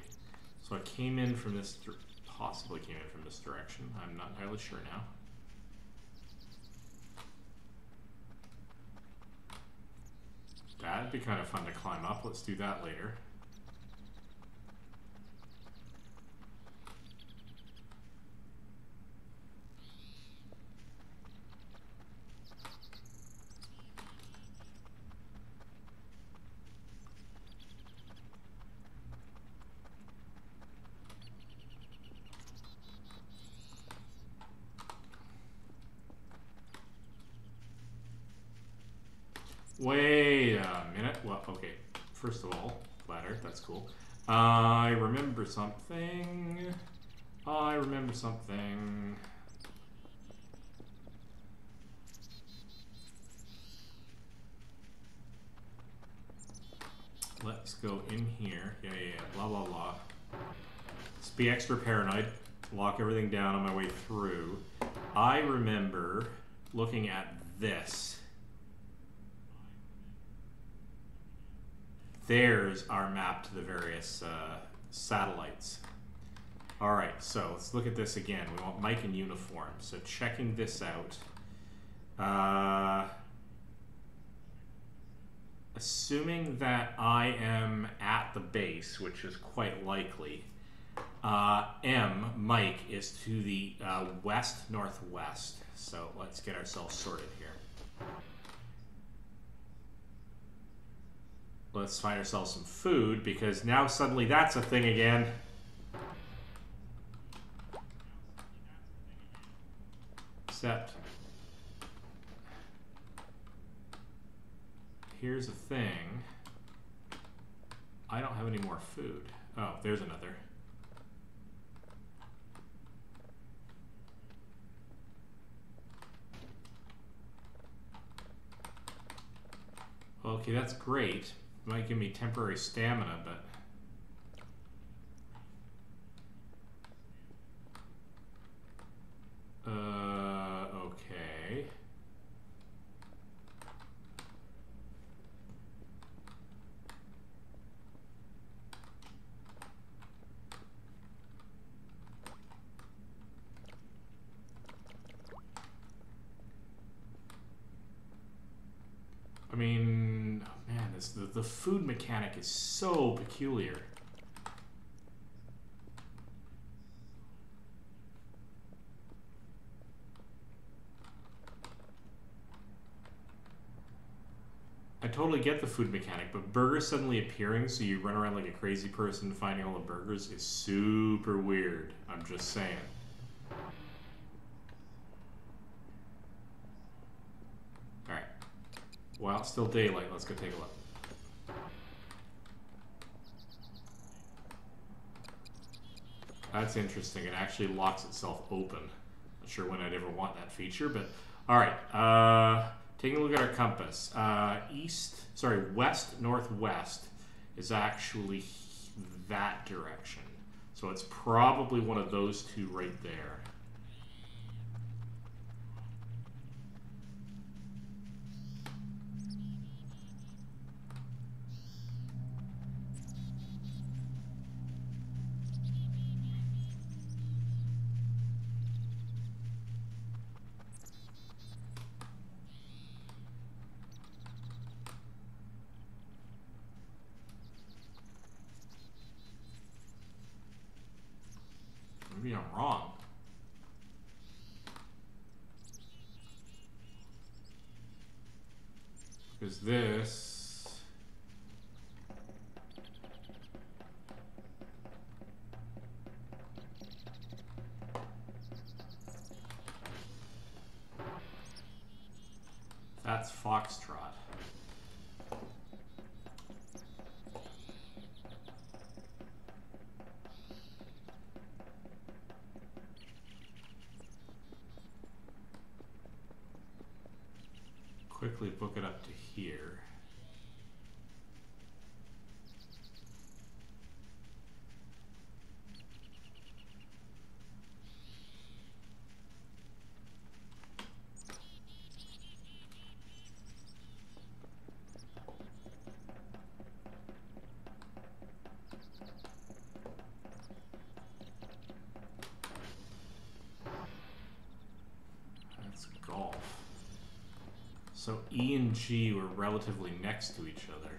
So I came in from this, possibly came in from this direction. I'm not entirely sure now. That'd be kind of fun to climb up. Let's do that later. Wait a minute. Well, okay. First of all, ladder. That's cool. I remember something. I remember something. Let's go in here. Yeah. Blah, blah, blah. Let's be extra paranoid. Lock everything down on my way through. I remember looking at this. There's our map to the various satellites. All right, so let's look at this again. We want Mike in uniform. So checking this out. Assuming that I am at the base, which is quite likely, Mike, is to the west-northwest. So let's get ourselves sorted here. Let's find ourselves some food, because now suddenly that's a thing again. Except, here's the thing. I don't have any more food. Oh, there's another. Okay, that's great. Might give me temporary stamina, but okay. I mean, oh man, the food mechanic is so peculiar. I totally get the food mechanic, but burgers suddenly appearing so you run around like a crazy person finding all the burgers is super weird. I'm just saying. Alright. While it's still daylight, let's go take a look. That's interesting. It actually locks itself open. Not sure when I'd ever want that feature, but alright. Taking a look at our compass. West northwest is actually that direction. So it's probably one of those two right there. maybe I'm wrong. Because this... That's Foxtrot. Quickly book it up to here. That's golf. So E and G were relatively next to each other.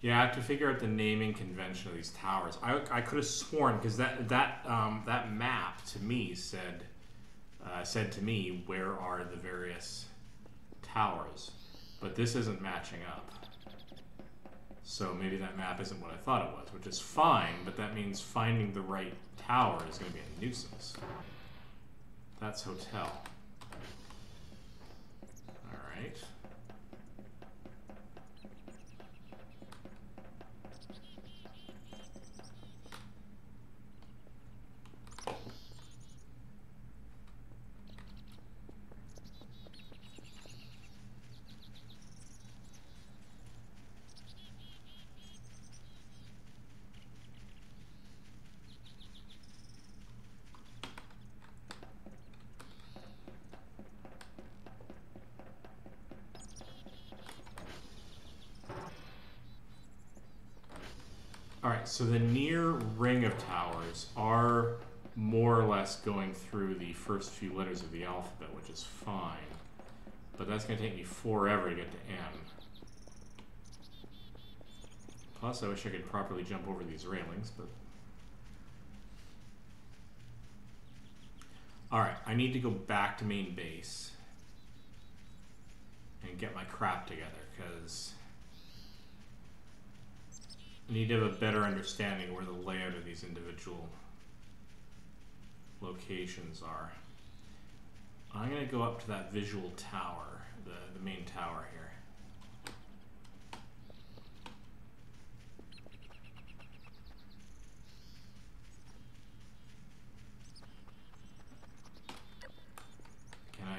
Yeah, I have to figure out the naming convention of these towers. I could have sworn, because that map to me said to me where are the various towers. But this isn't matching up. So maybe that map isn't what I thought it was, which is fine, but that means finding the right tower is going to be a nuisance. That's hotel. Alright. Alright, so the near ring of towers are more or less going through the first few letters of the alphabet, which is fine. But that's going to take me forever to get to M. Plus, I wish I could properly jump over these railings, but... Alright, I need to go back to main base and get my crap together, because I need to have a better understanding of where the layout of these individual locations are. I'm going to go up to that visual tower, the main tower here. Can I...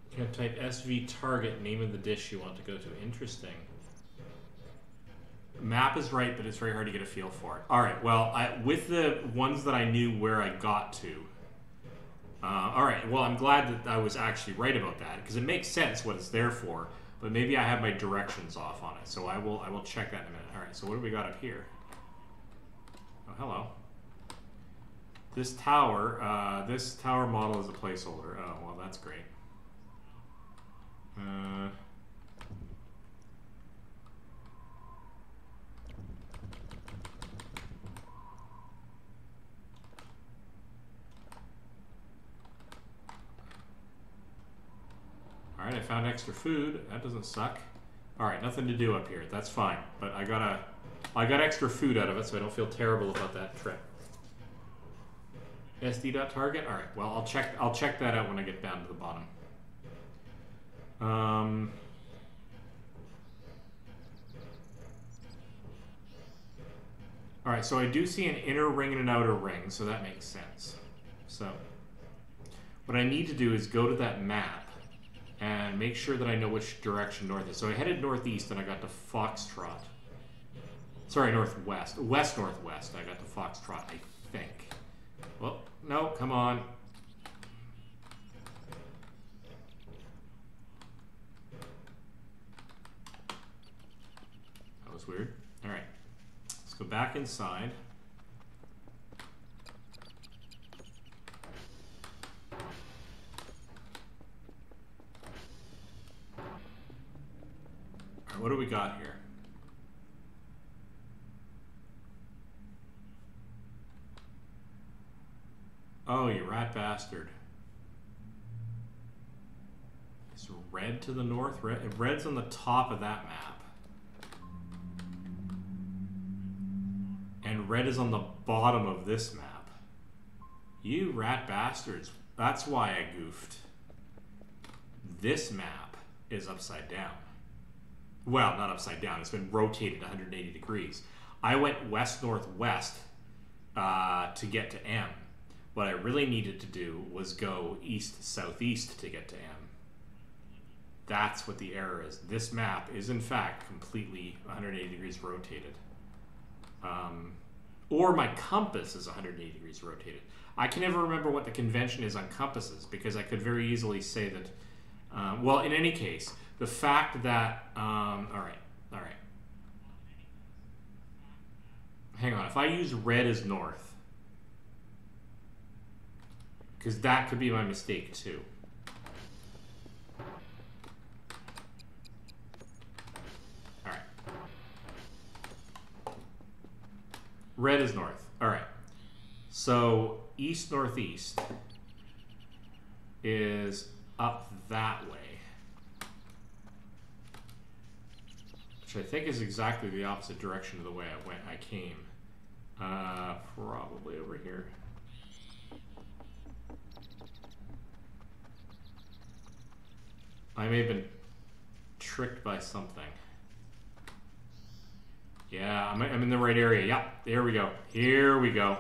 You can type SV target, name of the dish you want to go to. Interesting. Map is right, but it's very hard to get a feel for it. All right, well, with the ones that I knew where I got to, all right, well, I'm glad that I was actually right about that, because it makes sense what it's there for, but maybe I have my directions off on it, so I will check that in a minute. All right, so what do we got up here? Oh, hello. This tower model is a placeholder. Oh, well, that's great. Alright, I found extra food. That doesn't suck. Alright, nothing to do up here. That's fine. But I got extra food out of it, so I don't feel terrible about that trip. SD.target? Alright, well, I'll check that out when I get down to the bottom. Alright, so I do see an inner ring and an outer ring, so that makes sense. So, what I need to do is go to that map and make sure that I know which direction north is. So I headed northeast and I got to Foxtrot. Sorry, northwest. West-northwest, I got to Foxtrot, I think. Well, No, come on. That was weird. All right. Let's go back inside. All right, what do we got here? Oh, you rat bastard. Is red to the north? Red's on the top of that map. And red is on the bottom of this map. You rat bastards. That's why I goofed. This map is upside down. Well, not upside down. It's been rotated 180 degrees. I went west-northwest to get to M. What I really needed to do was go east-southeast to get to M. That's what the error is. This map is, in fact, completely 180 degrees rotated. Or my compass is 180 degrees rotated. I can never remember what the convention is on compasses, because I could very easily say that... well, in any case, the fact that... all right. Hang on. If I use red as north... because that could be my mistake, too. All right. Red is north. All right. So east-northeast is up that way. Which I think is exactly the opposite direction of the way I came. Probably over here. I may have been tricked by something. Yeah, I'm in the right area. Yep, there we go. Here we go.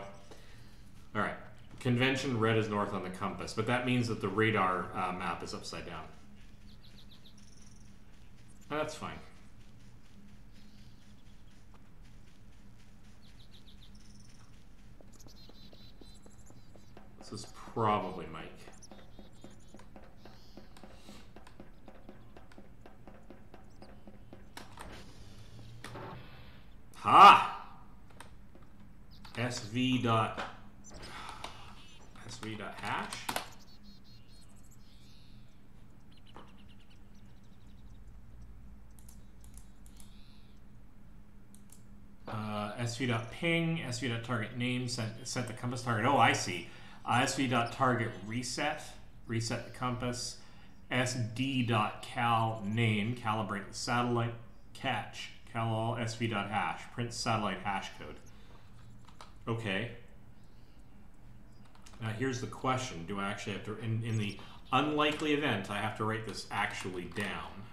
All right. Convention, red is north on the compass, but that means that the radar map is upside down. That's fine. This is probably Mike. Ha! SV dot hash. SV dot ping, SV dot target name, set the compass target. Oh, I see. SV dot target reset the compass. SD dot cal name, calibrate the satellite, catch. Cal all SV dot hash, print satellite hash code. Okay. Now here's the question. Do I actually have to, in the unlikely event, I have to write this actually down?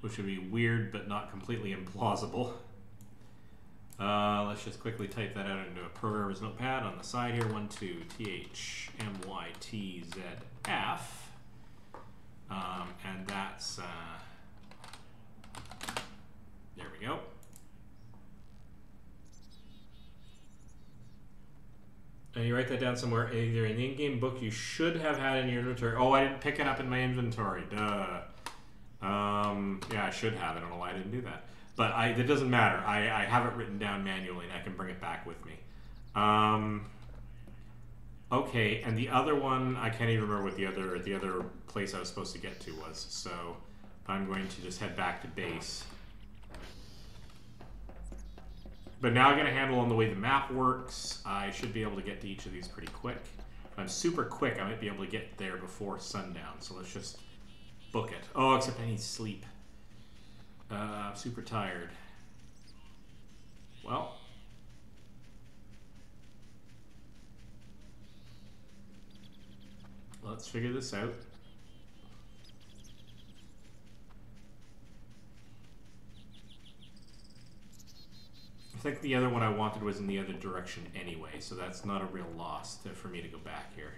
Which would be weird, but not completely implausible. Let's just quickly type that out into a programmer's notepad on the side here. 12 THMYTZF. And that's... there we go. And you write that down somewhere, either in the in-game book you should have had in your inventory. Oh, I didn't pick it up in my inventory. Duh. Yeah, I should have. I don't know why I didn't do that. But it doesn't matter. I have it written down manually, and I can bring it back with me. Okay, and the other one, I can't even remember what the other place I was supposed to get to was. So I'm going to just head back to base. But now I got a handle on the way the map works. I should be able to get to each of these pretty quick. If I'm super quick, I might be able to get there before sundown. So let's just book it. Oh, except I need sleep. I'm super tired. Well. Let's figure this out. I think the other one I wanted was in the other direction anyway, so that's not a real loss for me to go back here.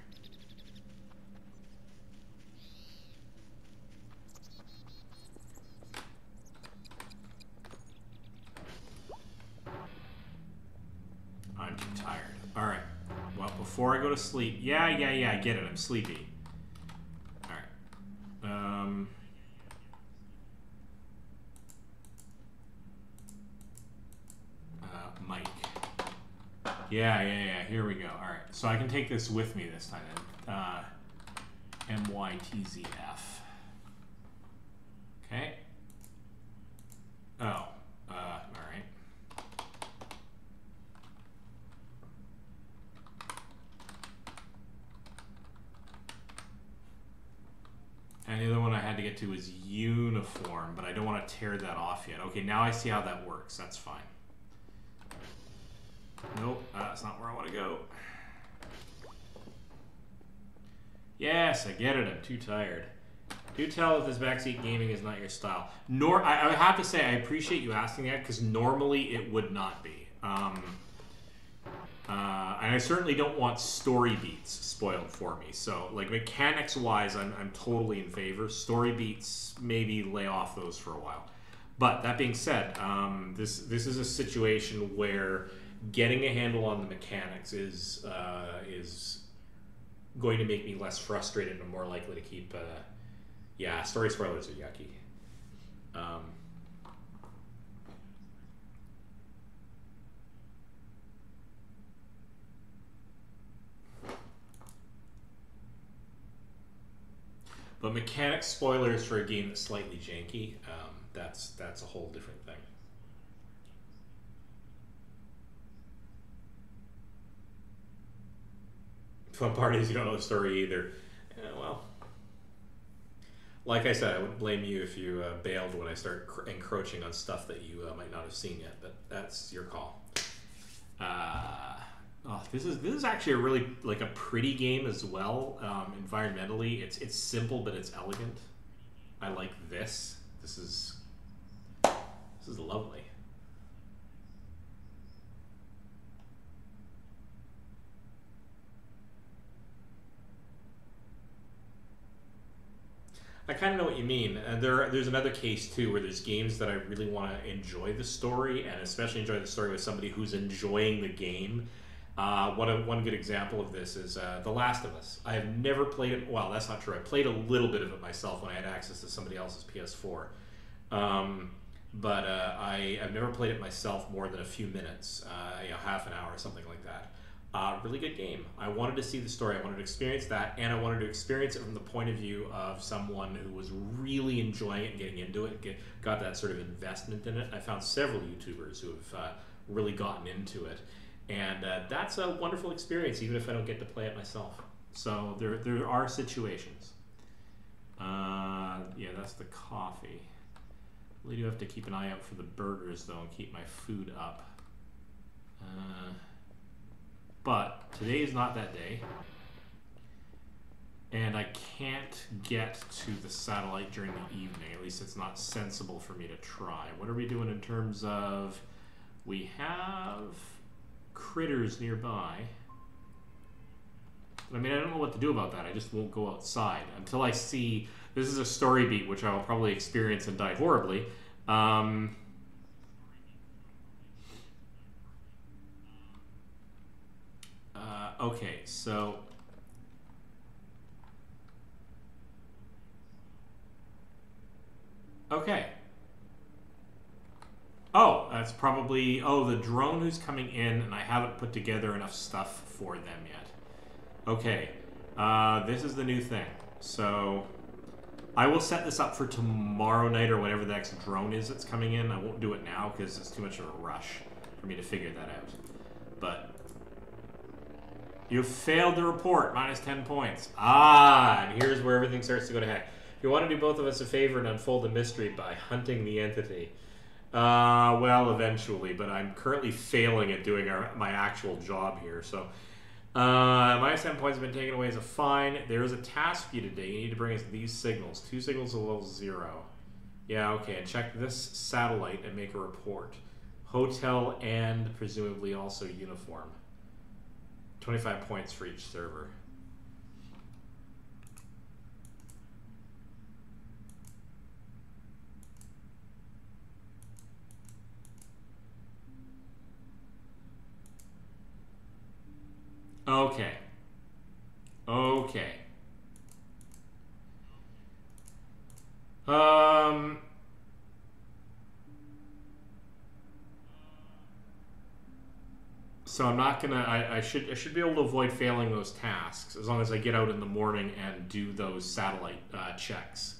I'm too tired. Alright. Well, to sleep. Yeah, I get it. I'm sleepy. Alright. Mike. Yeah. Here we go. Alright. So I can take this with me this time then. MYTZF. Okay. Oh. Alright. And the other one I had to get to is uniform, but I don't want to tear that off yet. Okay, now I see how that works. That's fine. Nope, that's not where I want to go. Yes, I get it. I'm too tired. Do tell if this backseat gaming is not your style. Nor, I have to say, I appreciate you asking that, because normally it would not be. And I certainly don't want story beats spoiled for me. So, like, mechanics-wise, I'm totally in favor. Story beats, maybe lay off those for a while. But that being said, this is a situation where getting a handle on the mechanics is going to make me less frustrated and more likely to keep. Yeah, story spoilers are yucky. But mechanic spoilers for a game that's slightly janky, that's a whole different thing. Fun part is you don't know the story either. Well, like I said, I wouldn't blame you if you bailed when I start encroaching on stuff that you might not have seen yet, but that's your call. This is actually a really a pretty game as well. Environmentally, it's simple but it's elegant. I like this. This is lovely. I kind of know what you mean. There's another case too where there's games that I really want to enjoy the story, and especially enjoy the story with somebody who's enjoying the game. One good example of this is The Last of Us. I have never played it. Well, that's not true. I played a little bit of it myself when I had access to somebody else's PS4. But I've never played it myself more than a few minutes, half an hour or something like that. Really good game. I wanted to see the story. I wanted to experience that, and I wanted to experience it from the point of view of someone who was really enjoying it and getting into it, got that sort of investment in it. I found several YouTubers who have really gotten into it, and that's a wonderful experience, even if I don't get to play it myself. So there are situations. Yeah, that's the coffee. Really do have to keep an eye out for the burgers, though, and keep my food up. But today is not that day, and I can't get to the satellite during the evening. At least it's not sensible for me to try. What are we doing in terms of... We have critters nearby. I mean, I don't know what to do about that. I just won't go outside until I see... This is a story beat, which I will probably experience and die horribly. Okay, so... Okay. Oh, that's probably... Oh, the drone who's coming in, and I haven't put together enough stuff for them yet. Okay. This is the new thing. So... I will set this up for tomorrow night or whenever the next drone is that's coming in. I won't do it now because it's too much of a rush for me to figure that out. But... You failed the report, minus 10 points. And here's where everything starts to go to heck. If you want to do both of us a favor and unfold the mystery by hunting the entity. Well, eventually, but I'm currently failing at doing my actual job here, so... minus 10 points have been taken away as a fine. There is a task for you today. You need to bring us these signals. 2 signals of level 0. Yeah, okay, and check this satellite and make a report. Hotel and presumably also uniform. 25 points for each server. Okay. Okay. So I'm not gonna. I should be able to avoid failing those tasks as long as I get out in the morning and do those satellite checks.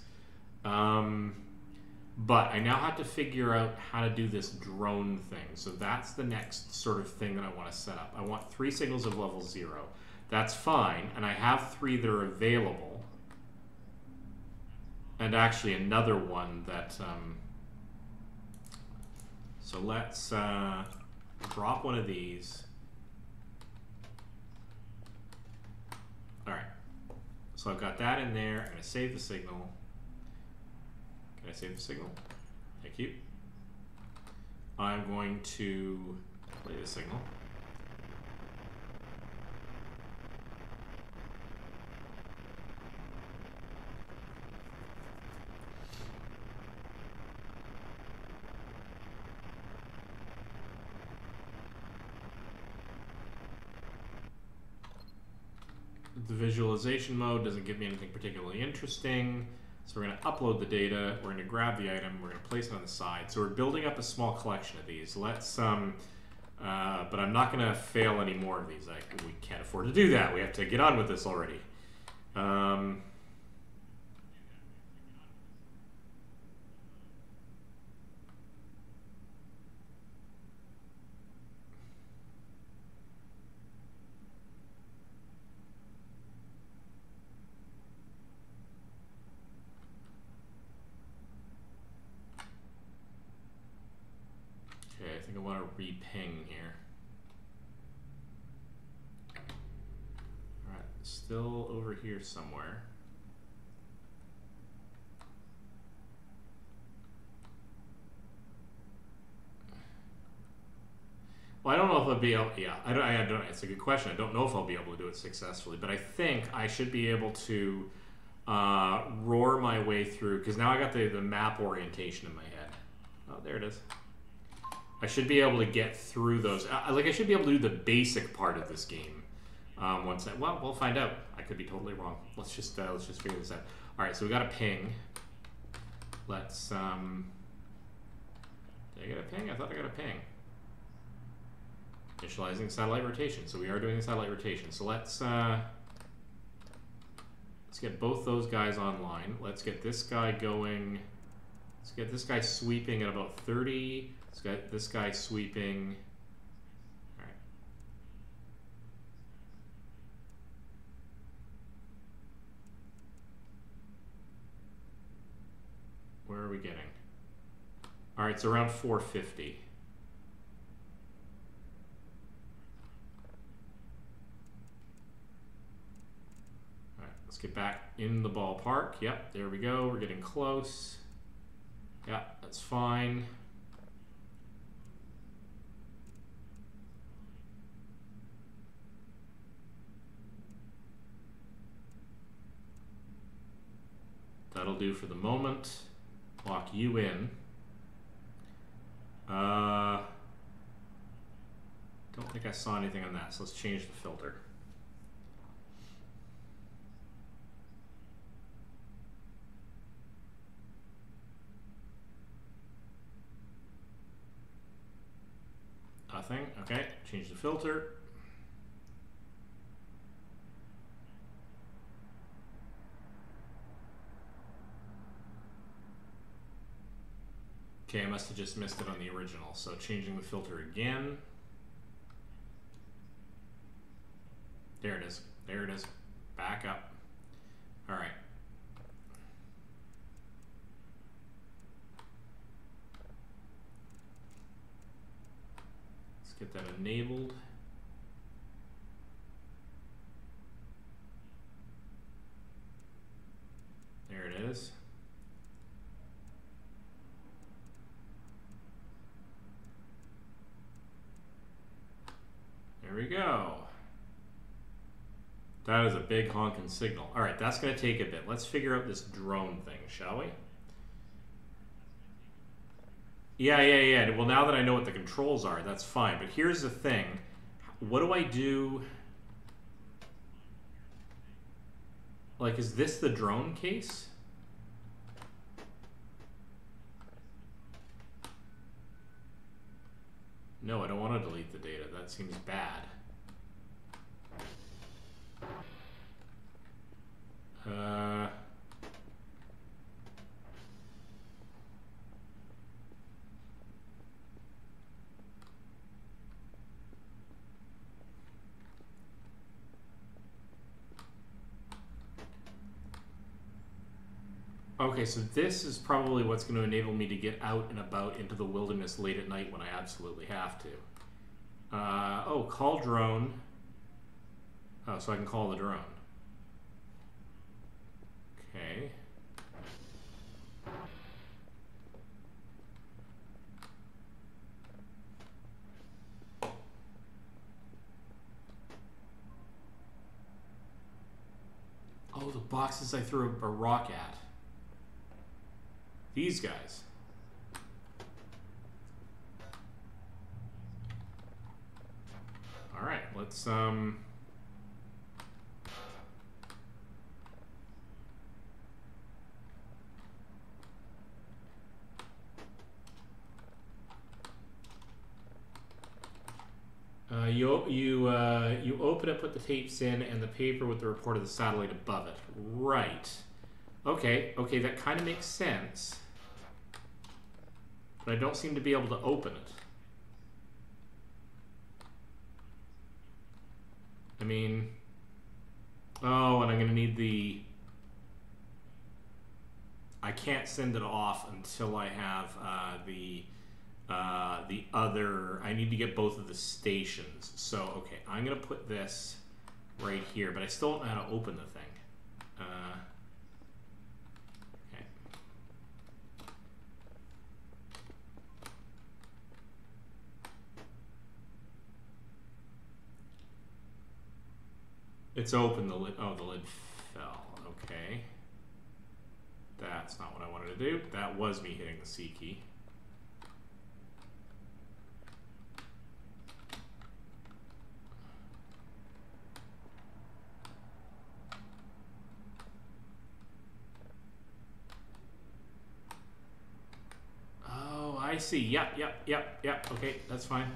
But I now have to figure out how to do this drone thing. So that's the next sort of thing that I want to set up. I want 3 signals of level 0. That's fine, and I have 3 that are available. And actually another one that... so let's drop one of these. Alright. So I've got that in there. I'm going to save the signal. Can I save the signal? Thank you. I'm going to play the signal. The visualization mode doesn't give me anything particularly interesting. So we're going to upload the data, we're going to grab the item, we're going to place it on the side. So we're building up a small collection of these. Let's, but I'm not going to fail any more of these. We can't afford to do that. We have to get on with this already. Okay, I think I want to re-ping here. Alright, still over here somewhere. Well, I don't know if I'll be able... Yeah, I don't. It's a good question. I don't know if I'll be able to do it successfully, but I think I should be able to roar my way through, because now I got the map orientation in my head. Oh, there it is. I should be able to get through those. Like, I should be able to do the basic part of this game. Once I, well, we'll find out. I could be totally wrong. Let's just figure this out. All right, so we got a ping. Let's did I get a ping? I thought I got a ping. Initializing satellite rotation. So we are doing the satellite rotation. So let's get both those guys online. Let's get this guy going. Let's get this guy sweeping at about 30. Let's get this guy sweeping. All right. Where are we getting? All right, it's around 450. All right, let's get back in the ballpark. Yep, there we go. We're getting close. Yeah, that's fine. That'll do for the moment. Lock you in. Don't think I saw anything on that, so let's change the filter. Nothing. Okay, change the filter. Okay, I must have just missed it on the original, so changing the filter again. There it is. There it is. Back up. All right. Let's get that enabled. There it is. There we go. That is a big honking signal. All right, that's going to take a bit. Let's figure out this drone thing, shall we? Yeah. Well, now that I know what the controls are, that's fine. But here's the thing. What do I do? Like, is this the drone case? No, I don't want to delete the data. That seems bad. Okay, so this is probably what's going to enable me to get out and about into the wilderness late at night when I absolutely have to. Oh, call drone. Oh, so I can call the drone. Okay. Oh, the boxes I threw a rock at. These guys. All right, let's you open it, put the tapes in, and the paper with the report of the satellite above it. Right. Okay, that kind of makes sense. But I don't seem to be able to open it. I mean... Oh, and I'm going to need the... I can't send it off until I have the other... I need to get both of the stations. So, okay, I'm going to put this right here, but I still don't know how to open the thing. Okay. It's open, the lid. Oh, the lid fell. Okay. That's not what I wanted to do. That was me hitting the C key. Oh, I see. Yep. Okay, that's fine.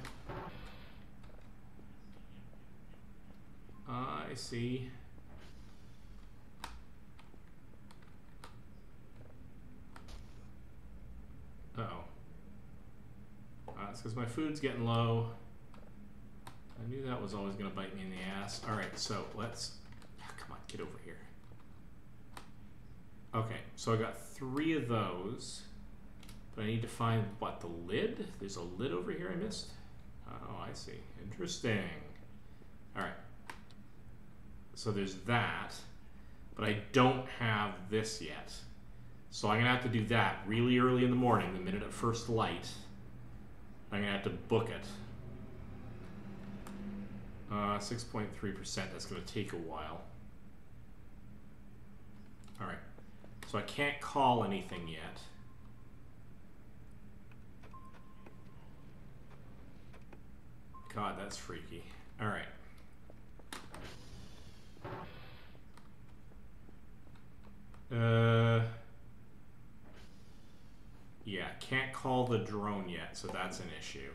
I see. Uh-oh. It's because my food's getting low. I knew that was always going to bite me in the ass. Alright, so let's... come on, get over here. Okay, so I got 3 of those. But I need to find, what, the lid? There's a lid over here I missed? Oh, I see. Interesting. Alright. So there's that. But I don't have this yet. So I'm going to have to do that really early in the morning, the minute at first light. I'm going to have to book it. 6.3%. That's going to take a while. Alright. So I can't call anything yet. God, that's freaky. Alright. Yeah, can't call the drone yet, so that's an issue.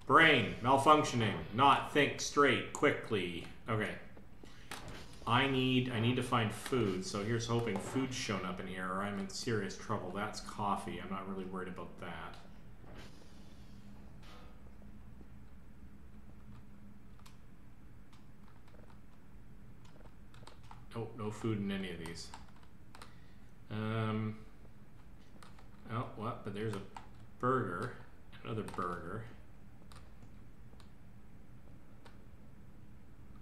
Brain, malfunctioning, not think straight, quickly. Okay. I need to find food, so here's hoping food's shown up in here, or I'm in serious trouble. That's coffee. I'm not really worried about that. Oh, no food in any of these. Oh, what? But there's a burger. Another burger.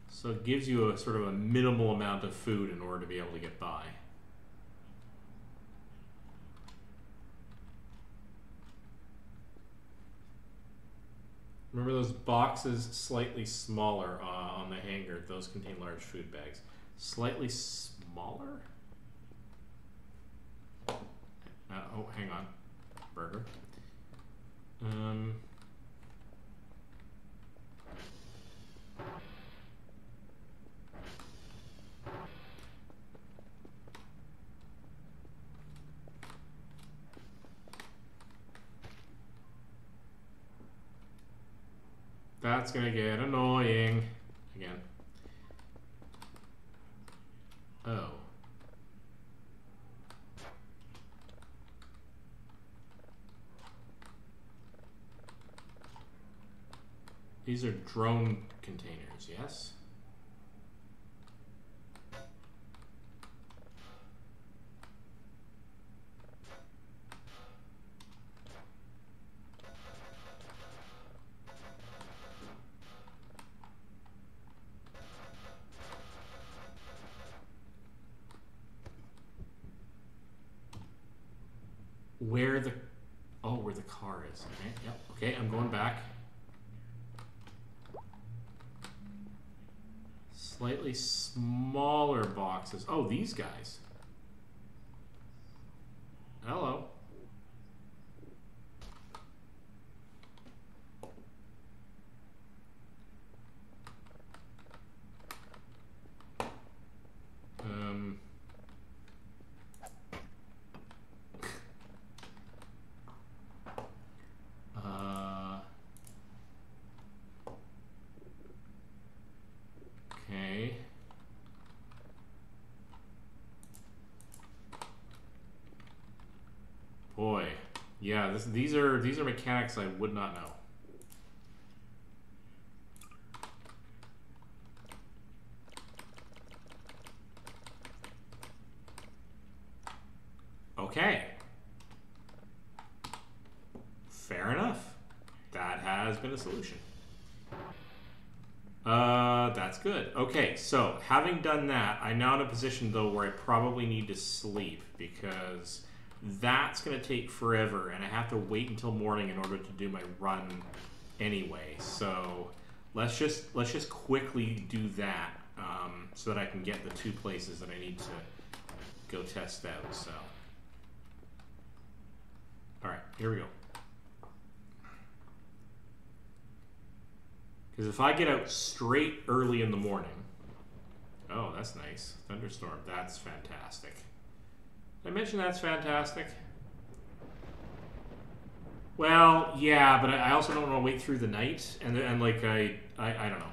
So it gives you a sort of a minimal amount of food in order to be able to get by. Remember those boxes slightly smaller on the hanger? Those contain large food bags. Slightly smaller? Oh, hang on. Burger. that's gonna get annoying. Again. Oh. These are drone containers, yes? Where the... Oh, where the car is. Okay, yep. Okay, I'm going back. Slightly smaller boxes. Oh, these guys. Hello. Okay. Boy, yeah, these are mechanics I would not know. Okay. Fair enough. That has been a solution. That's good. Okay, so having done that, I'm now in a position though where I probably need to sleep because that's going to take forever and I have to wait until morning in order to do my run anyway. So let's just quickly do that so that I can get the 2 places that I need to go test out. So, all right, here we go. Because if I get out straight early in the morning... Oh, that's nice. Thunderstorm. That's fantastic. Did I mention that's fantastic? Well, yeah, but I also don't want to wait through the night. And like, I don't know.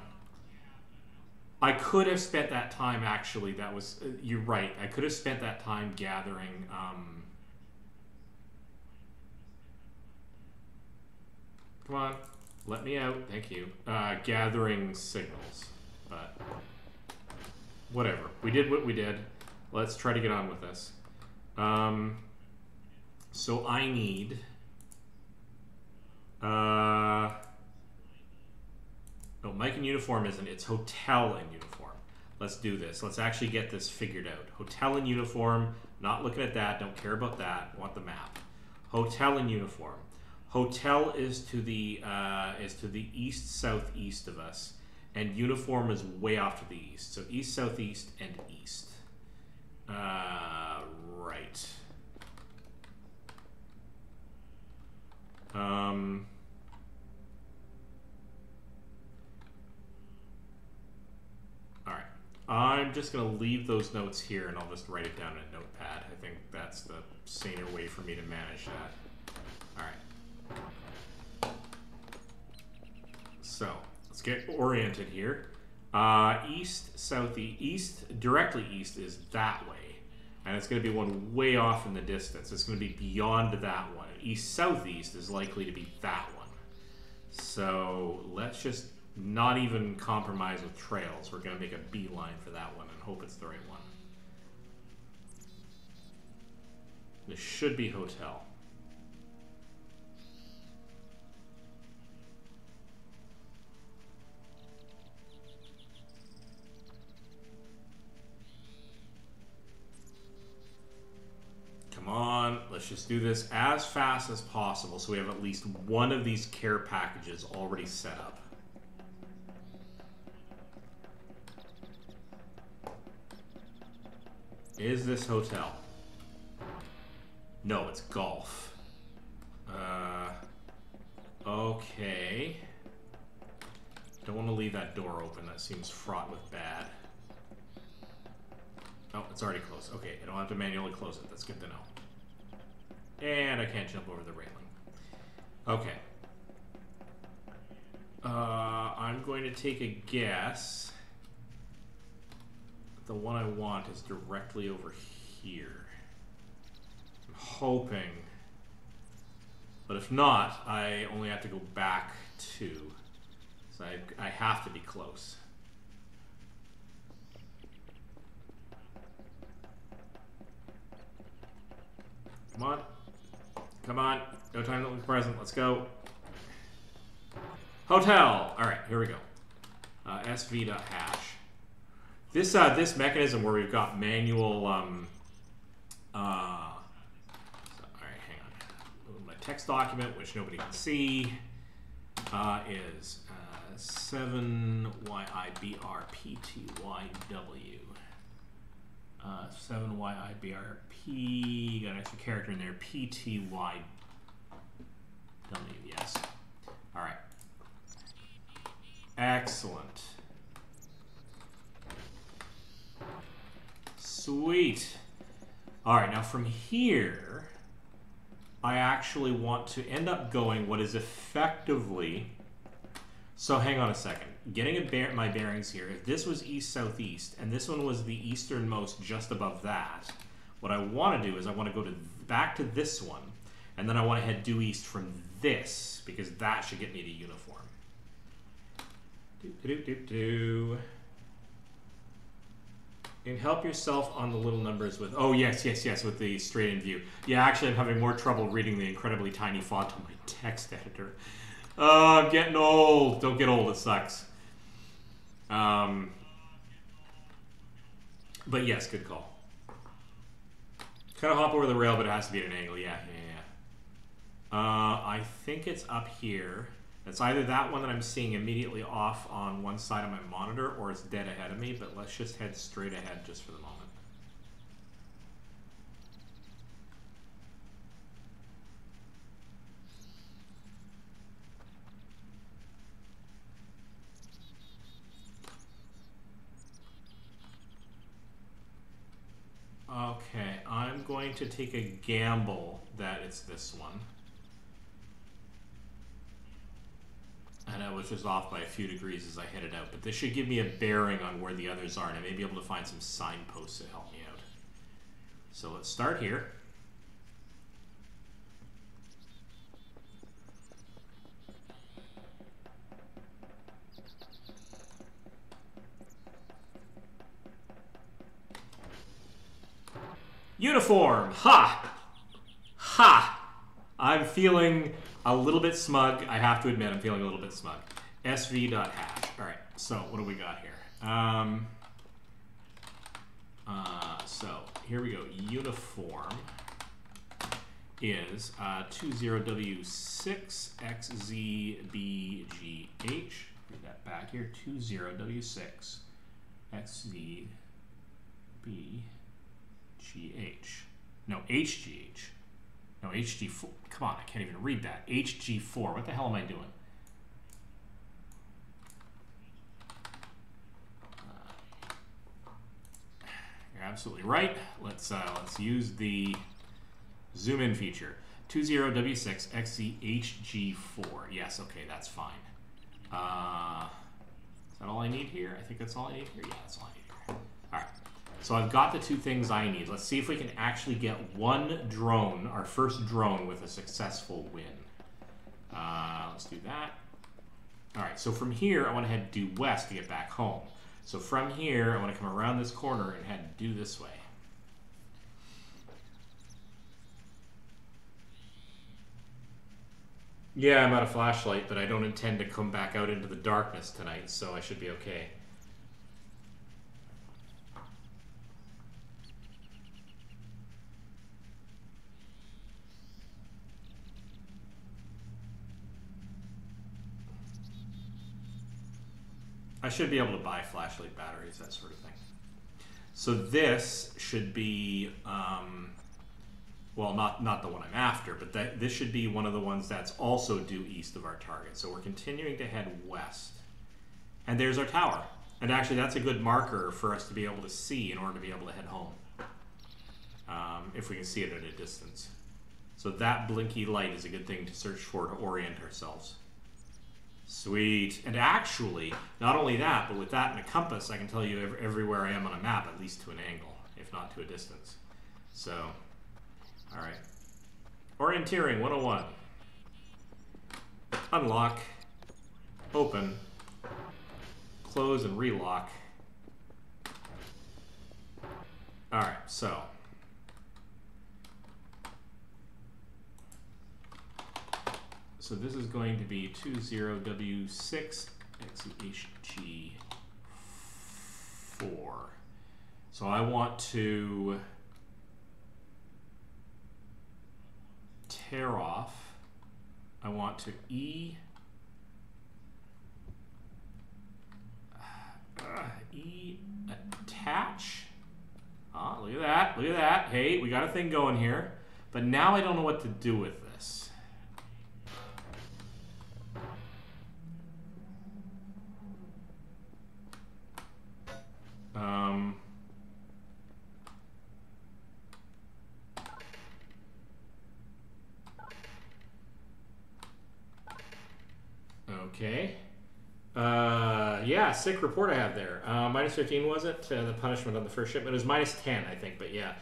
I could have spent that time, actually. That was... you're right. I could have spent that time gathering... Come on. Let me out. Thank you. Gathering signals. But whatever. We did what we did. Let's try to get on with this. So I need... no, Mike in uniform isn't. It's hotel in uniform. Let's do this. Let's actually get this figured out. Hotel in uniform. Not looking at that. Don't care about that. Want the map. Hotel in uniform. Hotel is to the east southeast of us, and uniform is way off to the east. So east southeast and east. Right. All right. I'm just gonna leave those notes here, and I'll just write it down in a notepad. I think that's the saner way for me to manage that. All right. So let's get oriented here. East, southeast, directly east is that way. And it's going to be one way off in the distance. It's going to be beyond that one. East, southeast is likely to be that one. So let's just not even compromise with trails. We're going to make a beeline for that one and hope it's the right one. This should be hotel. Come on, let's just do this as fast as possible so we have at least one of these care packages already set up. Is this hotel? No, it's golf. Okay. Don't want to leave that door open. That seems fraught with bad. Oh, it's already closed. Okay, I don't have to manually close it. That's good to know. And I can't jump over the railing. Okay. I'm going to take a guess. The one I want is directly over here. I'm hoping. But if not, I only have to go back 2. So I have to be close. Come on. Come on. No time to look present. Let's go. Hotel. All right, here we go. SV.hash. This mechanism where we've got manual. All right, hang on. My text document, which nobody can see, is 7YIBRPTYW. 7YIBRP. Got an extra character in there. PTYW. Yes. All right. Excellent. Sweet. All right, now from here, I actually want to end up going what is effectively... So hang on a second. Getting my bearings here, if this was east-southeast, and this one was the easternmost just above that, what I want to do is I want to go back to this one, and then I want to head due east from this, because that should get me to uniform. You can help yourself on the little numbers with... Oh, yes, with the straight-in view. Yeah, actually, I'm having more trouble reading the incredibly tiny font on my text editor. I'm getting old. Don't get old, it sucks. But yes, good call. Kind of hop over the rail, but it has to be at an angle. Yeah. I think it's up here. It's either that one that I'm seeing immediately off on one side of my monitor, or it's dead ahead of me, but let's just head straight ahead just for the moment. Okay, I'm going to take a gamble that it's this one. I know, which was off by a few degrees as I headed out, but this should give me a bearing on where the others are, and I may be able to find some signposts to help me out. So let's start here. Uniform! Ha! Ha! I'm feeling a little bit smug. I have to admit, I'm feeling a little bit smug. SV.hash. All right, so what do we got here? So here we go. Uniform is 20W6XZBGH. Read that back here. 20W6XZBGH. No, HGH. No, HG4. Come on, I can't even read that. HG4. What the hell am I doing? You're absolutely right. Let's use the zoom in feature. 20W6XZHG4. Yes, okay, that's fine. Is that all I need here? I think that's all I need here. Yeah, that's all I need here. All right. So I've got the two things I need. Let's see if we can actually get one drone, our first drone, with a successful win. Let's do that. All right, so from here, I want to head due west to get back home. So from here, I want to come around this corner and head due this way. Yeah, I'm out of flashlight, but I don't intend to come back out into the darkness tonight, so I should be okay. I should be able to buy flashlight batteries, that sort of thing. So this should be, well, not the one I'm after, but this should be one of the ones that's also due east of our target. So we're continuing to head west. And there's our tower. And actually, that's a good marker for us to be able to see in order to be able to head home. If we can see it at a distance. So that blinky light is a good thing to search for to orient ourselves. Sweet. And actually, not only that, but with that and a compass, I can tell you everywhere I am on a map, at least to an angle, if not to a distance. So, alright. Orienteering 101. Unlock. Open. Close and relock. Alright, so. So this is going to be 20W6 XEHG4. So I want to tear off. I want to attach. Ah, look at that. Look at that. Hey, we got a thing going here. But now I don't know what to do with this. Okay. Yeah, sick report I have there. Minus 15 was it? The punishment on the first shipment. It was minus 10, I think, but yeah.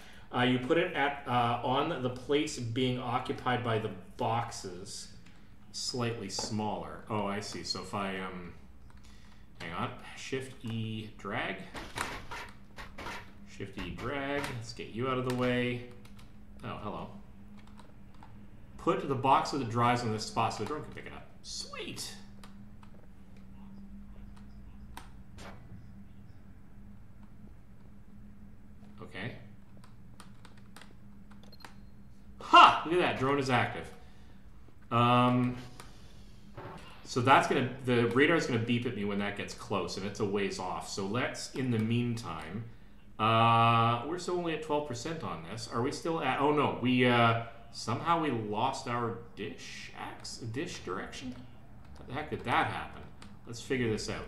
You put it at on the plates being occupied by the boxes, slightly smaller. Oh, I see. So if I, hang on, Shift E drag. Shift E drag. Let's get you out of the way. Oh, hello. Put the box with the drives on this spot so the drone can pick it up. Sweet! Okay. Ha! Look at that, drone is active. So that's gonna, the radar's gonna beep at me when that gets close, and it's a ways off. So let's, in the meantime, we're still only at 12% on this. Are we still at, oh no, we, somehow we lost our dish direction? How the heck did that happen? Let's figure this out.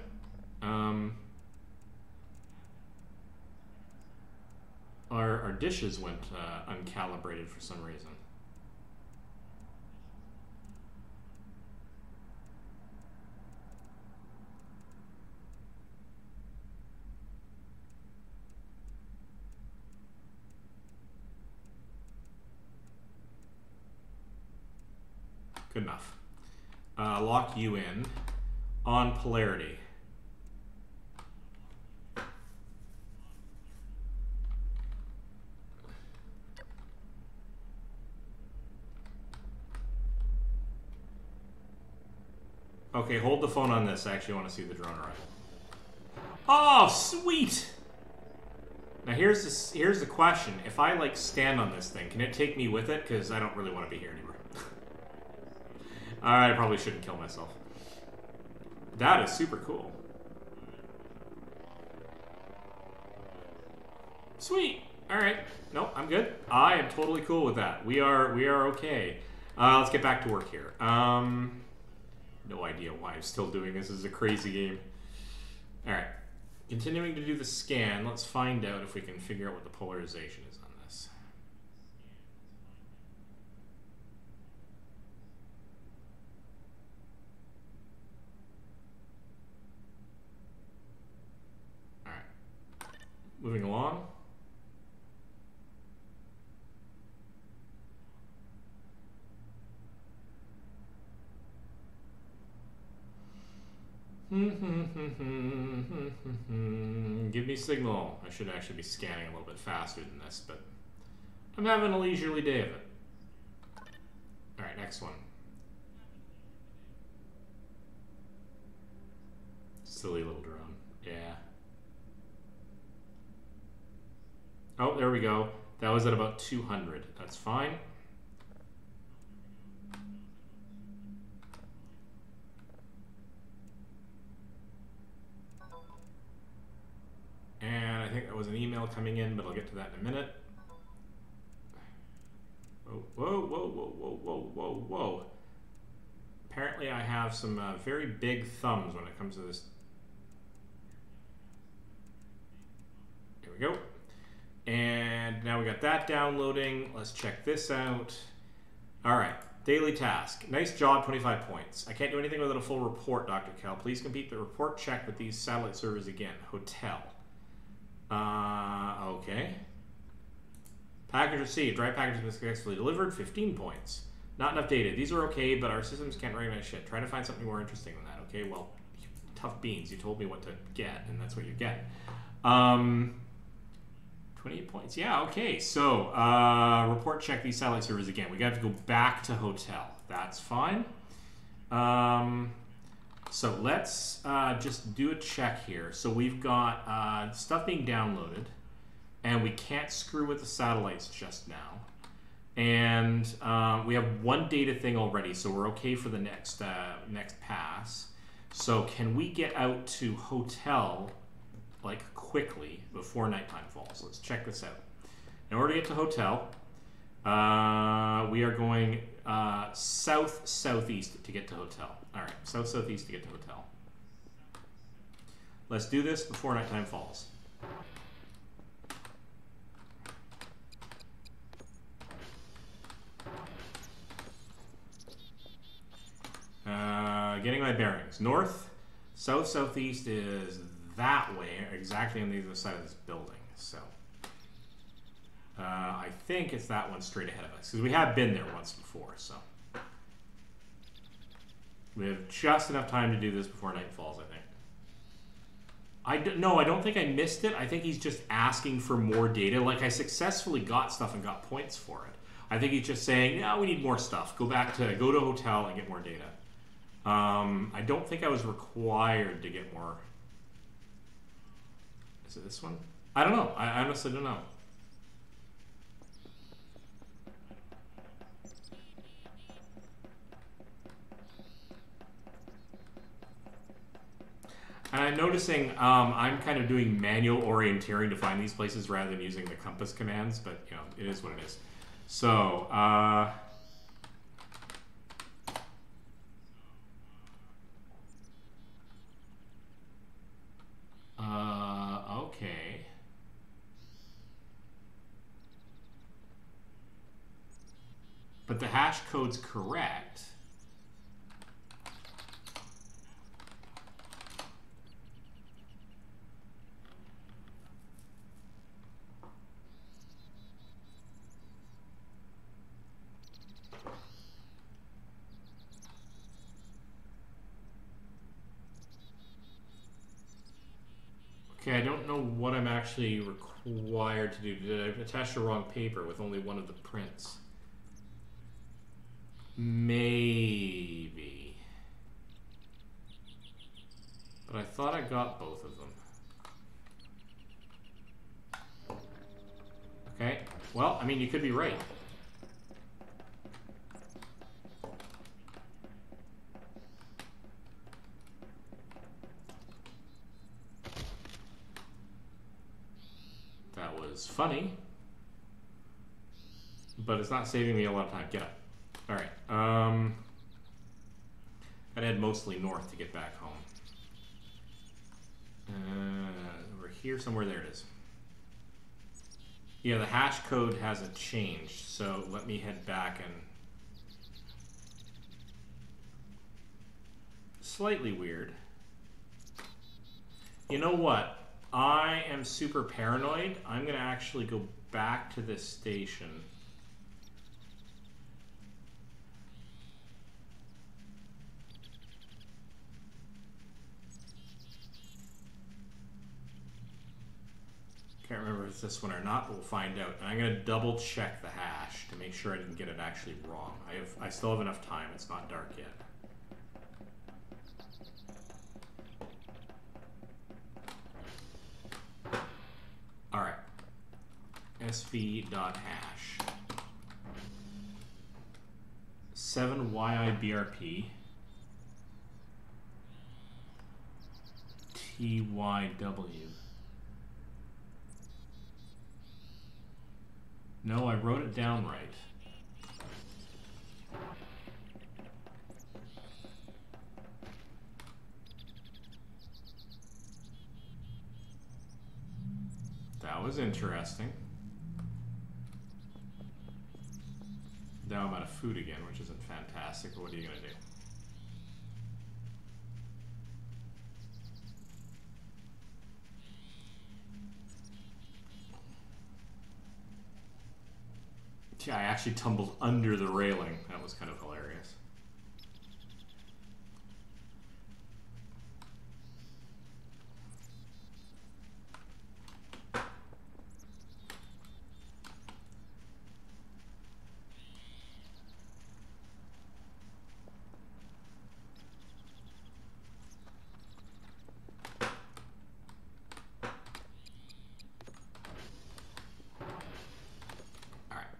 Our dishes went uncalibrated for some reason. Good enough. Lock you in on polarity. Okay, hold the phone on this. I actually want to see the drone arrive. Oh, sweet! Now here's the question. If I like stand on this thing, can it take me with it? Because I don't really want to be here anymore. I probably shouldn't kill myself. That is super cool. Sweet. All right. Nope, I'm good. I am totally cool with that. We are okay. Let's get back to work here. No idea why I'm still doing this. This is a crazy game. All right. Continuing to do the scan. Let's find out if we can figure out what the polarization is on this. All right. Moving along. Give me signal. I should actually be scanning a little bit faster than this, but I'm having a leisurely day of it. Alright, next one. Silly little drone. Yeah. Oh, there we go. That was at about 200. That's fine. And I think that was an email coming in, but I'll get to that in a minute. Whoa, whoa, whoa, whoa, whoa, whoa, whoa, whoa. Apparently I have some very big thumbs when it comes to this. Here we go. And now we got that downloading. Let's check this out. All right. Daily task. Nice job, 25 points. I can't do anything without a full report, Dr. Cal. Please complete the report check with these satellite servers again. Hotel. Okay. Package received. Dry package was successfully delivered. 15 points. Not enough data. These are okay, but our systems can't recognize shit. Try to find something more interesting than that. Okay, well, tough beans. You told me what to get, and that's what you get. 28 points. Yeah, okay. So, report check these satellite servers again. We got to go back to hotel. That's fine. So let's just do a check here. So we've got stuff being downloaded, and we can't screw with the satellites just now. And we have one data thing already, so we're okay for the next pass. So can we get out to hotel like quickly before nighttime falls? Let's check this out. In order to get to hotel, we are going south-southeast to get to hotel. All right, south-southeast to get to hotel. Let's do this before nighttime falls. Getting my bearings. North, south-southeast is that way, exactly on the other side of this building. So I think it's that one straight ahead of us, because we have been there once before. So we have just enough time to do this before night falls, I think. No, I don't think I missed it. I think he's just asking for more data. Like, I successfully got stuff and got points for it. I think he's just saying, no, we need more stuff. Go to hotel and get more data. I don't think I was required to get more. Is it this one? I don't know. I honestly don't know. And I'm noticing I'm kind of doing manual orienteering to find these places rather than using the compass commands, but you know, it is what it is. So, okay. But the hash code's correct. Okay, I don't know what I'm actually required to do. Did I attach the wrong paper with only one of the prints? Maybe. But I thought I got both of them. Okay, well, I mean, you could be right. That was funny, but it's not saving me a lot of time. Get up. All right. Gotta head mostly north to get back home. Over here somewhere. There it is. Yeah, the hash code hasn't changed, so let me head back and... Slightly weird. You know what? I am super paranoid. I'm gonna actually go back to this station. Can't remember if it's this one or not, but we'll find out. And I'm going to double check the hash to make sure I didn't get it actually wrong. I still have enough time. It's not dark yet. All right. sv.hash 7yibrp tyw. No, I wrote it down right. That was interesting. now I'm out of food again, which isn't fantastic, but what are you going to do? Yeah, I actually tumbled under the railing. That was kind of hilarious.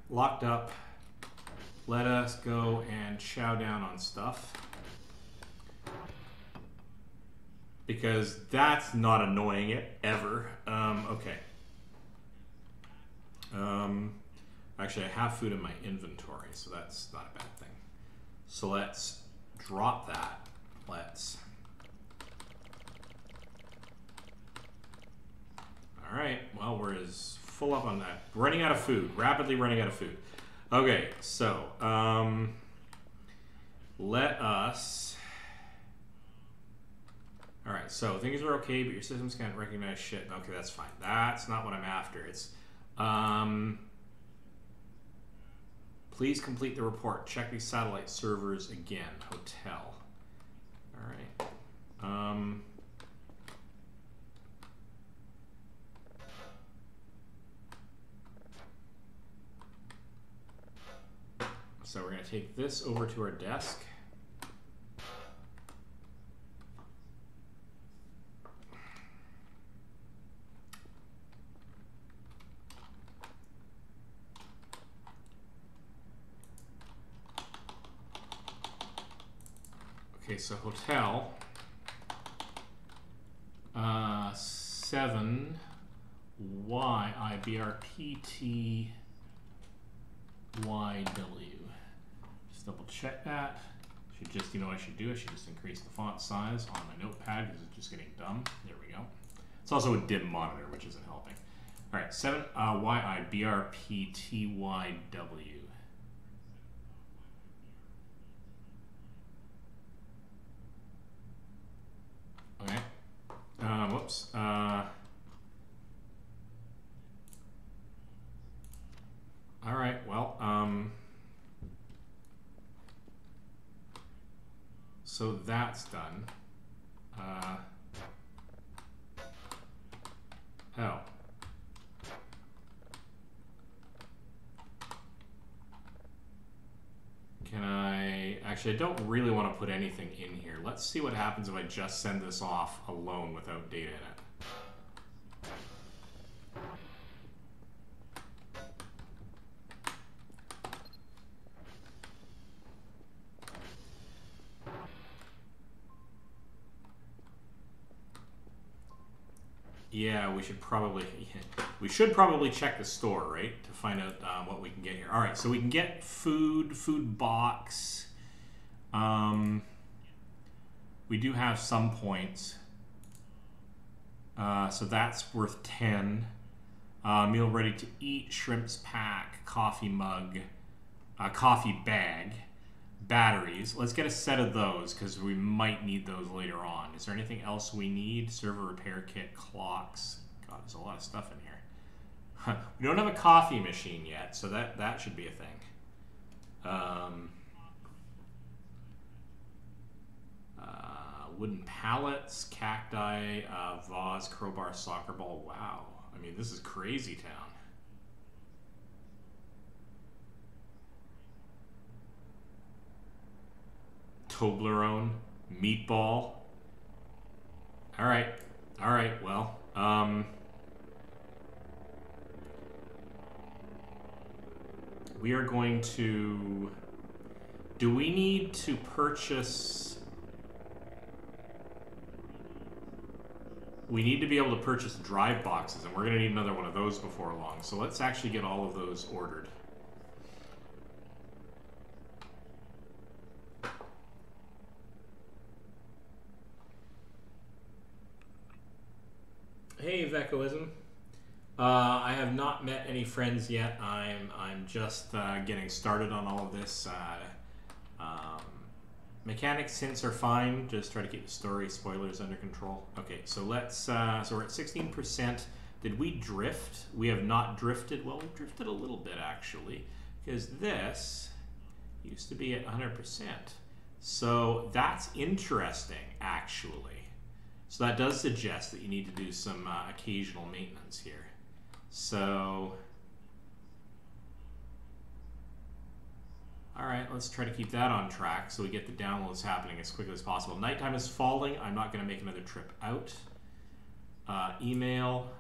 Locked up. Let us go and chow down on stuff. Because that's not annoying it, ever. Okay. Actually, I have food in my inventory, so that's not a bad thing. So let's drop that. Let's... Alright, well, we're as full up on that. Running out of food. Rapidly running out of food. Okay, so, let us... Alright, so things are okay, but your systems can't recognize shit. Okay, that's fine. That's not what I'm after. It's, please complete the report. Check these satellite servers again. Hotel. Alright. So we're going to take this over to our desk. Okay, so hotel 7 YIBRPTYW. Just double check that. Should just, you know what I should do? I should just increase the font size on my notepad because it's just getting dumb. There we go. It's also a dim monitor, which isn't helping. All right, 7 YIBRPTYW. Okay. Whoops. All right. Well. So that's done. Oh. Can I... Actually, I don't really want to put anything in here. Let's see what happens if I just send this off alone without data in it. Yeah, we should probably check the store, right, to find out what we can get here. All right, so we can get food box. We do have some points, so that's worth 10. Meal ready to eat, shrimps pack, coffee mug, coffee bag, batteries. Let's get a set of those because we might need those later on. Is there anything else we need? Server repair kit, clocks. God, there's a lot of stuff in here. We don't have a coffee machine yet, so that should be a thing. Wooden pallets, cacti, vase, crowbar, soccer ball. Wow. I mean, this is crazy town. Toblerone, meatball. All right, well, we are going to, do we need to purchase, we need to be able to purchase drive boxes, and we're going to need another one of those before long, so let's actually get all of those ordered. Hey, Vecoism. I have not met any friends yet. I'm just getting started on all of this. Um, Mechanics hints are fine. Just try to keep the story spoilers under control. Okay, so let's. So we're at 16%. Did we drift? We have not drifted. Well, we've drifted a little bit actually, because this used to be at 100%. So that's interesting, actually. So that does suggest that you need to do some occasional maintenance here. So, all right, let's try to keep that on track so we get the downloads happening as quickly as possible. Nighttime is falling. I'm not going to make another trip out. Email.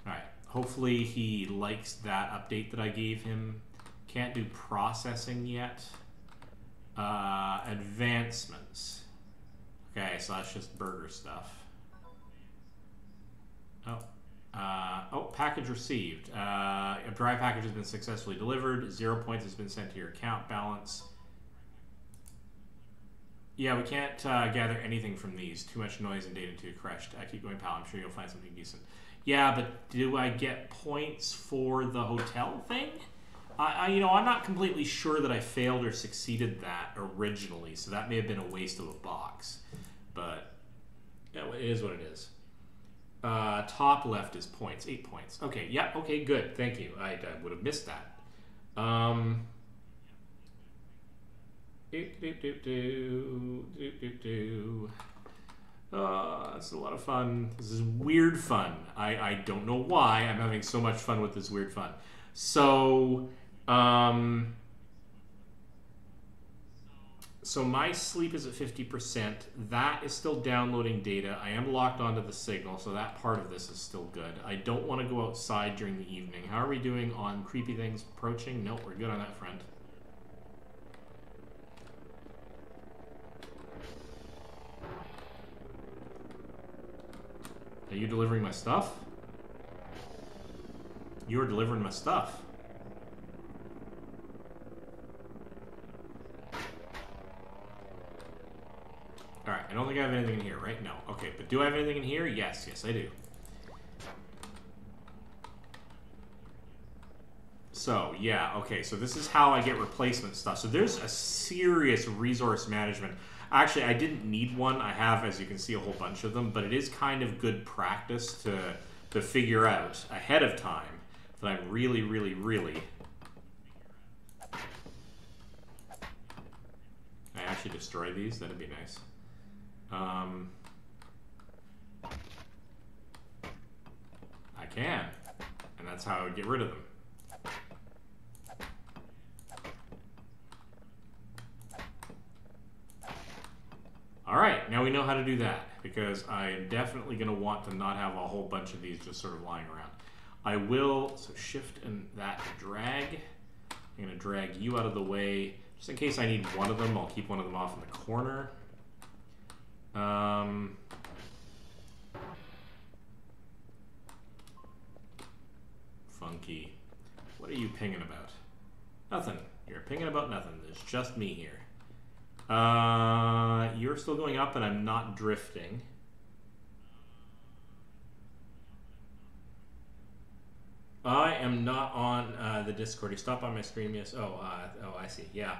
All right, hopefully he likes that update that I gave him. Can't do processing yet. Advancements. Okay, so that's just burger stuff. Oh, package received. A dry package has been successfully delivered. 0 points has been sent to your account balance. Yeah, we can't gather anything from these. Too much noise and data too crushed. Keep going, pal. I'm sure you'll find something decent. Yeah, but do I get points for the hotel thing? I'm not completely sure that I failed or succeeded that originally, so that may have been a waste of a box. But yeah, it is what it is. Top left is points, 8 points. Okay, yeah, okay, good. Thank you. I would have missed that. It's a lot of fun. This is weird fun. I don't know why I'm having so much fun with this weird fun. So, so my sleep is at 50%. That is still downloading data. I am locked onto the signal, so that part of this is still good. I don't want to go outside during the evening. How are we doing on creepy things approaching? Nope, we're good on that front. Are you delivering my stuff? You are delivering my stuff. Alright, I don't think I have anything in here, right? No. Okay, but do I have anything in here? Yes, yes, I do. So, yeah, okay, so this is how I get replacement stuff. So there's a serious resource management. Actually, I didn't need one. I have, as you can see, a whole bunch of them, but it is kind of good practice to figure out ahead of time that I'm really, really, really... I actually destroy these? That'd be nice. I can, and that's how I would get rid of them. Alright, now we know how to do that, because I'm definitely going to want to not have a whole bunch of these just sort of lying around. I will, so shift and that to drag. I'm going to drag you out of the way. Just in case I need one of them, I'll keep one of them off in the corner. Funky. What are you pinging about? Nothing. You're pinging about nothing. There's just me here. You're still going up and I'm not drifting. I am not on the Discord. You stop on my stream, yes. Oh, I see. Yeah.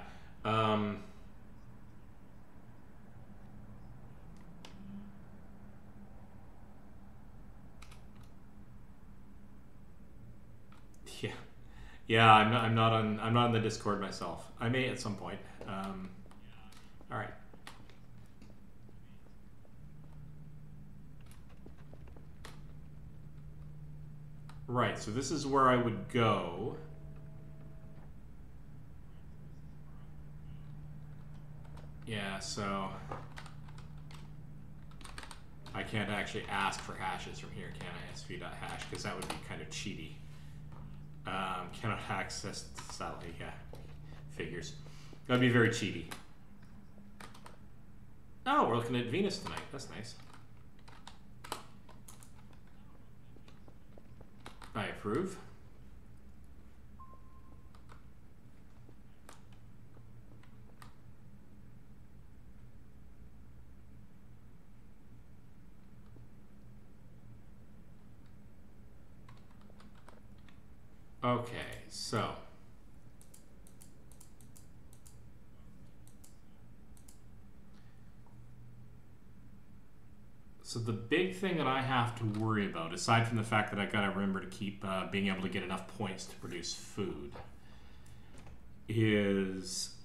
Yeah. Yeah, I'm not on the Discord myself. I may at some point. All right. Right, so this is where I would go. Yeah, so I can't actually ask for hashes from here, can I? SV.hash, because that would be kind of cheaty. Cannot access satellite, yeah. Figures. That would be very cheaty. Oh, we're looking at Venus tonight. That's nice. I approve. Okay, so the big thing that I have to worry about, aside from the fact that I got to remember to keep being able to get enough points to produce food, is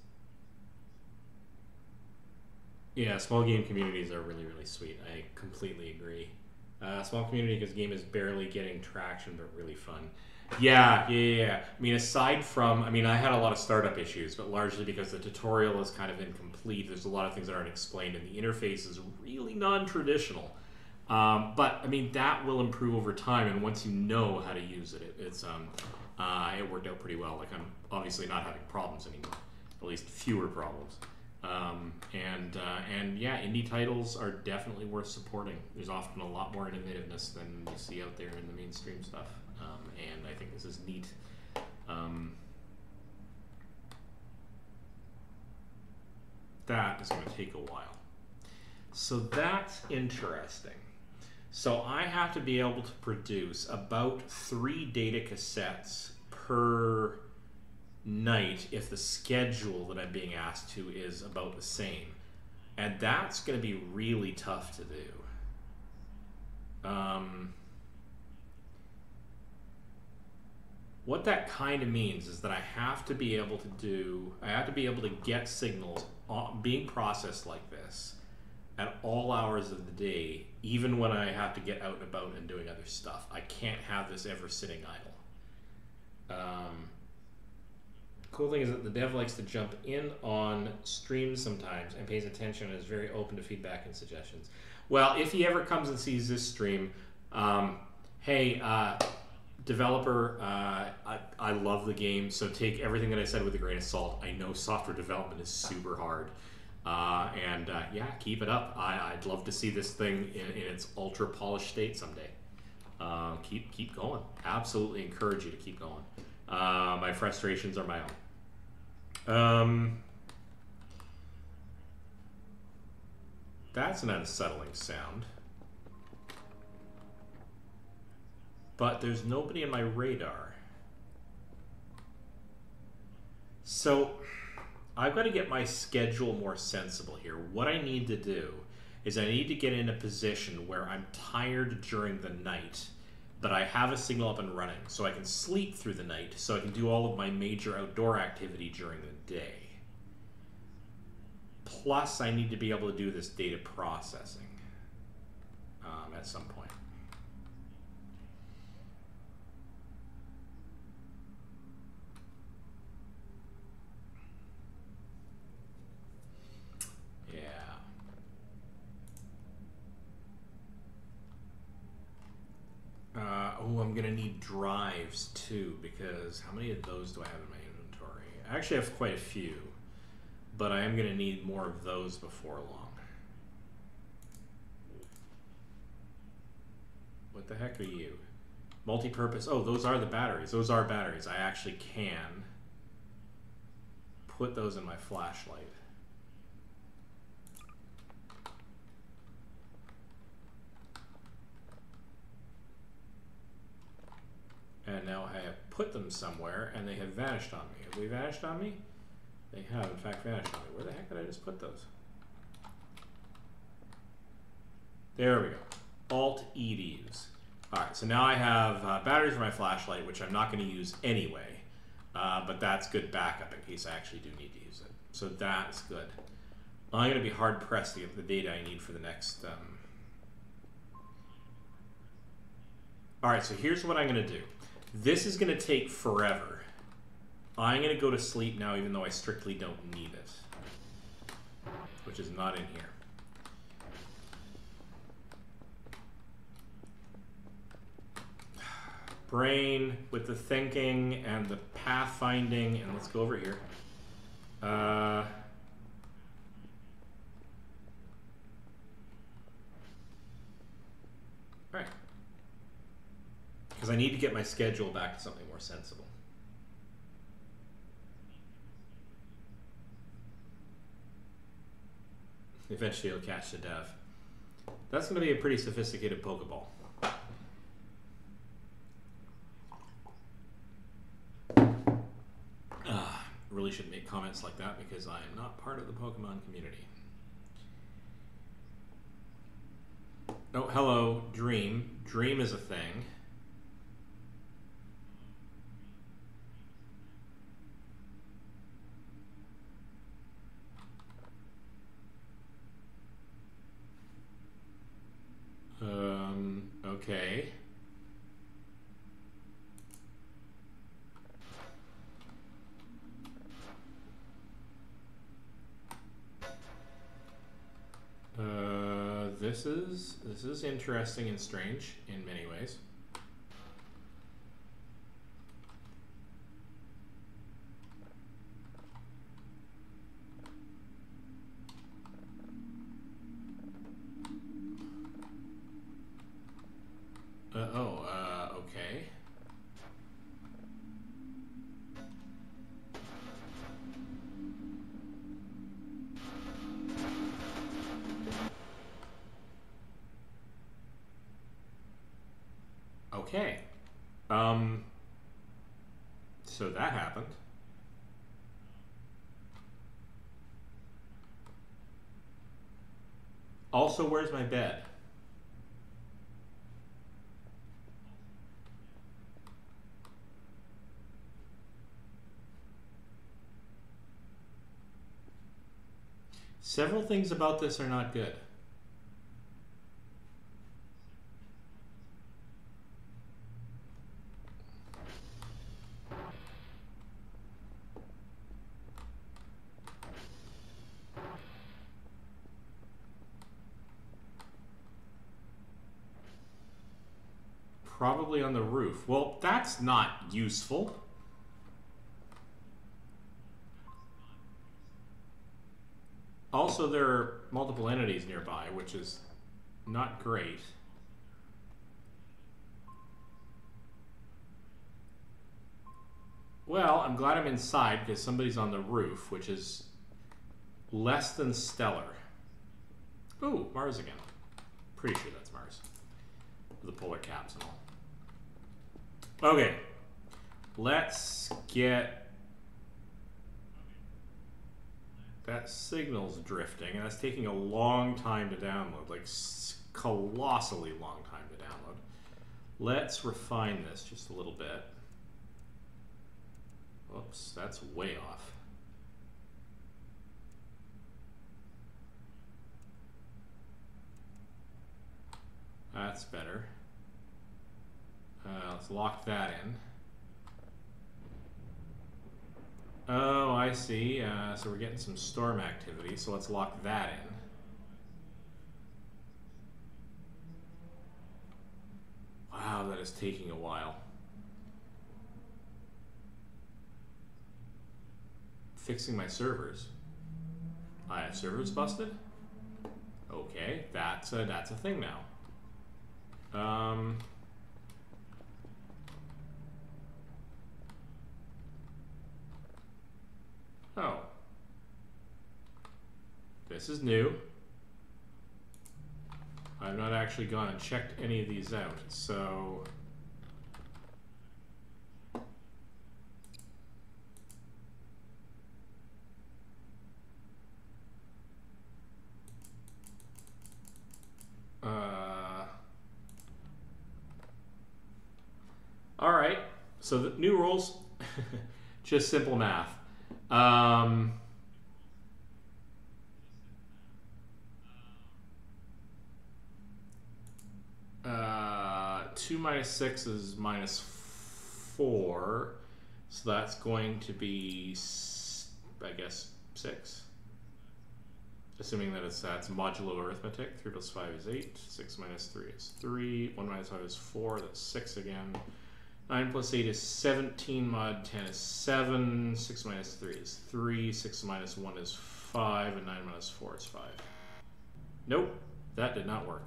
yeah, small game communities are really, really sweet. I completely agree. Small community because the game is barely getting traction, but really fun. Yeah. I mean, aside from, I mean, I had a lot of startup issues, but largely because the tutorial is kind of incomplete. There's a lot of things that aren't explained, and the interface is really non-traditional. But I mean, that will improve over time, and once you know how to use it, it worked out pretty well. Like, I'm obviously not having problems anymore, at least fewer problems. And yeah, indie titles are definitely worth supporting. There's often a lot more innovativeness than you see out there in the mainstream stuff, and I think this is neat. That is going to take a while. So that's interesting. So I have to be able to produce about 3 data cassettes per night if the schedule that I'm being asked to is about the same. And that's going to be really tough to do. What that kind of means is that I have to be able to get signals being processed like this at all hours of the day, even when I have to get out and about and doing other stuff. I can't have this ever sitting idle. Cool thing is that the dev likes to jump in on streams sometimes and pays attention and is very open to feedback and suggestions. Well, if he ever comes and sees this stream, hey, developer, I love the game, so take everything that I said with a grain of salt. I know software development is super hard. Yeah, keep it up. I'd love to see this thing in its ultra polished state someday. Keep going. Absolutely encourage you to keep going. My frustrations are my own. That's an unsettling sound. But there's nobody in my radar. So I've got to get my schedule more sensible here. What I need to do is I need to get in a position where I'm tired during the night, but I have a signal up and running, so I can sleep through the night, so I can do all of my major outdoor activity during the day. Plus, I need to be able to do this data processing at some point. Yeah. Oh, I'm gonna need drives too, because how many of those do I have in my inventory? I actually have quite a few, but I am gonna need more of those before long. What the heck are you? Multi-purpose. Oh, those are the batteries. Those are batteries. I actually can put those in my flashlight. And now I have put them somewhere, and they have vanished on me. Have they vanished on me? They have, in fact, vanished on me. Where the heck did I just put those? There we go. Alt-E to use. All right, so now I have batteries for my flashlight, which I'm not going to use anyway, but that's good backup in case I actually do need to use it. So that's good. I'm going to be hard-pressed to get the data I need for the next... All right, so here's what I'm going to do. This is going to take forever. I'm going to go to sleep now, even though I strictly don't need it, which is not in here. Brain with the thinking and the pathfinding, and let's go over here. All right. Because I need to get my schedule back to something more sensible. Eventually you'll catch the dev. That's going to be a pretty sophisticated Pokeball. really shouldn't make comments like that because I am not part of the Pokemon community. Oh, hello, Dream. Dream is a thing. Okay. This is interesting and strange in many ways. Okay. Okay. So that happened. Also, where's my bed? Several things about this are not good. Probably on the roof. Well, that's not useful. Also, there are multiple entities nearby, which is not great. Well, I'm glad I'm inside because somebody's on the roof, which is less than stellar. Ooh, Mars again. Pretty sure that's Mars. The polar caps and all. Okay. Let's get... That signal's drifting, and that's taking a long time to download. Like, colossally long time to download. Let's refine this just a little bit. Oops, that's way off. That's better. Let's lock that in. Oh, I see. So we're getting some storm activity, so let's lock that in. Wow, that is taking a while. Fixing my servers. I have servers busted? Okay, that's a thing now. Oh. This is new. I've not actually gone and checked any of these out, so... All right, so the new rules, just simple math. 2 minus 6 is -4, so that's going to be, I guess, 6. Assuming that that's modulo arithmetic. 3 plus 5 is 8. 6 minus 3 is 3. 1 minus 5 is 4. That's 6 again. 9 plus 8 is 17. Mod 10 is 7. 6 minus 3 is 3. 6 minus 1 is 5. And 9 minus 4 is 5. Nope. That did not work.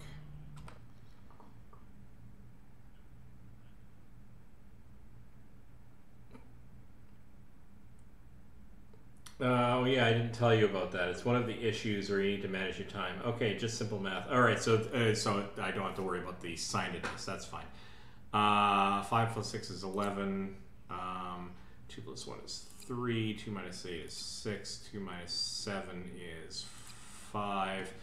Oh yeah, I didn't tell you about that. It's one of the issues where you need to manage your time. Okay, just simple math. All right, so I don't have to worry about the signedness. That's fine. 5 plus 6 is 11. 2 plus 1 is 3. 2 minus 8 is 6. 2 minus 7 is 5.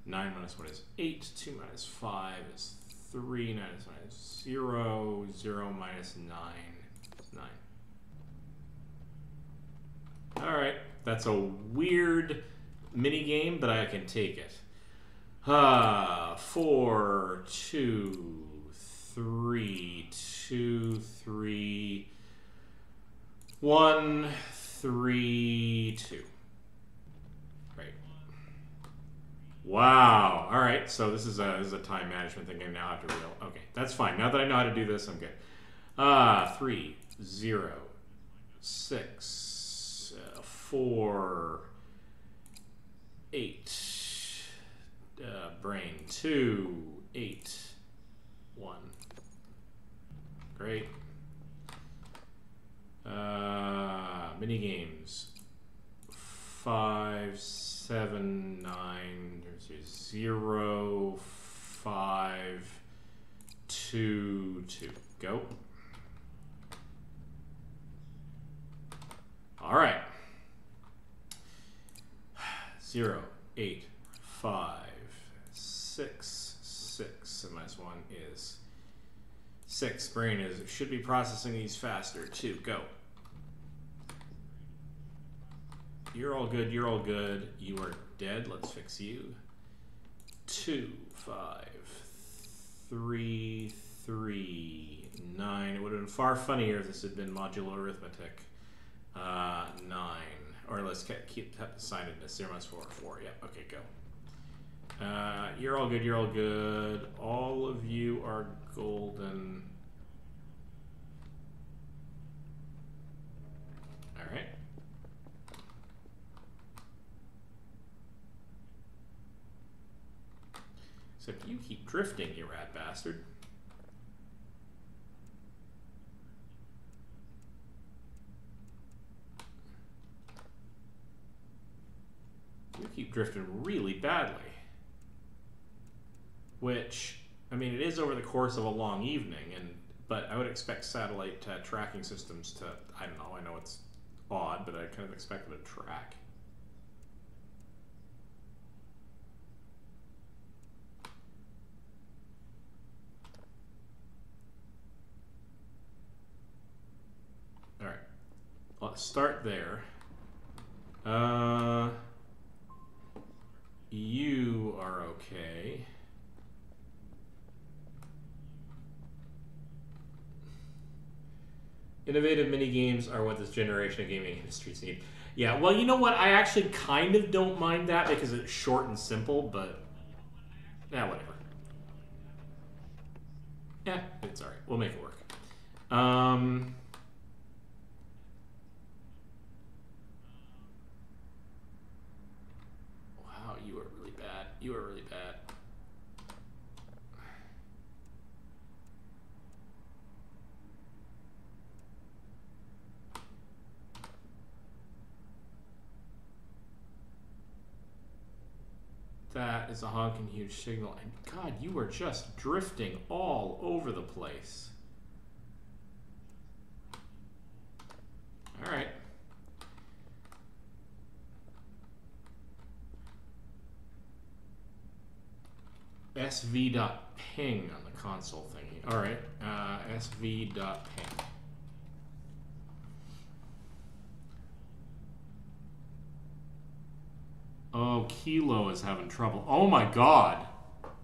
9 minus 1 is 8. 2 minus 5 is 3. 9 minus 0. 0 minus 9 is 9. Alright, that's a weird mini game, but I can take it. 4, 2, 3, 2, 3, 1, 3, 2. Right. Wow. All right. So this is a time management thing I now have to real. Okay, that's fine. Now that I know how to do this, I'm good. 3, 0, 6, 4, 8. Brain 2, 8, 1. Great. Mini games 5, 7, 9, 0, 5, 2, 2. Go. All right. 0, 8, 5, 6, 6, and minus 1 is 6. Brain should be processing these faster. 2, go. You're all good, you're all good. You are dead, let's fix you. 2, 5, 3, 3, 9. It would have been far funnier if this had been modular arithmetic. 9. Or let's keep the sign in this. 0 minus 4, 4. Yep, okay, go. You're all good, you're all good. All of you are golden. All right. Except you keep drifting, you rat bastard. You keep drifting really badly. Which, I mean, it is over the course of a long evening, but I would expect satellite tracking systems to, I don't know, I know it's odd, but I kind of expect them to track. All right, let's start there. You are okay. Innovative mini games are what this generation of gaming industries need. Yeah, well, you know what? I actually kind of don't mind that because it's short and simple, but yeah, whatever. Yeah, it's all right. We'll make it work. Wow, you are really bad. You are really bad. That is a honking huge signal. And God, you are just drifting all over the place. All right. sv.ping on the console thingy. All right. sv.ping. Oh, Kilo is having trouble. Oh my God.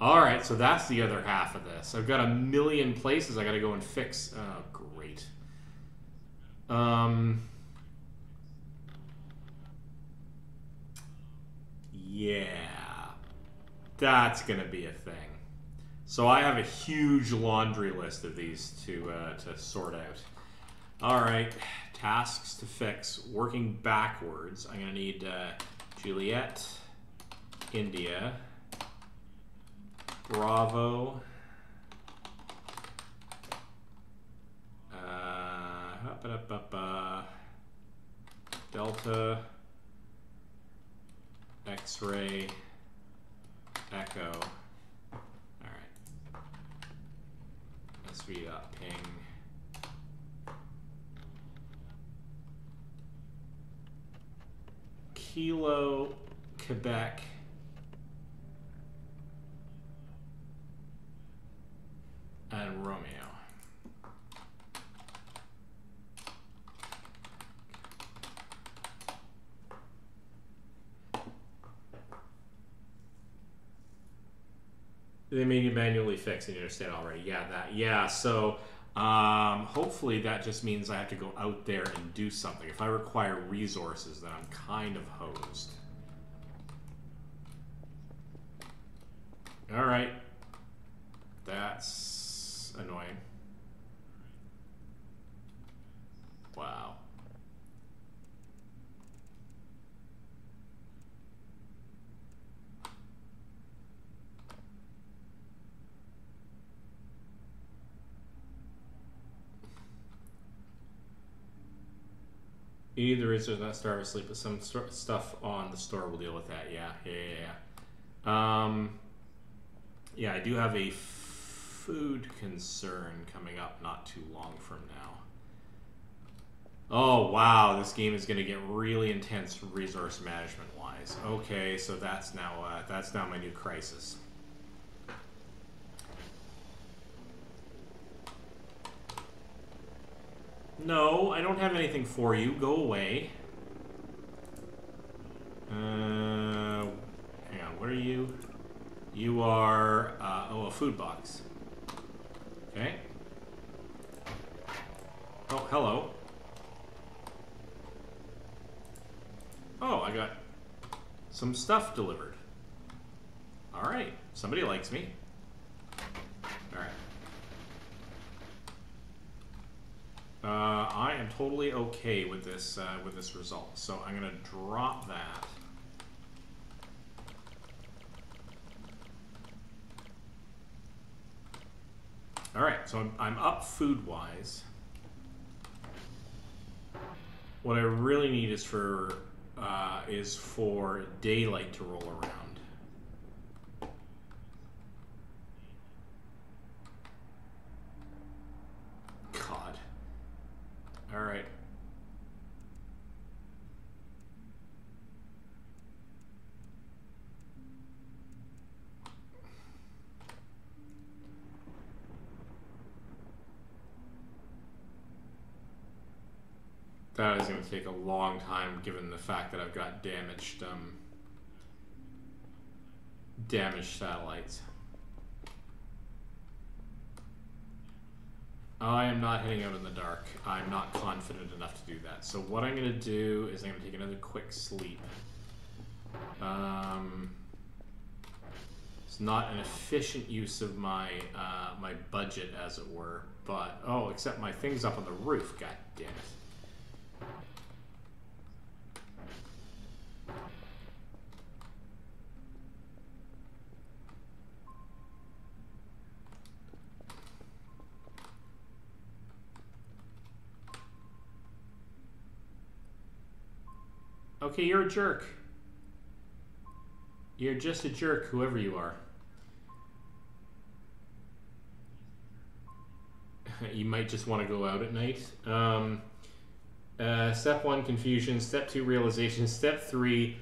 All right, so that's the other half of this. I've got a million places I got to go and fix. Oh, great. Yeah. That's going to be a thing. So I have a huge laundry list of these to sort out. All right, tasks to fix. Working backwards, I'm going to need Juliet, India, Bravo, Delta, X-ray, Echo. All right. SV.ping. Kilo, Quebec. And Romeo. They may be manually fixed in interstate already. Yeah, that. Yeah, so hopefully that just means I have to go out there and do something. If I require resources, then I'm kind of hosed. All right. That's annoying. Wow. You need the resources, not starve or sleep, but some stuff on the store will deal with that. Yeah. Yeah, I do have a food concern coming up not too long from now. Oh, wow, this game is going to get really intense resource management-wise. Okay, so that's now my new crisis. No, I don't have anything for you. Go away. Hang on, what are you? You are, a food box. Okay. Oh, hello. Oh, I got some stuff delivered. Alright, somebody likes me. Alright. I am totally okay with this result, so I'm gonna drop that. Alright, so I'm up food-wise. What I really need is for daylight to roll around. God. Alright. That is going to take a long time, given the fact that I've got damaged satellites. I am not heading out in the dark. I'm not confident enough to do that. So what I'm going to do is I'm going to take another quick sleep. It's not an efficient use of my my budget, as it were. But except my thing's up on the roof. God damn it. Okay, you're a jerk. You're just a jerk, whoever you are. You might just want to go out at night. Step 1, confusion. Step 2, realization. Step 3,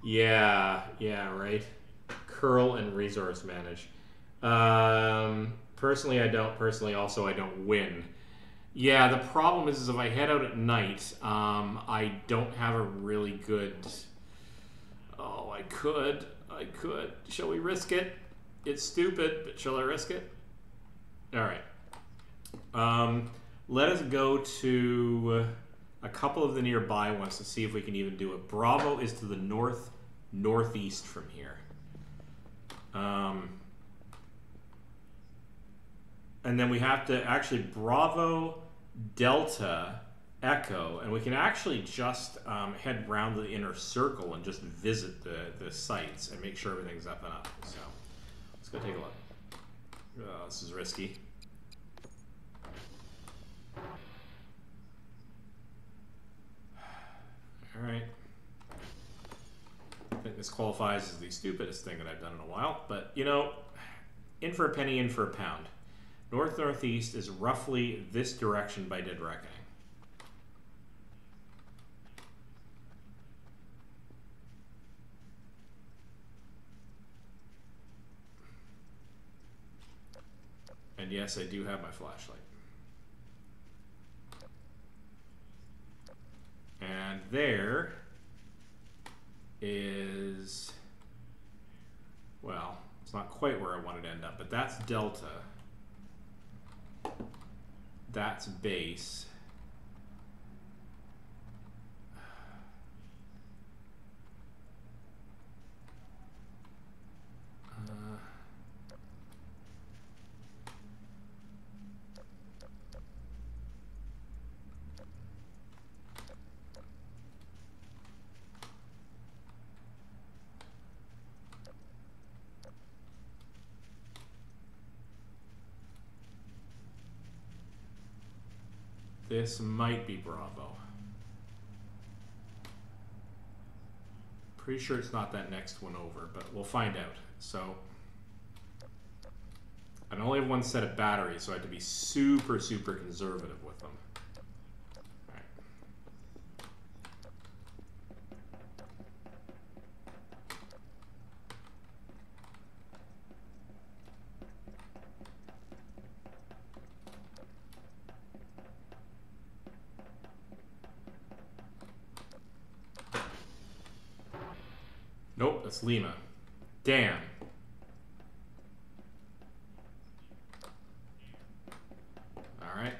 yeah, right. Curl and resource manage. Personally, I don't. Personally, also, I don't win. Yeah, the problem is if I head out at night, I don't have a really good... Oh, I could. Shall we risk it? It's stupid, but shall I risk it? All right. Let us go to a couple of the nearby ones to see if we can even do it. Bravo is to the northeast from here. And then we have to actually Bravo, Delta, Echo, and we can actually just head round the inner circle and just visit the sites and make sure everything's up and up. So let's go take a look. Oh, this is risky. All right. I think this qualifies as the stupidest thing that I've done in a while, but you know, in for a penny, in for a pound. North-northeast is roughly this direction by dead reckoning. yes, I do have my flashlight. And there is, well, it's not quite where I wanted to end up, but that's delta. That's base. This might be Bravo. Pretty sure it's not that next one over, but we'll find out. So I only have one set of batteries, so I have to be super, super conservative with them. All right. Nope, that's Lima. Damn. All right.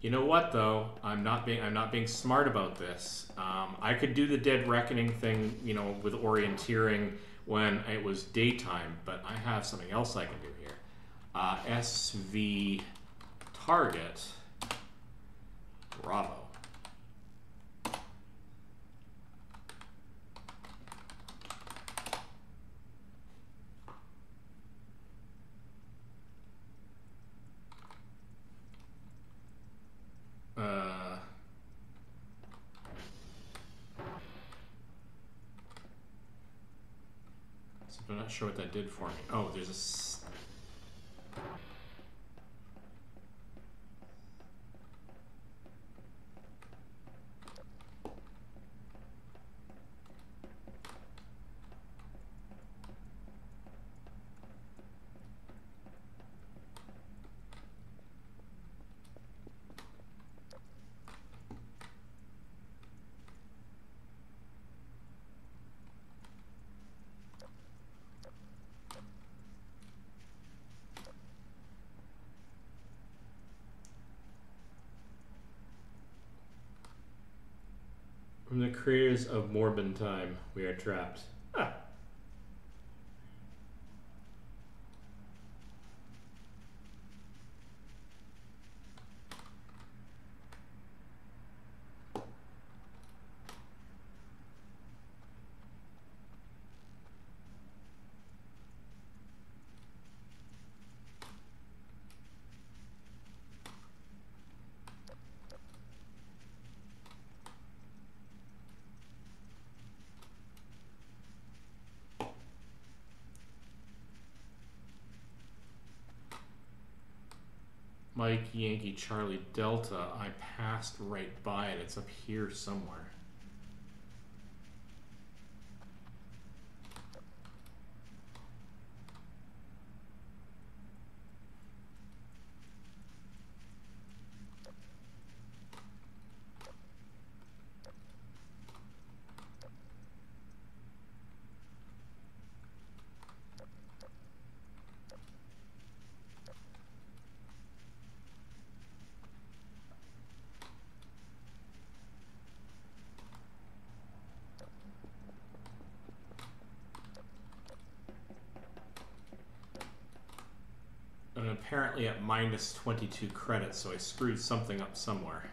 You know what though? I'm not being smart about this. I could do the Dead Reckoning thing, you know, with orienteering when it was daytime, but I have something else I can do here. SV target Bravo. So I'm not sure what that did for me. Oh, there's a... From the creators of Morbin Time, we are trapped. Ah. Mike, Yankee, Charlie, Delta. I passed right by it. It's up here somewhere. And apparently at minus 22 credits, so I screwed something up somewhere.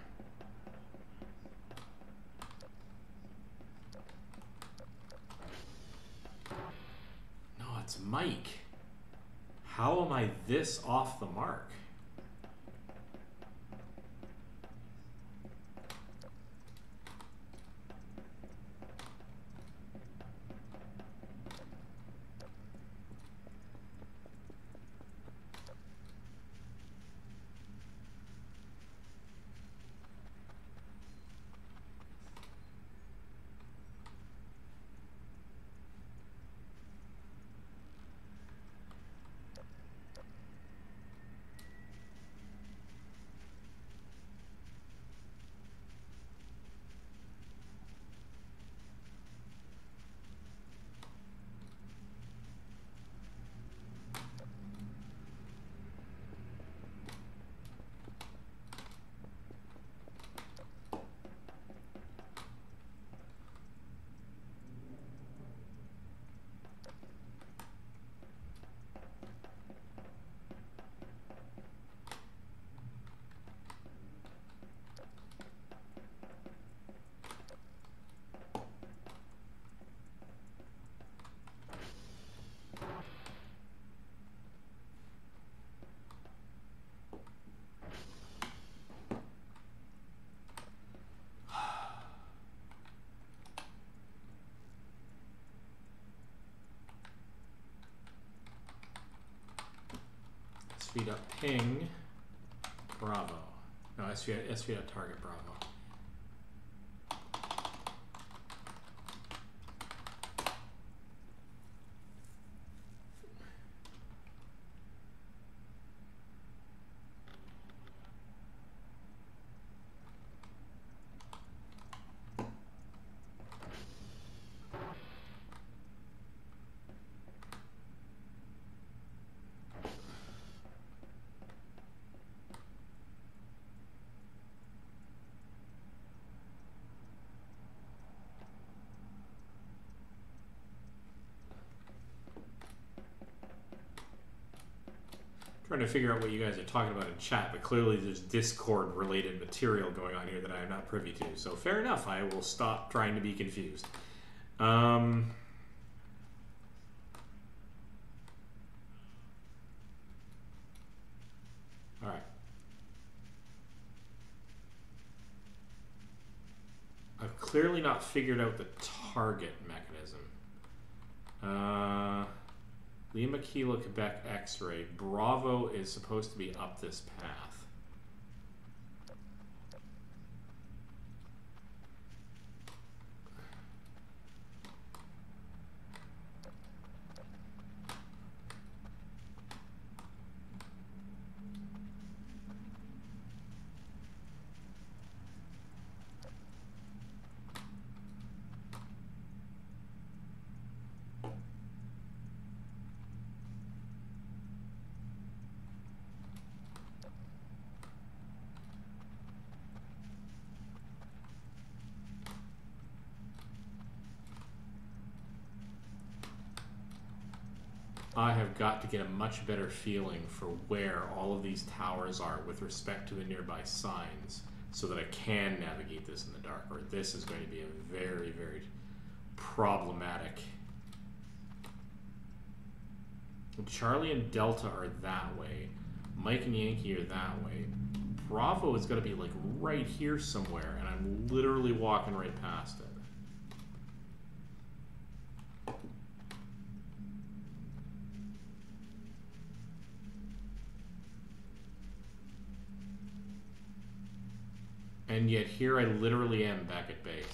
No, it's Mike. How am I this off the mark? sv.ping Bravo. No, sv.target Bravo. Trying to figure out what you guys are talking about in chat, but clearly there's Discord-related material going on here that I am not privy to. So fair enough, I will stop trying to be confused. All right. I've clearly not figured out the target mechanism. Lima Kilo Quebec X-ray. Bravo is supposed to be up this path. I have got to get a much better feeling for where all of these towers are with respect to the nearby signs so that I can navigate this in the dark, or this is going to be a very, very problematic. Charlie and Delta are that way. Mike and Yankee are that way. Bravo is going to be like right here somewhere, and I'm literally walking right past it. And yet here I literally am back at base.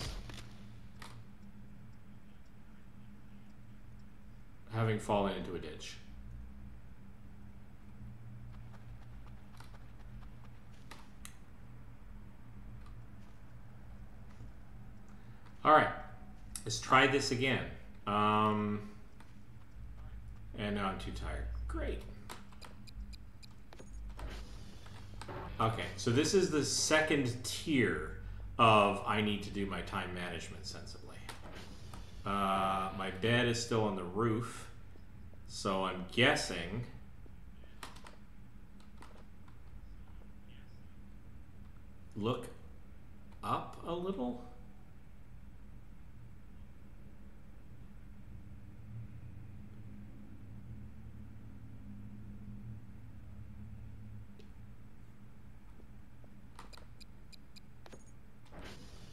Having fallen into a ditch. All right, let's try this again. And now I'm too tired. Great. Okay, so this is the second tier of I need to do my time management sensibly. My bed is still on the roof, so I'm guessing look up a little.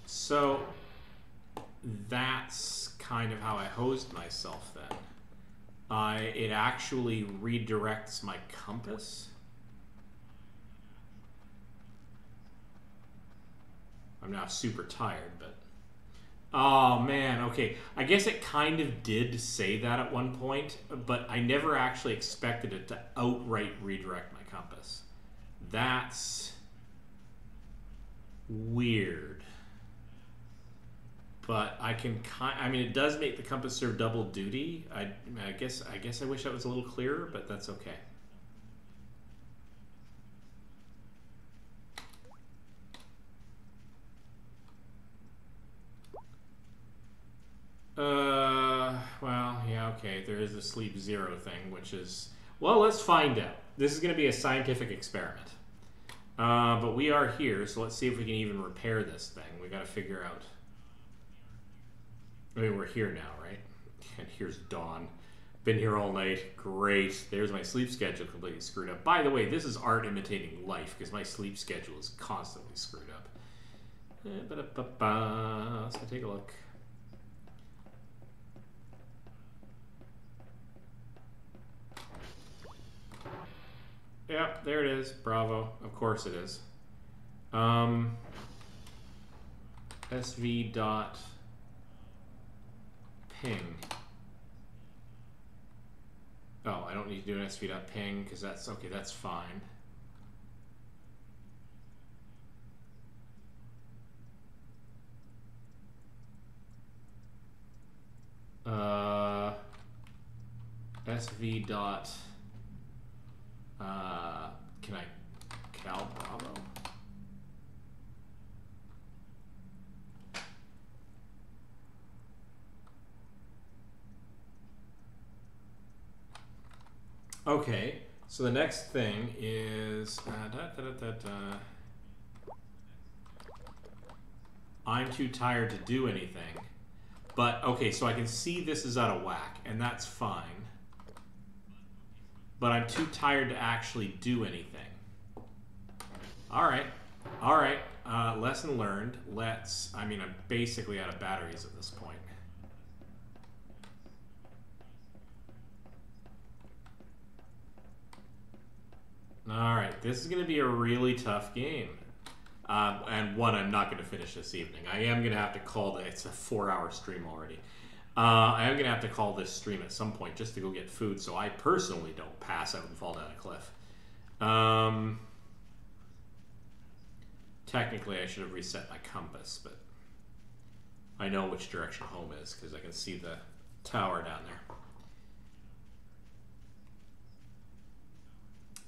So that's kind of how I hosed myself then. It actually redirects my compass. I'm now super tired, but... Oh, man, okay. I guess it kind of did say that at one point, but I never actually expected it to outright redirect my compass. That's weird. But I can I mean, it does make the compass serve double duty. I guess I wish that was a little clearer, but that's okay. Well, yeah, okay. There is a sleep zero thing, which is, well, let's find out. This is going to be a scientific experiment. But we are here, so let's see if we can even repair this thing. We got to figure out. I mean, we're here now, right? And here's dawn. Been here all night. Great. There's my sleep schedule completely screwed up. By the way, this is art imitating life because my sleep schedule is constantly screwed up. Let's go take a look. Yep, there it is. Bravo. Of course it is. SV dot ping. Oh, I don't need to do an SV dot ping because that's okay. That's fine. SV dot. Can I cal bravo? Okay, so the next thing is I'm too tired to do anything. But, okay, so I can see this is out of whack, and that's fine. But I'm too tired to actually do anything. Alright, alright, lesson learned. I mean, I'm basically out of batteries at this point. Alright, this is going to be a really tough game. And one I'm not going to finish this evening. I am going to have to call it's a 4-hour stream already. I am going to have to call this stream at some point just to go get food so I personally don't pass out and fall down a cliff. Technically, I should have reset my compass, but I know which direction home is because I can see the tower down there.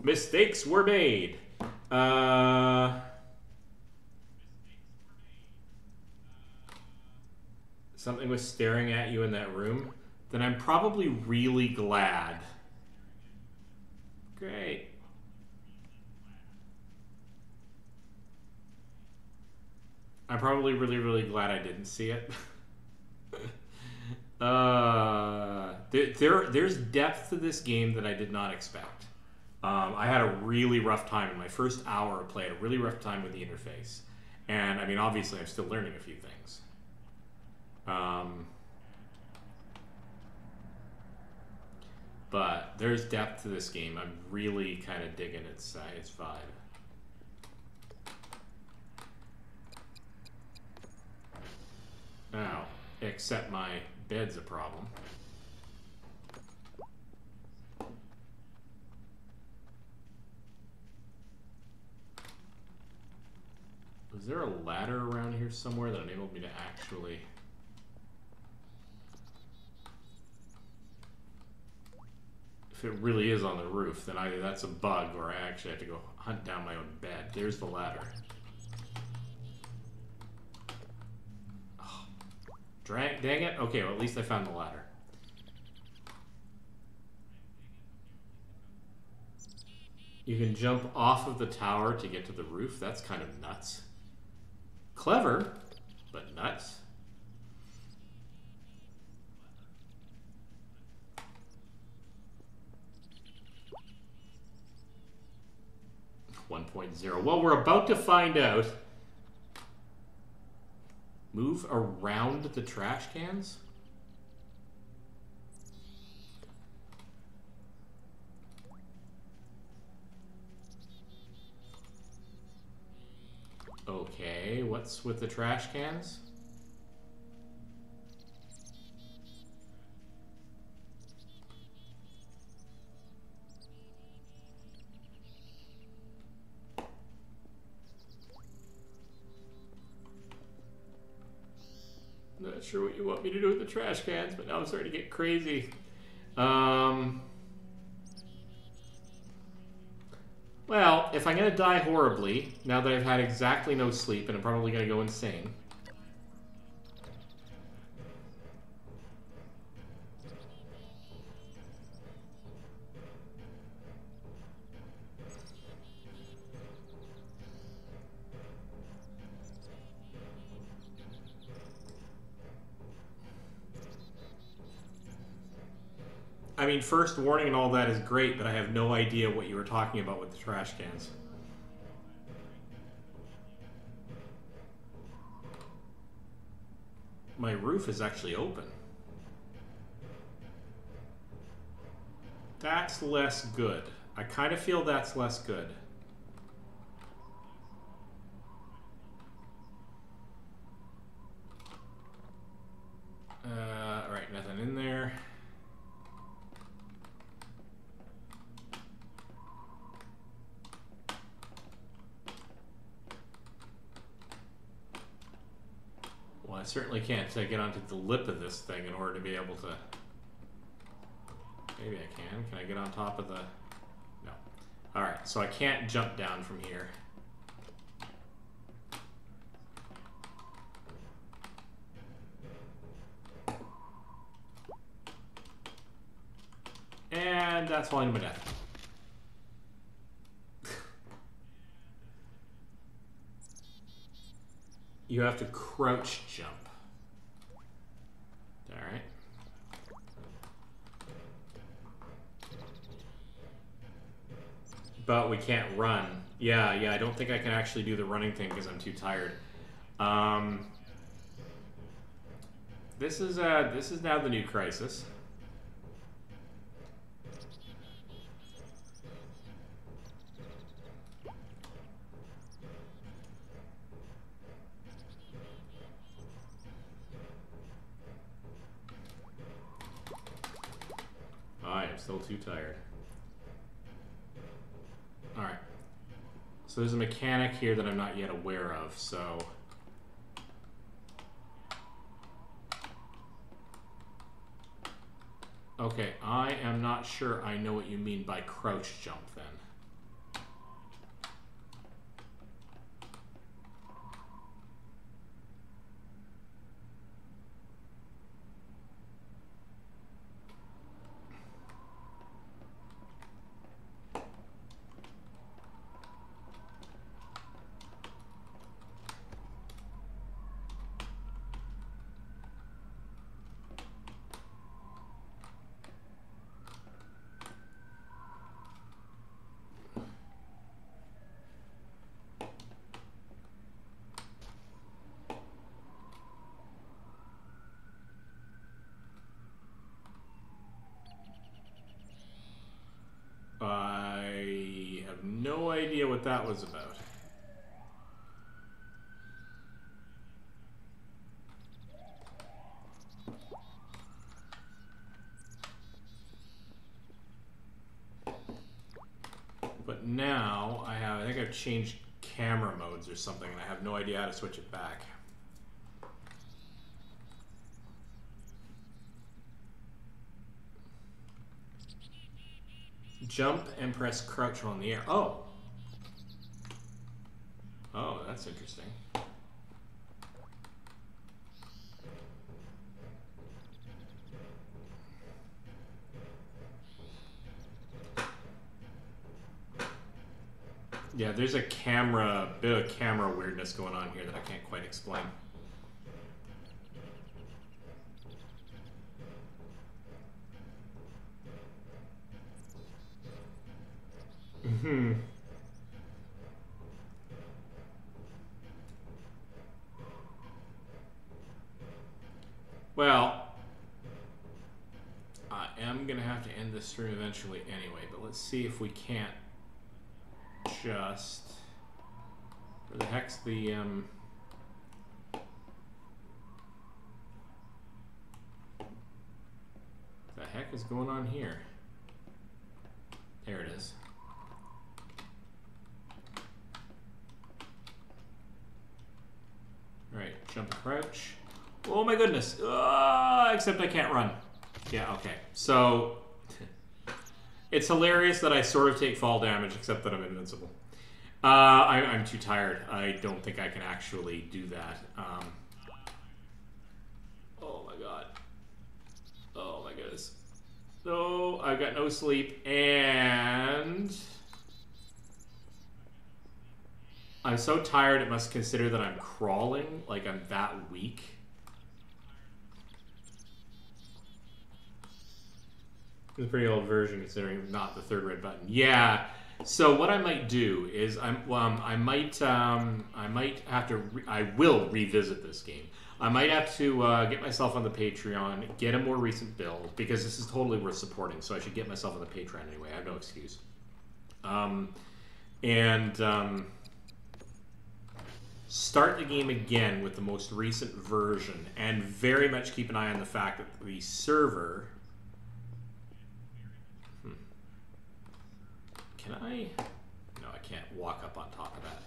Mistakes were made. Something was staring at you in that room, then I'm probably really glad. Great. I'm probably really, really glad I didn't see it. There's depth to this game that I did not expect. I had a really rough time in my first hour of play. I had a really rough time with the interface. And, I mean, obviously I'm still learning a few things. But there's depth to this game. I'm really kind of digging its vibe. Now, except my bed's a problem. Is there a ladder around here somewhere that enabled me to actually... If it really is on the roof, then either that's a bug or I actually have to go hunt down my own bed. There's the ladder. Oh, dang it. Okay, well at least I found the ladder. You can jump off of the tower to get to the roof. That's kind of nuts. Clever, but nuts. 1.0. Well, we're about to find out. Move around the trash cans? Okay, what's with the trash cans? Not sure what you want me to do with the trash cans, but now I'm starting to get crazy. Well, if I'm going to die horribly, now that I've had exactly no sleep, and I'm probably going to go insane. I mean, first warning and all that is great, but I have no idea what you were talking about with the trash cans. My roof is actually open. That's less good. I kind of feel that's less good. Alright, nothing in there. Well, I certainly can't get onto the lip of this thing in order to be able to... Maybe I can. Can I get on top of the... No. Alright, so I can't jump down from here. And that's falling to my death. You have to crouch jump. Alright. But we can't run. Yeah, I don't think I can actually do the running thing because I'm too tired. This is now the new crisis. I am still too tired. Alright. So there's a mechanic here that I'm not yet aware of, so... Okay, I am not sure I know what you mean by crouch jump then. I have no idea what that was about. But now I think I've changed camera modes or something, and I have no idea how to switch it back. Jump and press crouch while in the air. Oh. Oh, that's interesting. Yeah, there's a bit of camera weirdness going on here that I can't quite explain. Mm-hmm. Well, I am gonna have to end this stream eventually anyway, but let's see if we can't just... Where the heck's the, the heck is going on here? There it is. Right, jump and crouch. Oh my goodness. Except I can't run. Yeah, okay. So, it's hilarious that I sort of take fall damage, except that I'm invincible. I'm too tired. I don't think I can actually do that. Oh my god. Oh my goodness. No, I've got no sleep, and... I'm so tired it must consider that I'm crawling, like I'm that weak. It's a pretty old version considering not the third red button. Yeah. So what I might do is I will revisit this game. I might have to get myself on the Patreon, get a more recent build, because this is totally worth supporting, so I should get myself on the Patreon anyway. I have no excuse. And start the game again with the most recent version, and very much keep an eye on the fact that the server... Can I... No, I can't walk up on top of that.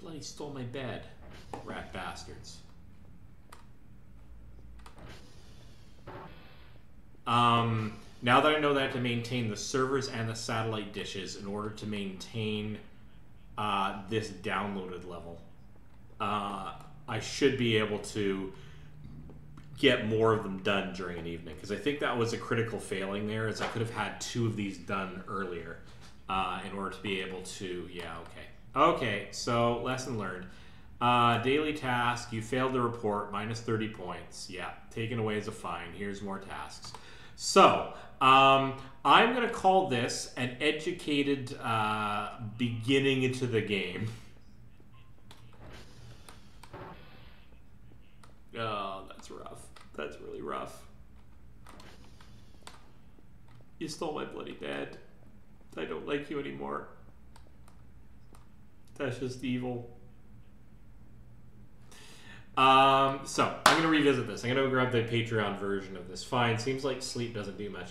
Bloody stole my bed. Rat bastards. Now that I know that I have to maintain the servers and the satellite dishes in order to maintain this downloaded level, I should be able to get more of them done during an evening, because I think that was a critical failing there, is I could have had 2 of these done earlier in order to be able to... Yeah, okay, so lesson learned. Daily task, you failed the report, minus 30 points. Yeah, taken away as a fine. Here's more tasks. So, I'm going to call this an educated beginning into the game. Oh, that's rough. That's really rough. You stole my bloody bed. I don't like you anymore. That's just evil. So, I'm going to revisit this. I'm going to grab the Patreon version of this. Fine. Seems like sleep doesn't do much.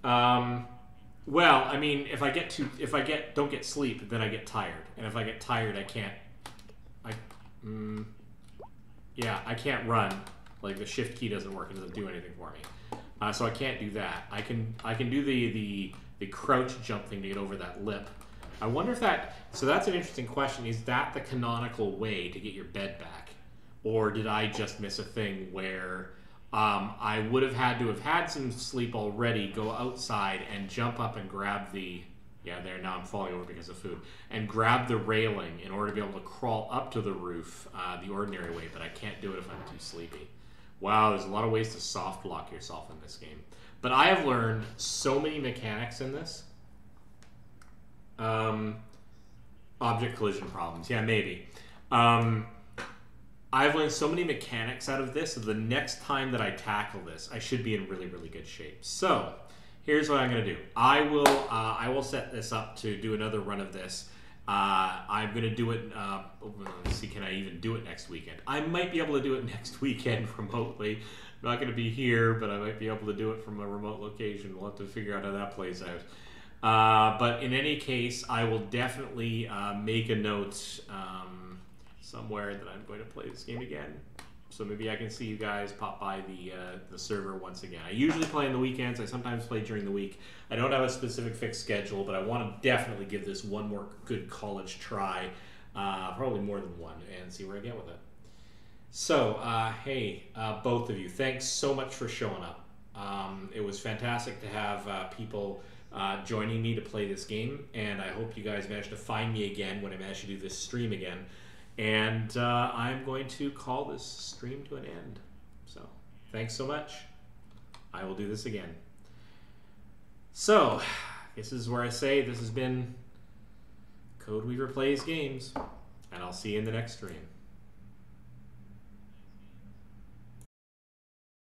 Well, I mean, if I don't get sleep, then I get tired. And if I get tired, I can't... Yeah, I can't run. Like, the shift key doesn't work. It doesn't do anything for me. So I can't do that. I can do the crouch jump thing to get over that lip. I wonder if that... So that's an interesting question. Is that the canonical way to get your bed back? Or did I just miss a thing where I would have had to have had some sleep already, go outside and jump up and grab the... Yeah, there, now I'm falling over because of food. And grab the railing in order to be able to crawl up to the roof the ordinary way, but I can't do it if I'm too sleepy. Wow, there's a lot of ways to soft lock yourself in this game. But I have learned so many mechanics in this. Object collision problems. Yeah, maybe. I've learned so many mechanics out of this, so the next time that I tackle this, I should be in really, really good shape. So, here's what I'm going to do. I will set this up to do another run of this. I'm going to do it, let's see, can I even do it next weekend? I might be able to do it next weekend remotely. I'm not going to be here, but I might be able to do it from a remote location. We'll have to figure out how that plays out. But in any case, I will definitely make a note somewhere that I'm going to play this game again. So maybe I can see you guys pop by the server once again. I usually play on the weekends. I sometimes play during the week. I don't have a specific fixed schedule, but I want to definitely give this one more good college try, probably more than one, and see where I get with it. So, hey, both of you, thanks so much for showing up. It was fantastic to have people joining me to play this game, and I hope you guys managed to find me again when I managed to do this stream again. And I'm going to call this stream to an end. So, thanks so much. I will do this again. So, this is where I say this has been Code Weaver Plays Games, and I'll see you in the next stream.